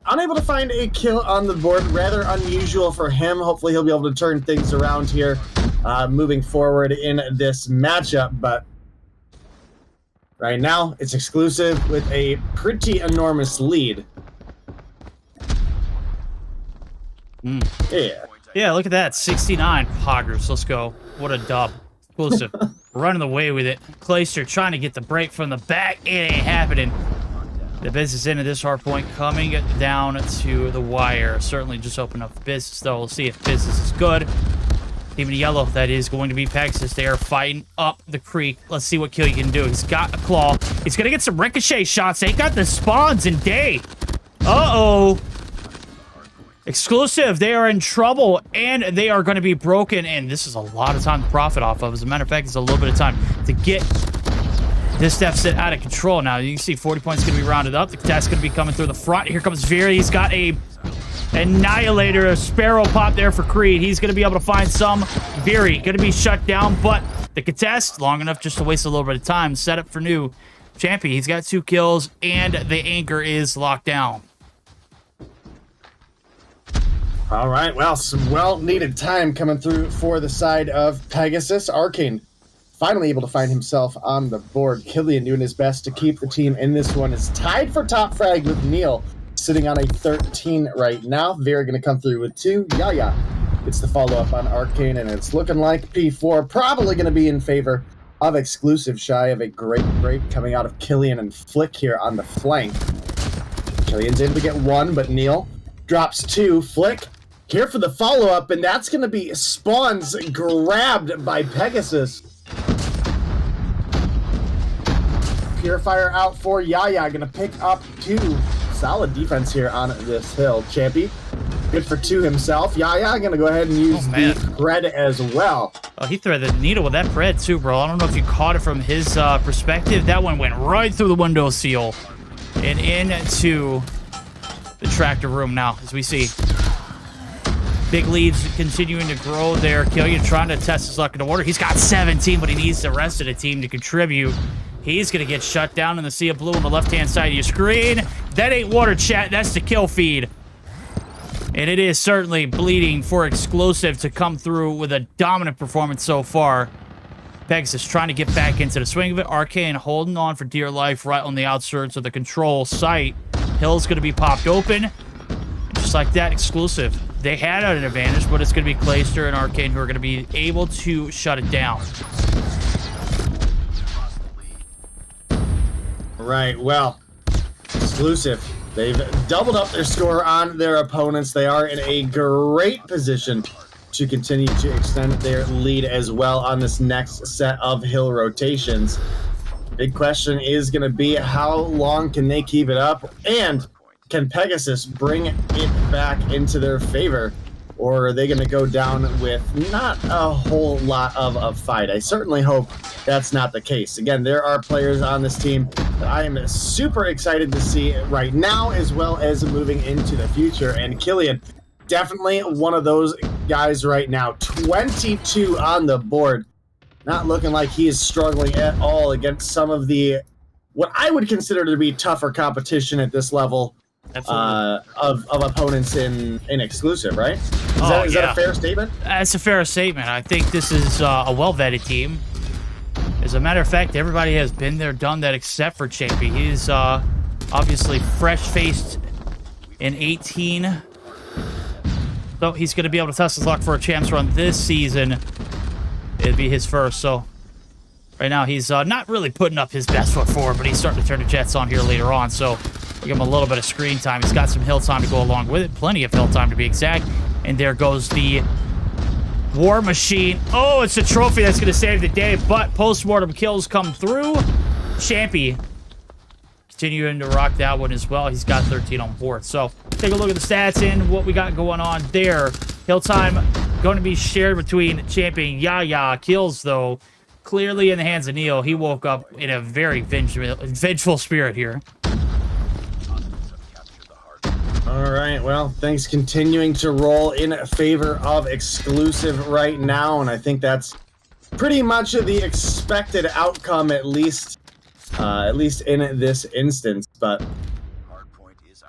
Unable to find a kill on the board, rather unusual for him. Hopefully he'll be able to turn things around here moving forward in this matchup, but right now it's exclusive with a pretty enormous lead. Yeah, look at that. 69 Poggers. Let's go. What a dub. Exclusive. Running away with it. Clayster trying to get the break from the back. It ain't happening. The business end of this hard point coming down to the wire. Certainly just open up the business, though. We'll see if business is good. Even yellow, that is going to be Pegasus. They are fighting up the creek. Let's see what kill you can do. He's got a claw. He's going to get some ricochet shots. They got the spawns in day. Uh-oh. Exclusive. They are in trouble, and they are going to be broken. And this is a lot of time to profit off of. As a matter of fact, it's a little bit of time to get this deficit out of control. Now, you can see 40 points going to be rounded up. The attack's going to be coming through the front. Here comes Veery. He's got a Annihilator, a Sparrow pop there for Creed. He's going to be able to find some. Veery going to be shut down, but the contest long enough just to waste a little bit of time. Set up for new Champy. He's got 2 kills, and the anchor is locked down. All right, well, some well-needed time coming through for the side of Pegasus. Arcane finally able to find himself on the board. Killian doing his best to keep the team in this one. Is tied for top frag with Neil, sitting on a 13 right now. Vera going to come through with 2. Yaya gets the follow-up on Arcane, and it's looking like P4 probably going to be in favor of Exclusive, shy of a great break coming out of Killian and Flick here on the flank. Killian's able to get 1, but Neil drops 2. Flick here for the follow-up, and that's going to be Spawns grabbed by Pegasus. Purifier out for Yaya, going to pick up 2. Solid defense here on this hill. Champy, good for 2 himself. Yaya going to go ahead and use the Pred as well. Oh, he threaded the needle with that Pred too, bro. I don't know if you caught it from his perspective. That one went right through the window seal and into the tractor room now, as we see. Big leads continuing to grow there. Killian trying to test his luck in the water. He's got 17, but he needs the rest of the team to contribute. He's going to get shut down in the sea of blue on the left-hand side of your screen. That ain't water, chat. That's the kill feed. And it is certainly bleeding for Exclusive to come through with a dominant performance so far. Pegasus trying to get back into the swing of it. Arcane holding on for dear life right on the outskirts of the control site. Hill's going to be popped open. Just like that, Exclusive. They had an advantage, but it's going to be Clayster and Arcane who are going to be able to shut it down. Right, well, Exclusive. They've doubled up their score on their opponents. They are in a great position to continue to extend their lead as well on this next set of hill rotations. Big question is going to be how long can they keep it up, and can Pegasus bring it back into their favor, or are they going to go down with not a whole lot of a fight? I certainly hope that's not the case. Again, there are players on this team that I am super excited to see right now, as well as moving into the future. And Killian, definitely one of those guys right now. 22 on the board. Not looking like he is struggling at all against some of the, what I would consider to be tougher competition at this level of opponents in Exclusive, right? Is that a fair statement? That's a fair statement. I think this is a well-vetted team. As a matter of fact, everybody has been there, done that, except for Champy. He's obviously fresh-faced in 18. So he's going to be able to test his luck for a champs run this season. It'd be his first, so right now he's not really putting up his best foot forward, but he's starting to turn the jets on here later on, so we'll give him a little bit of screen time. He's got some hill time to go along with it, plenty of hill time to be exact, and there goes the War Machine. Oh, it's a trophy that's going to save the day, but post-mortem kills come through. Champy continuing to rock that one as well. He's got 13 on board, so take a look at the stats and what we got going on there. Hill time going to be shared between Champy and Yaya. Kills, though, clearly in the hands of Neil. He woke up in a very vengeful spirit here. All right, well, things continuing to roll in favor of Exclusive right now, and I think that's pretty much the expected outcome, at least in this instance. But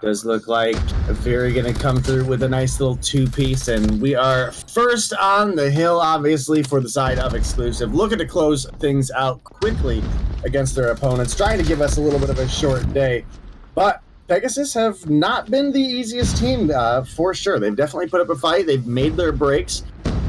does look like Very going to come through with a nice little 2-piece, and we are first on the hill, obviously, for the side of Exclusive. Looking to close things out quickly against their opponents, trying to give us a little bit of a short day. But Pegasus have not been the easiest team, for sure. They've definitely put up a fight. They've made their breaks,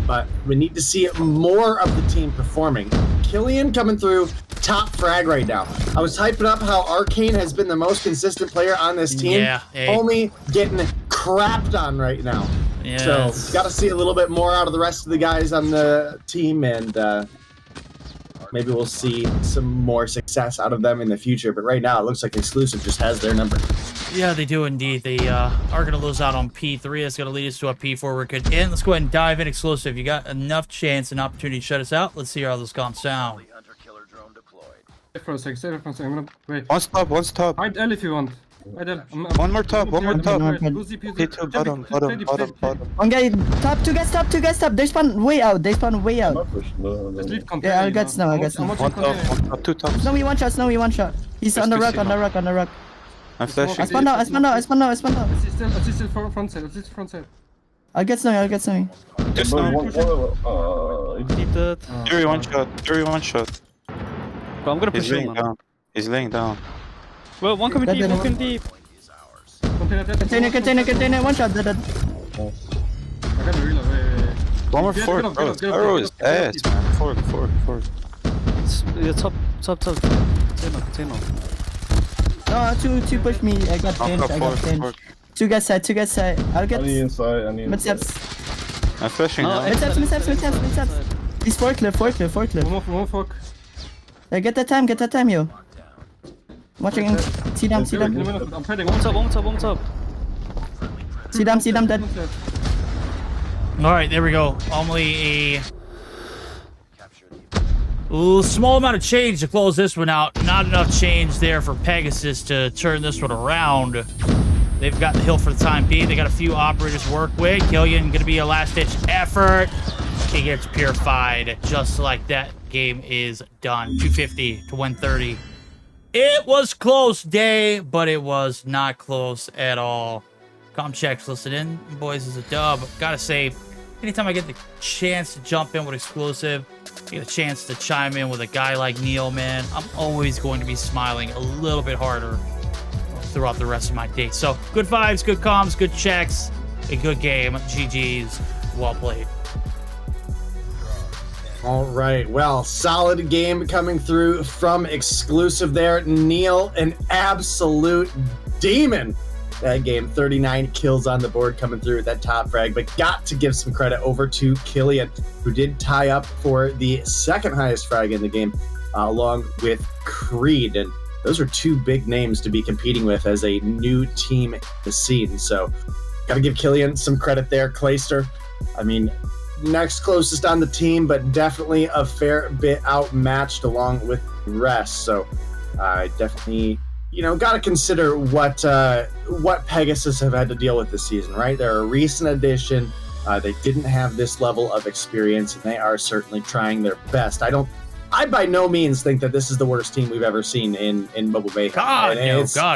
but we need to see more of the team performing. Killian coming through top frag right now. I was hyping up how Arcane has been the most consistent player on this team. Yeah, only getting crapped on right now. Yeah, so got to see a little bit more out of the rest of the guys on the team, and maybe we'll see some more success out of them in the future. But right now, it looks like Exclusive just has their number. Yeah, they do indeed. They are going to lose out on P3. That's going to lead us to a P4 we're good in. Let's go ahead and dive in. Exclusive. You got enough chance and opportunity to shut us out. Let's see how this gone sound. For a sec, stay for a sec. I'm gonna wait. One stop. Hide L if you want. One more top. P2 bottom. One guy top, two guys top. They spawn way out. Yeah, I'll get snow. One top, two tops. Snowy one shot. He's on the rock. I'm flashing. I spawned out. Assist front side. I'll get snowy. Just now. Jury one shot. But I'm gonna push He's laying down. He's laying down. Well, one coming deep. Container, one shot, dead. One more fork, bro. Arrow is ass, man. Fork. Yeah, top. Container. No, two push me. I got pinched. Two guys side. I'll get inside. mid steps. I'm flashing now. Mid steps. He's forklift. One fork. Yeah, get that time, yo. Watching. See them. I'm fighting. One top. See them, dead. All right, there we go. Only a small amount of change to close this one out. Not enough change there for Pegasus to turn this one around. They've got the hill for the time being. They got a few operators to work with. Killian gonna be a last-ditch effort. He gets purified just like that. Game is done. 250 to 130. It was close day, but it was not close at all. Com checks listed in, boys, is a dub. Gotta say, anytime I get the chance to jump in with exclusive, get a chance to chime in with a guy like Neil, man, I'm always going to be smiling a little bit harder throughout the rest of my day. So good vibes, good comms, good checks, a good game. GG's, well played. All right, well, solid game coming through from exclusive there. Neil, an absolute demon. That game, 39 kills on the board coming through with that top frag, but got to give some credit over to Killian, who did tie up for the second highest frag in the game, along with Creed. And those are two big names to be competing with as a new team in the scene. So got to give Killian some credit there. Clayster, I mean, next closest on the team, but definitely a fair bit outmatched along with the rest. So definitely, got to consider what Pegasus have had to deal with this season, right? They're a recent addition. They didn't have this level of experience, and they are certainly trying their best. I by no means think that this is the worst team we've ever seen in Mobile Mayhem. God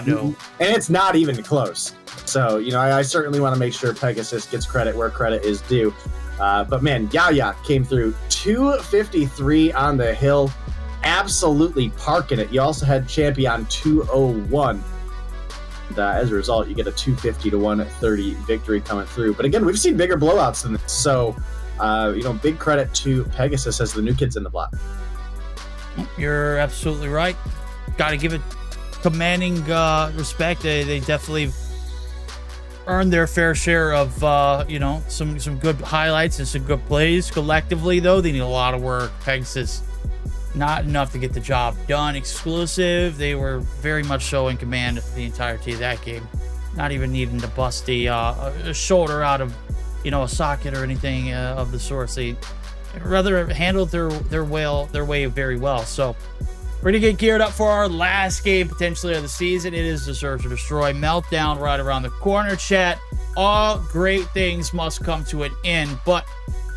no. And it's not even close. So, I certainly want to make sure Pegasus gets credit where credit is due. But man, Yaya came through 253 on the hill, absolutely parking it. You also had Champion 201. And, as a result, you get a 250 to 130 victory coming through. But again, we've seen bigger blowouts than this. So, big credit to Pegasus as the new kids in the block. You're absolutely right. Got to give it commanding respect. They definitely earned their fair share of some good highlights and some good plays. Collectively, though, they need a lot of work. Pegasus, not enough to get the job done. Exclusive, they were very much so in command of the entirety of that game. Not even needing to bust a shoulder out of a socket or anything of the sort. They rather handled their way very well. So we're gonna get geared up for our last game potentially of the season. It is the Search or Destroy Meltdown right around the corner, chat. All great things must come to an end, but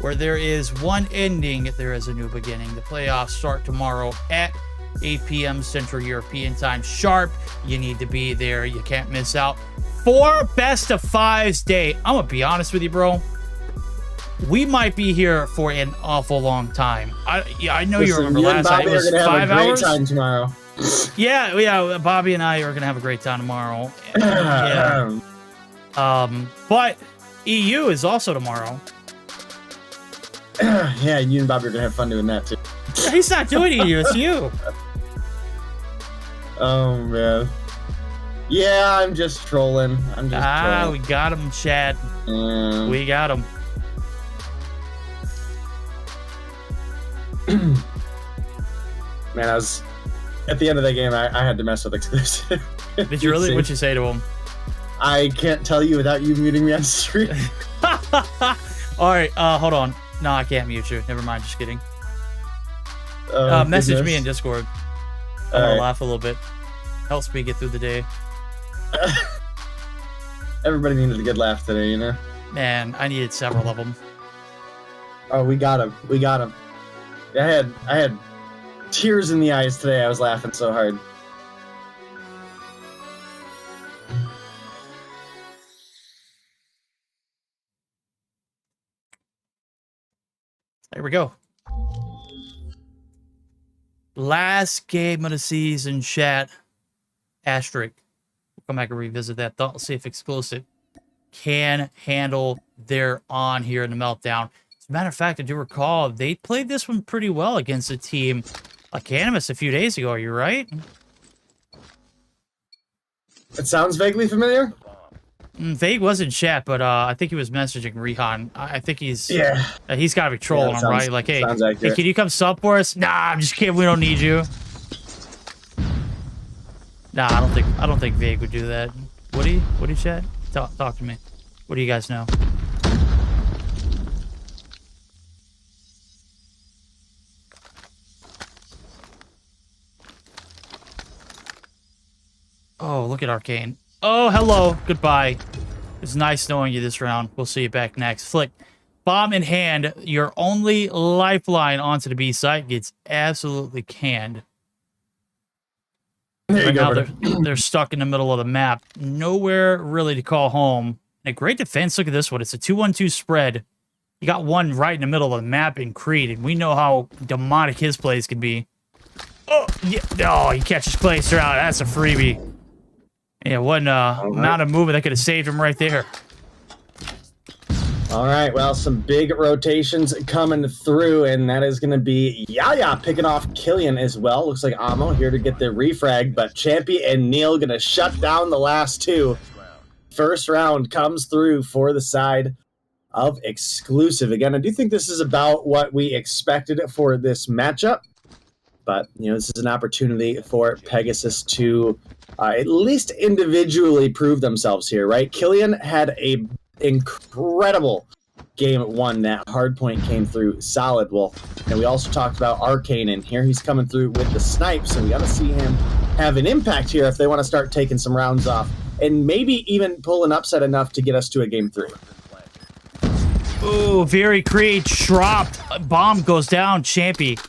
where there is one ending, there is a new beginning. The playoffs start tomorrow at 8 p.m. Central European Time sharp. You need to be there. You can't miss out. 4 best of 5s day. I'm gonna be honest with you, bro. We might be here for an awful long time. I know you remember last night. It was 5 hours. Time tomorrow. Yeah. Bobby and I are gonna have a great time tomorrow. Yeah. But EU is also tomorrow. Yeah, you and Bobby are gonna have fun doing that too. He's not doing EU. It's you. Oh man. Yeah, I'm just trolling. We got him, Chad. We got him. Man, I was at the end of the game. I had to mess with exclusive. Did you really? What'd you say to him? I can't tell you without you muting me on stream. All right, hold on. No, I can't mute you. Never mind. Just kidding. Message me in Discord. I'm gonna laugh a little bit. Helps me get through the day. Everybody needed a good laugh today, you know? Man, I needed several of them. Oh, we got him. We got him. I had tears in the eyes today. I was laughing so hard. There we go. Last game of the season, chat. Asterisk. We'll come back and revisit that. Thought, see if Exclusive can handle their on here in the meltdown. As a matter of fact, I do recall they played this one pretty well against a team like Cannabis a few days ago. Are you right? It sounds vaguely familiar. Vague was in chat, but I think he was messaging Rehan. I think he's he's got to be trolling him, right? Like, hey, can you come sub for us? Nah, I'm just kidding. We don't need you. Nah, I don't think Vague would do that. Would he? Would he, chat? Talk to me. What do you guys know? Oh, look at Arcane. Oh, hello. Goodbye. It's nice knowing you this round. We'll see you back next. Flick. Bomb in hand. Your only lifeline onto the B site gets absolutely canned. Right now they're stuck in the middle of the map. Nowhere really to call home. And a great defense. Look at this one. It's a 2-1-2 spread. You got one right in the middle of the map in Creed, and we know how demonic his plays can be. Oh, yeah. Oh, he catches Clayster out. That's a freebie. Yeah, what amount of movement that could have saved him right there. All right, well, some big rotations coming through, and that is going to be Yaya picking off Killian as well. Looks like Amo here to get the refrag, but Champy and Neil going to shut down the last two. First round comes through for the side of Exclusive. Again, I do think this is about what we expected for this matchup, but, you know, this is an opportunity for Pegasus to at least individually prove themselves here, right? Killian had a incredible game one. That hard point came through solid. Well, and we also talked about Arcane, and here he's coming through with the snipe, so we got to see him have an impact here if they want to start taking some rounds off and maybe even pull an upset enough to get us to a game 3. Ooh, very Creed dropped. Bomb goes down. Champy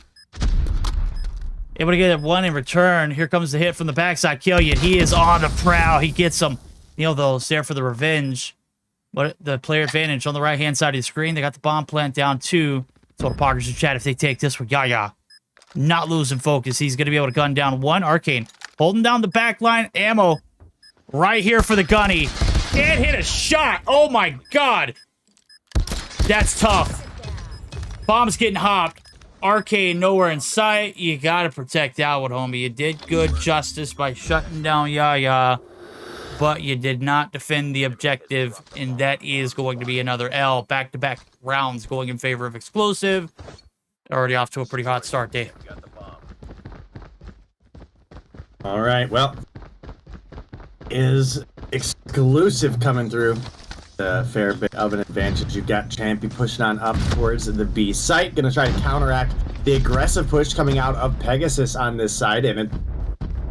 able to get one in return. Here comes the hit from the backside. Killian, he is on the prowl. He gets him. Neil, though, is there for the revenge. But the player advantage on the right-hand side of the screen. They got the bomb plant down, too. So the Poggers in chat if they take this one. Yaya. Not losing focus. He's going to be able to gun down one. Arcane holding down the back line. Ammo right here for the gunny. Can't hit a shot. Oh, my God. That's tough. Bomb's getting hopped. Arcane nowhere in sight. You got to protect that one, homie. You did good justice by shutting down Yaya, but you did not defend the objective, and that is going to be another L. Back-to-back rounds going in favor of Exclusive. Already off to a pretty hot start, Dave. All right, well, is Exclusive coming through? A fair bit of an advantage. You've got Champy pushing on up towards the B site. Going to try to counteract the aggressive push coming out of Pegasus on this side, and it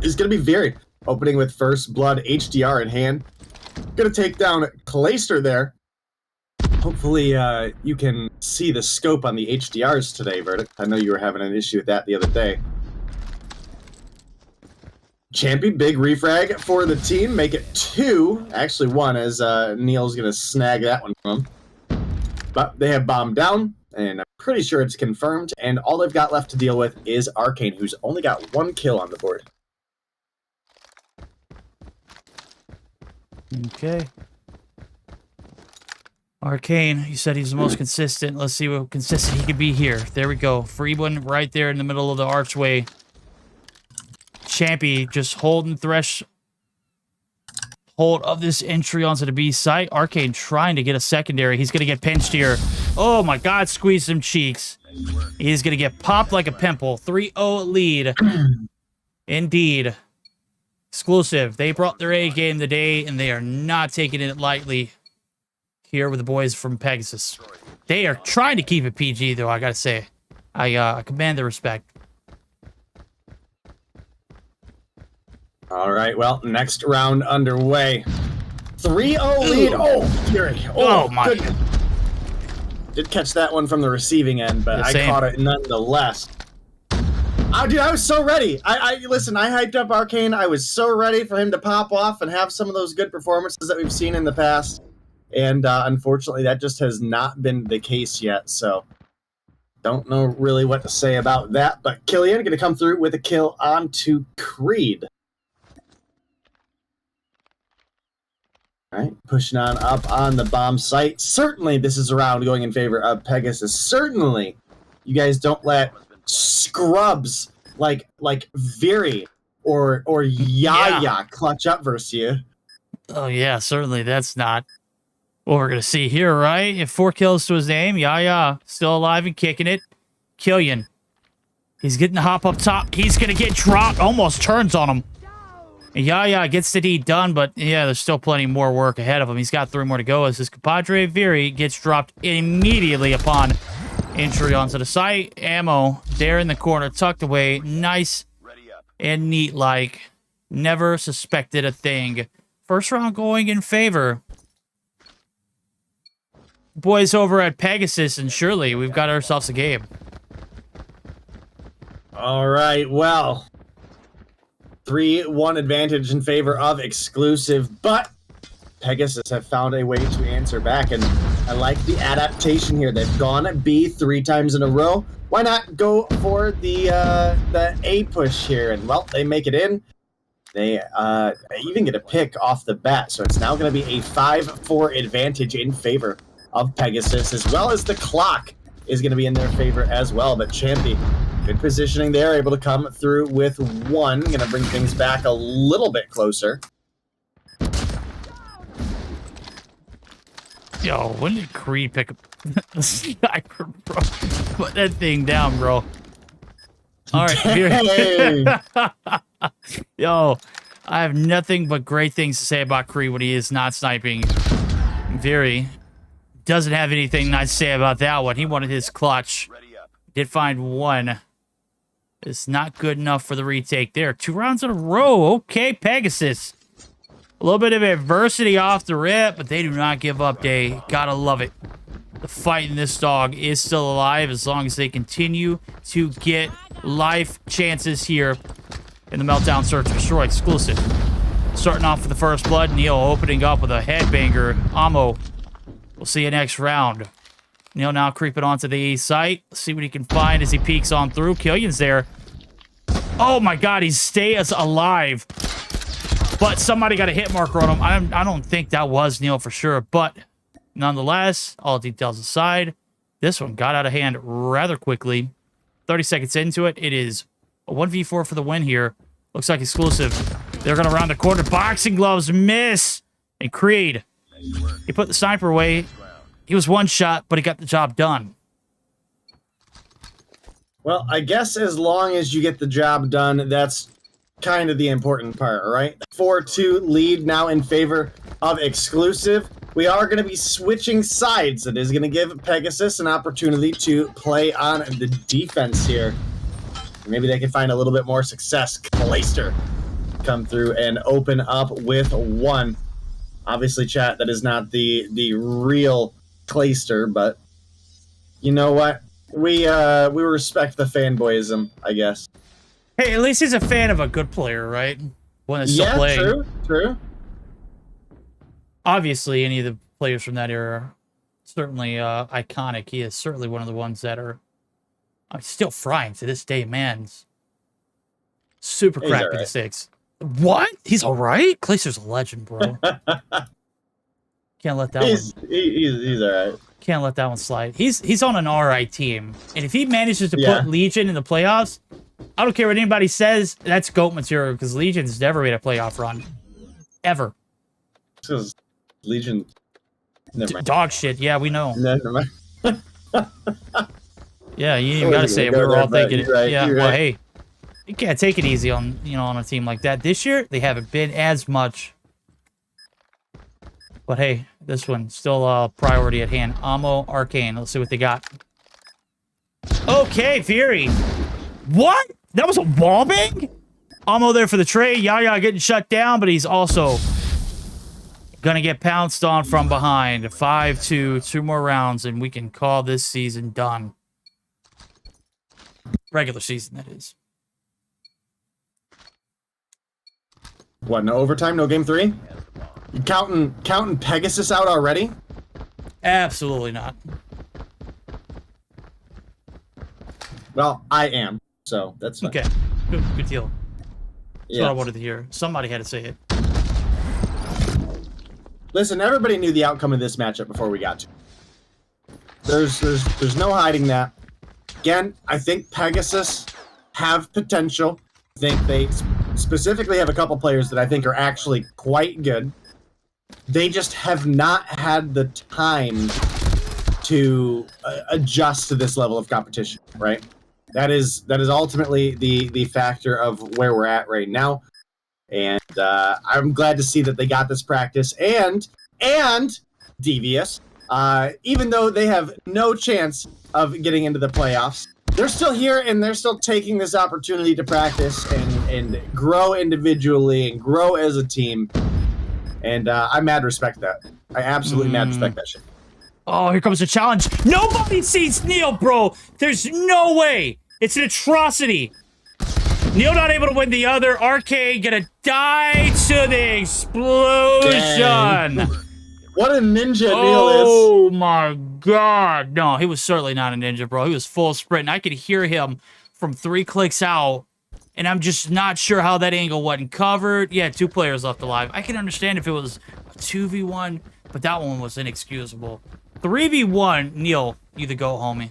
is going to be varied. Opening with First Blood HDR in hand. Going to take down Clayster there. Hopefully you can see the scope on the HDRs today, Verdict. I know you were having an issue with that the other day. Champy, big refrag for the team. Make it 2. Actually 1, as Neil's going to snag that one from him. But they have bombed down, and I'm pretty sure it's confirmed. And all they've got left to deal with is Arcane, who's only got 1 kill on the board. Okay. Arcane, you said he's the most consistent. Let's see what consistent he could be here. There we go. Free one right there in the middle of the archway. Champy just holding hold of this entry onto the B site. Arcane trying to get a secondary. He's going to get pinched here. Oh my God, squeeze some cheeks. He's going to get popped like a pimple. 3-0 lead. Indeed. Exclusive. They brought their A game today, and they are not taking it lightly here with the boys from Pegasus. They are trying to keep it PG, though, I got to say. I command the respect. All right, well, next round underway. 3-0 lead. Oh, Fury. Oh, my. Goodness. Did catch that one from the receiving end, but I caught it nonetheless. Oh, dude, I was so ready. Listen, I hyped up Arcane. I was so ready for him to pop off and have some of those good performances that we've seen in the past. And unfortunately, that just has not been the case yet, so don't know really what to say about that. But Killian going to come through with a kill onto Creed. All right, pushing on up on the bomb site. Certainly, this is a round going in favor of Pegasus. Certainly, you guys don't let scrubs like Viri or Yaya clutch up versus you. Oh, yeah, certainly. That's not what we're going to see here, right? If 4 kills to his name, Yaya still alive and kicking it. Killian. He's getting the hop up top. He's going to get dropped. Almost turns on him. Yaya gets the deed done, but yeah, there's still plenty more work ahead of him. He's got 3 more to go as his compadre Viri gets dropped immediately upon entry onto the site. Ammo there in the corner, tucked away. Nice and neat like. Never suspected a thing. First round going in favor. Boys over at Pegasus, and surely we've got ourselves a game. All right, well, 3-1 advantage in favor of Exclusive, but Pegasus have found a way to answer back, and I like the adaptation here. They've gone B 3 times in a row. Why not go for the A push here? And, well, they make it in. They even get a pick off the bat, so it's now going to be a 5-4 advantage in favor of Pegasus, as well as the clock is going to be in their favor as well. But Champy, good positioning there, able to come through with 1. Going to bring things back a little bit closer. Yo, when did Creed pick up the sniper, bro? Put that thing down, bro. All right. Yo, I have nothing but great things to say about Creed when he is not sniping. Viri doesn't have anything nice to say about that one. He wanted his clutch. Did find 1. It's not good enough for the retake there. 2 rounds in a row. Okay, Pegasus. A little bit of adversity off the rip, but they do not give up, Day. Gotta love it. The fight in this dog is still alive as long as they continue to get life chances here in the Meltdown Search and Destroy exclusive. Starting off with the first blood, Neil opening up with a headbanger. Ammo. We'll see you next round. Neil now creeping onto the A site. Let's see what he can find as he peeks on through. Killian's there. Oh my god, he stays alive. But somebody got a hit marker on him. I don't think that was Neil for sure. But nonetheless, all details aside, this one got out of hand rather quickly. 30 seconds into it. It is a 1v4 for the win here. Looks like exclusive. They're going to round the corner. Boxing gloves miss. And Creed, he put the sniper away. He was 1 shot, but he got the job done. Well, I guess as long as you get the job done, that's kind of the important part, right? 4-2 lead now in favor of exclusive. We are going to be switching sides. It is going to give Pegasus an opportunity to play on the defense here. Maybe they can find a little bit more success. Clayster come through and open up with 1. Obviously, chat, that is not the real Clayster, but you know what? We respect the fanboyism, I guess. Hey, at least he's a fan of a good player, right? One that's still playing. True. Obviously, any of the players from that era are certainly iconic. He is certainly one of the ones that are still frying to this day, man. Super cracked with the 6. What? He's all right? Clayster's a legend, bro. Can't let that He's all right. Can't let that one slide. He's on an alright team. And if he manages to put Legion in the playoffs, I don't care what anybody says, that's GOAT material, because Legion's never made a playoff run. Ever. Because Legion... Never mind. Dog shit, yeah, we know. Never mind. Yeah, you even gotta say it. We were all thinking it. Right, yeah, well, right. hey, you can't take it easy on on a team like that. This year, they haven't been as much. But hey, this one still a priority at hand. Ammo, Arcane. Let's see what they got. Okay, Fury. What? That was a wallbang? Almo there for the trade. Yaya getting shut down, but he's also gonna get pounced on from behind. 5-2, 2 more rounds, and we can call this season done. Regular season, that is. What, no overtime, no game 3? You counting Pegasus out already? Absolutely not. Well, I am, so that's fine. Okay, good deal. That's Yeah. what I wanted to hear. Somebody had to say it. Listen, everybody knew the outcome of this matchup before we got to it. There's no hiding that. Again, I think Pegasus have potential. I think they specifically have a couple players that I think are actually quite good. They just have not had the time to adjust to this level of competition, right? That is ultimately the factor of where we're at right now. And I'm glad to see that they got this practice and Devious, even though they have no chance of getting into the playoffs, they're still here and they're still taking this opportunity to practice and grow individually and grow as a team. And I mad respect that. I absolutely mad respect that shit. Oh, here comes the challenge. Nobody sees Neil, bro. There's no way. It's an atrocity. Neil not able to win the other. Arcade gonna die to the explosion. Dang. What a ninja Neil is. Oh my god. No, he was certainly not a ninja, bro. He was full sprint. And I could hear him from 3 clicks out. And I'm just not sure how that angle wasn't covered. Yeah, 2 players left alive. I can understand if it was a 2v1, but that one was inexcusable. 3v1, Neil, you the go, homie.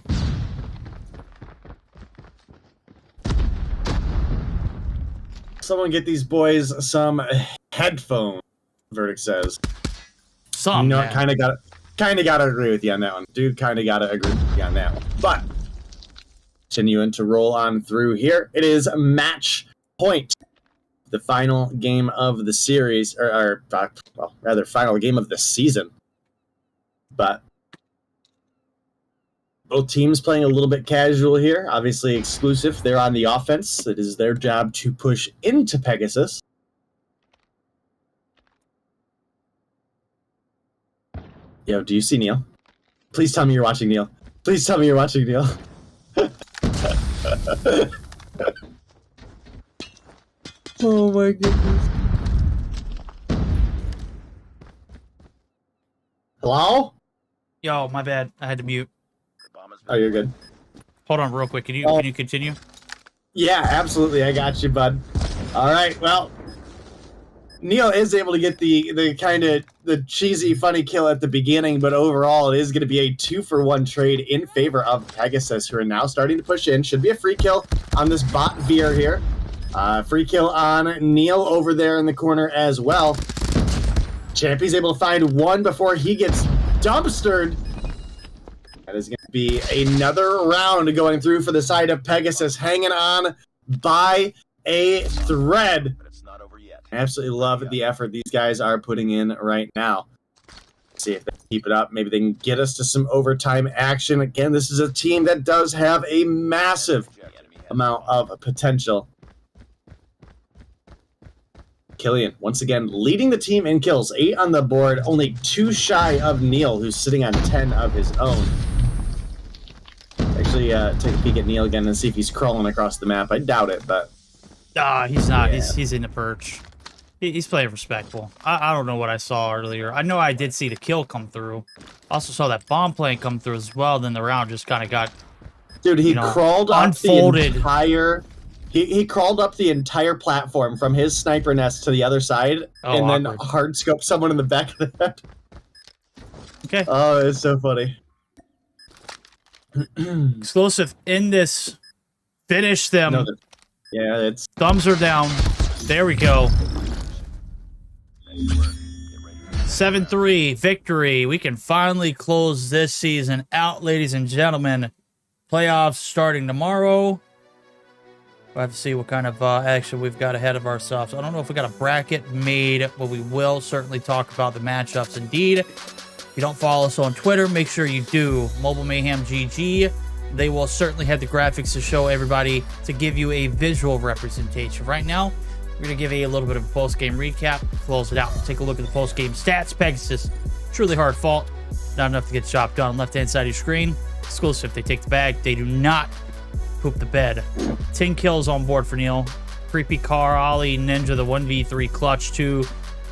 Someone get these boys some headphones, Verdict says. Some, you know, yeah. kind of gotta agree with you on that one. Dude, kind of gotta agree with you on that one. But continuing to roll on through here, it is match point. The final game of the series, or well, rather, final game of the season. But both teams playing a little bit casual here. Obviously exclusive. They're on the offense. It is their job to push into Pegasus. Yo, do you see Neil? Please tell me you're watching Neil. Please tell me you're watching Neil. Oh my goodness. Hello? Yo, my bad. I had to mute. Oh, you're good. Hold on real quick. Can you continue? Yeah, absolutely. I got you, bud. All right. Well, Neil is able to get the kind of the cheesy, funny kill at the beginning, but overall it is going to be a 2-for-1 trade in favor of Pegasus, who are now starting to push in. Should be a free kill on this bot Veer here. Free kill on Neil over there in the corner as well. Champy's able to find one before he gets dumpstered. That is going to be another round going through for the side of Pegasus, hanging on by a thread. I absolutely love the effort these guys are putting in right now. See if they keep it up. Maybe they can get us to some overtime action. Again, this is a team that does have a massive amount of potential. Killian, once again, leading the team in kills. 8 on the board, only 2 shy of Neil, who's sitting on 10 of his own. Actually, take a peek at Neil again and see if he's crawling across the map. I doubt it, but... He's not. Yeah. He's in the perch. He's playing respectful. I don't know what I saw earlier. I know I did see the kill come through. Also saw that bomb plane come through as well. Then the round just kind of got, dude, he crawled up unfolded. The entire... He crawled up the entire platform from his sniper nest to the other side, and then hard scoped someone in the back of the head. Okay. Oh, it's so funny. Explosive in this. Finish them. No, yeah, it's... Thumbs are down. There we go. 7-3 victory. We can finally close this season out, ladies and gentlemen. Playoffs starting tomorrow. We'll have to see what kind of action we've got ahead of ourselves. I don't know if we got a bracket made, but we will certainly talk about the matchups indeed. If you don't follow us on Twitter, make sure you do. Mobile Mayhem GG. they will certainly have the graphics to show everybody, to give you a visual representation. Right now, we're going to give a little bit of a post-game recap, close it out, take a look at the post-game stats. Pegasus, truly hard fought, not enough to get the job done. Left-hand side of your screen, exclusive, they take the bag, they do not poop the bed. 10 kills on board for Neil. Creepy Car, Ollie, Ninja, the 1v3 clutch 2.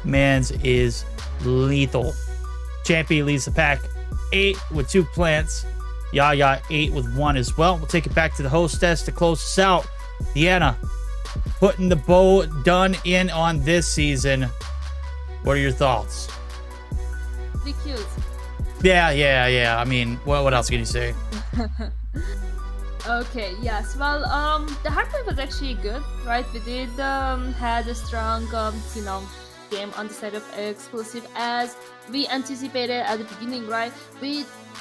Mans is lethal. Champy leads the pack 8 with 2 plants. Yaya 8 with 1 as well. We'll take it back to the hostess to close us out. Deanna, putting the bow done in on this season. What are your thoughts? The kills. Yeah. I mean, what else can you say? Okay, yes. Well, the hardpoint was actually good, right? We did had a strong, game on the side of exclusive as we anticipated at the beginning, right?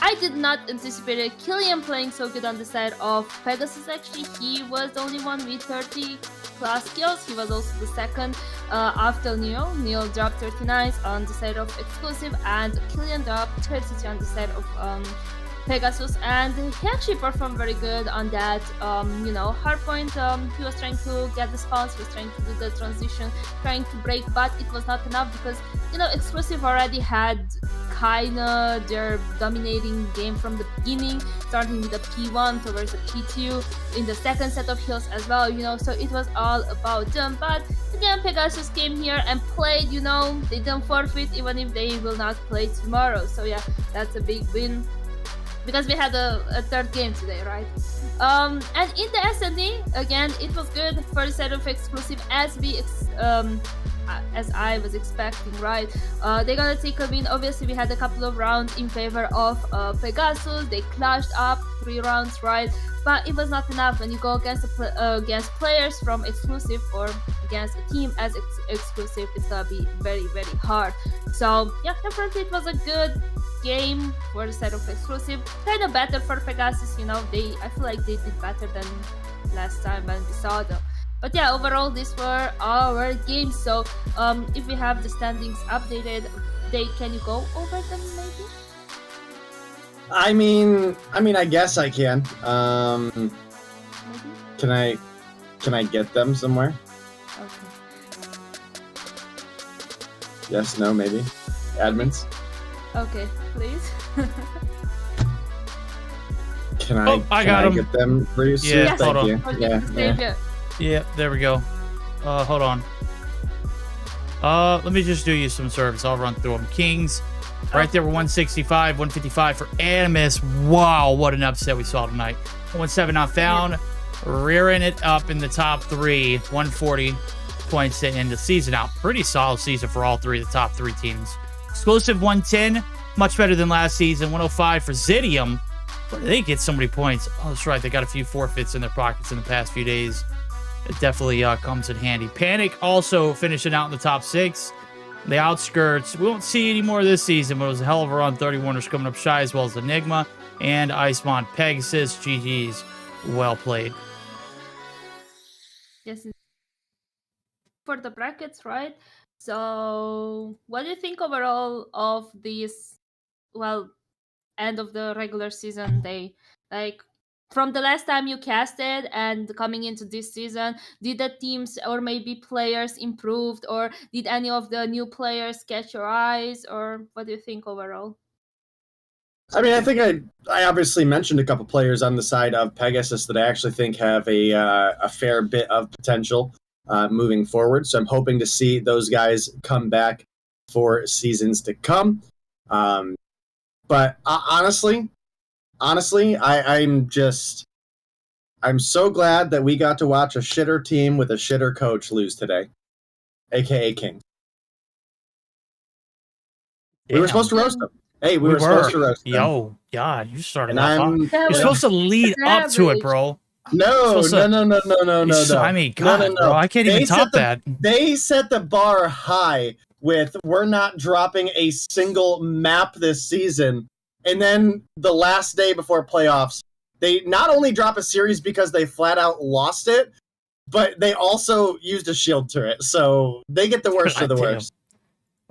I did not anticipate Killian playing so good on the side of Pegasus. Actually, he was the only one with 30 plus kills. He was also the second after Neil. Neil dropped 39 on the side of exclusive, and Killian dropped 32 on the side of Pegasus, and he actually performed very good on that hardpoint. He was trying to get the spawns, he was trying to do the transition, trying to break, but it was not enough because exclusive already had kinda their dominating game from the beginning, starting with the P1 towards the P2 in the second set of hills as well, so it was all about them. But again, Pegasus came here and played, they didn't forfeit even if they will not play tomorrow. So yeah, that's a big win, because we had a third game today, right? And in the S&D, again, it was good for the side of exclusive as I was expecting, right? They're gonna take a win. Obviously, we had a couple of rounds in favor of Pegasus. They clashed up 3 rounds, right? But it was not enough when you go against against players from exclusive or against a team as exclusive. It's gonna be very, very hard. So yeah, definitely it was a good game for the side of exclusive. Kind of better for Pegasus, I feel like they did better than last time when we saw them. But yeah, overall these were our games. So if we have the standings updated, can you go over them maybe? I mean, I guess I can. Can I get them somewhere? Okay. Yes, no, maybe. Admins. Okay, please. I got them. Get them for you? Yeah, Thank hold you. on. Yeah. There we go. Hold on. Let me just do you some service. I'll run through them. Kings, right there were 165, 155 for Animus. Wow, what an upset we saw tonight. 1-7 not found. Rearing it up in the top 3. 140 points to end the season out. Pretty solid season for all 3 of the top 3 teams. Exclusive 110, much better than last season. 105 for Zidium. Where did they get so many points? Oh, that's right. They got a few forfeits in their pockets in the past few days. It definitely comes in handy. Panic also finishing out in the top 6. The outskirts, we won't see any more this season, but it was a hell of a run. 31ers coming up shy, as well as Enigma and Icemont. Pegasus, GG's. Well played. Yes. For the brackets, right? So, what do you think overall of this, end of the regular season day? Like, from the last time you casted and coming into this season, did the teams or maybe players improved, or did any of the new players catch your eyes, or what do you think overall? I mean, I think I obviously mentioned a couple players on the side of Pegasus that I actually think have a fair bit of potential moving forward. So I'm hoping to see those guys come back for seasons to come. But honestly, I'm so glad that we got to watch a shitter team with a shitter coach lose today, aka King. We were supposed to roast them. Hey, we were supposed to roast them. Yo, God, you started And off. You're supposed to lead up to it, bro. No. I mean, God, bro, I can't even top that. They set the bar high with we're not dropping a single map this season. And then the last day before playoffs, they not only drop a series because they flat out lost it, but they also used a shield turret. So they get the worst of the worst.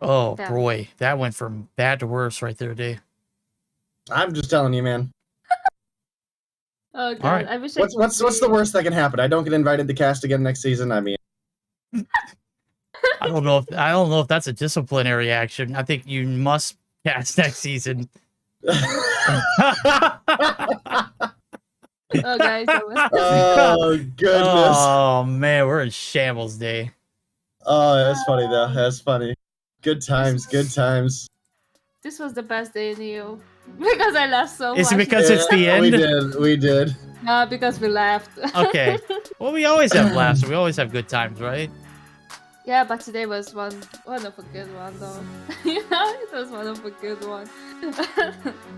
Oh, boy. That went from bad to worse right there, Dave. I'm just telling you, man. Oh god, right. I wish What's the worst that can happen? I don't get invited to cast again next season. I mean, I don't know if that's a disciplinary action. I think you must cast next season. Oh guys, oh goodness. Oh man, we're in shambles day. Oh, that's funny though. That's funny. Good times, good times. this was the best day in EU because I laughed so much. Is it because it's the end? We did. No, because we laughed. Okay. Well, we always have laughs. We always have good times, right? Yeah, but today was one of a good one though. Yeah, it was one of a good one.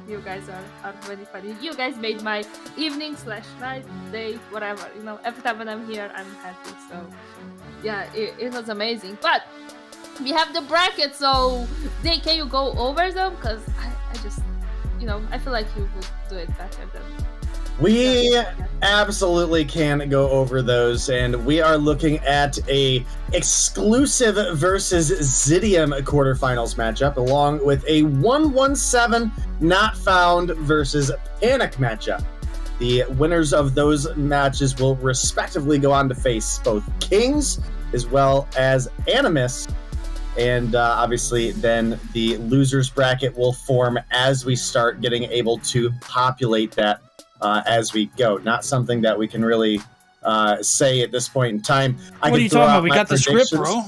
You guys are really funny. You guys made my evening / night, day, whatever. You know, every time when I'm here, I'm happy. So yeah, it was amazing. But we have the bracket, so can you go over them? Because I just, you know, I feel like you would do it better than. We absolutely can go over those, and we are looking at a exclusive versus Zidium quarterfinals matchup, along with a 117 not found versus Panic matchup. The winners of those matches will respectively go on to face both Kings as well as Animus, and obviously then the losers bracket will form as we start getting able to populate that as we go. Not something that we can really say at this point in time. What are you talking about? We got the script, bro.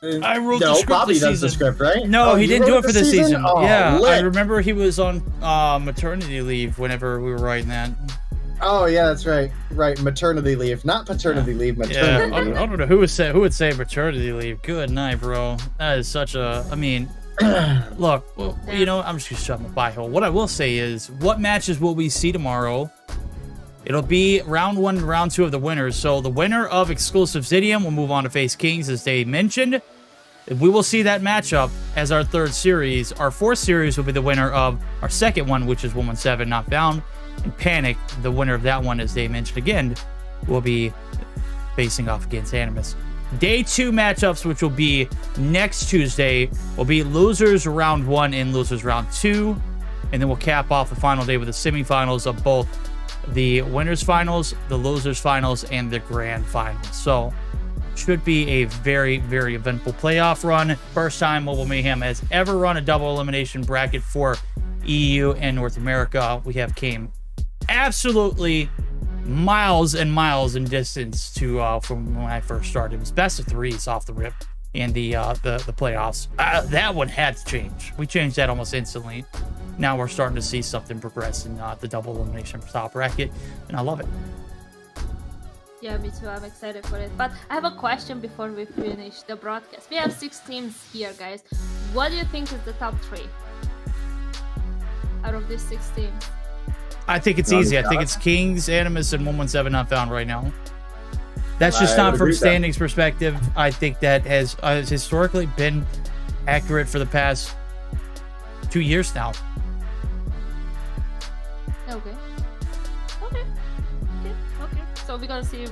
I wrote the script Bobby this does the season. script, right? No, he didn't do it for this season. Oh, yeah, lit. I remember he was on maternity leave whenever we were writing that. Oh yeah, that's right. Right, maternity leave, not paternity leave. Maternity Yeah, leave. I don't know who would say maternity leave. Good night, bro. That is such a. I mean, look, well, you know, I'm just gonna shut my pie hole. What I will say is, what matches will we see tomorrow? It'll be round 1 and round 2 of the winners. So the winner of exclusive Zidium will move on to face Kings, as they mentioned. We will see that matchup as our 3rd series. Our 4th series will be the winner of our 2nd one, which is 117 not found. And Panic, the winner of that one, as they mentioned again, will be facing off against Animus. Day 2 matchups, which will be next Tuesday, will be losers round 1 and losers round 2. And then we'll cap off the final day with the semifinals of both the winners finals, the losers finals, and the grand finals. So should be a very, very eventful playoff run. First time Mobile Mayhem has ever run a double elimination bracket for EU and North America. We have came absolutely miles and miles in distance to from when I first started. It was best of 3s off the rip in the playoffs. That one had to change. We changed that almost instantly. Now we're starting to see something progress in the double elimination style bracket, and I love it. Yeah, me too. I'm excited for it. But I have a question before we finish the broadcast. We have 6 teams here, guys. What do you think is the top 3 out of these 6 teams? I think it's easy. I think it's Kings, Animus, and 117 not found right now. That's just not from standings perspective. I think that has historically been accurate for the past 2 years now. Okay. So we're gonna see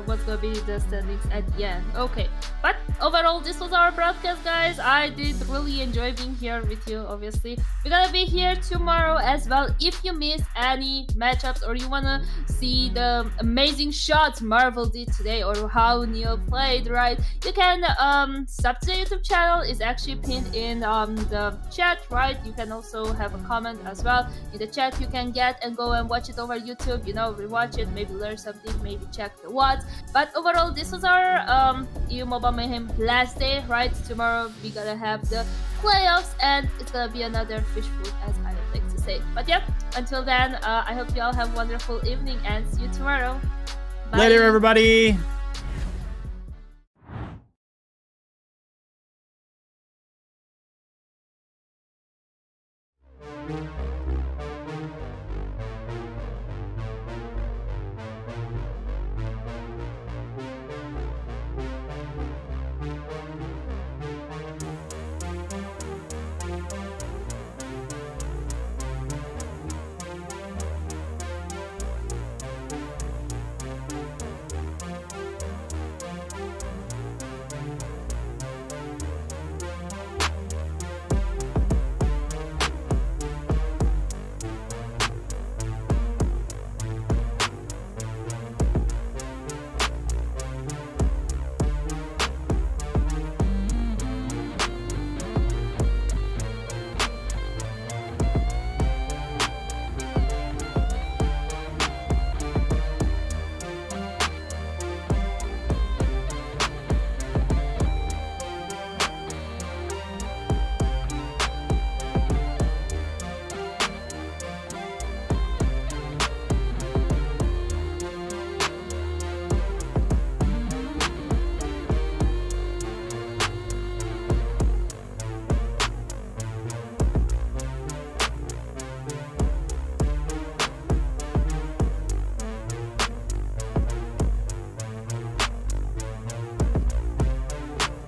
what's gonna be the standings at the end. Okay, but overall this was our broadcast, guys. I did really enjoy being here with you. Obviously we're gonna be here tomorrow as well. If you missed any matchups or you wanna see the amazing shots Marvel did today or how Neo played, right, you can sub to the YouTube channel. Is actually pinned in the chat, right? You can also have a comment as well in the chat. You can get and go and watch it over YouTube, you know, rewatch it, maybe learn something, maybe check the watts. But overall this was our EU Mobile Mayhem last day, right? Tomorrow we gonna have the playoffs and it's gonna be another fish food, as I would like to say. But yep, until then, I hope you all have a wonderful evening and see you tomorrow. Bye. Later, everybody.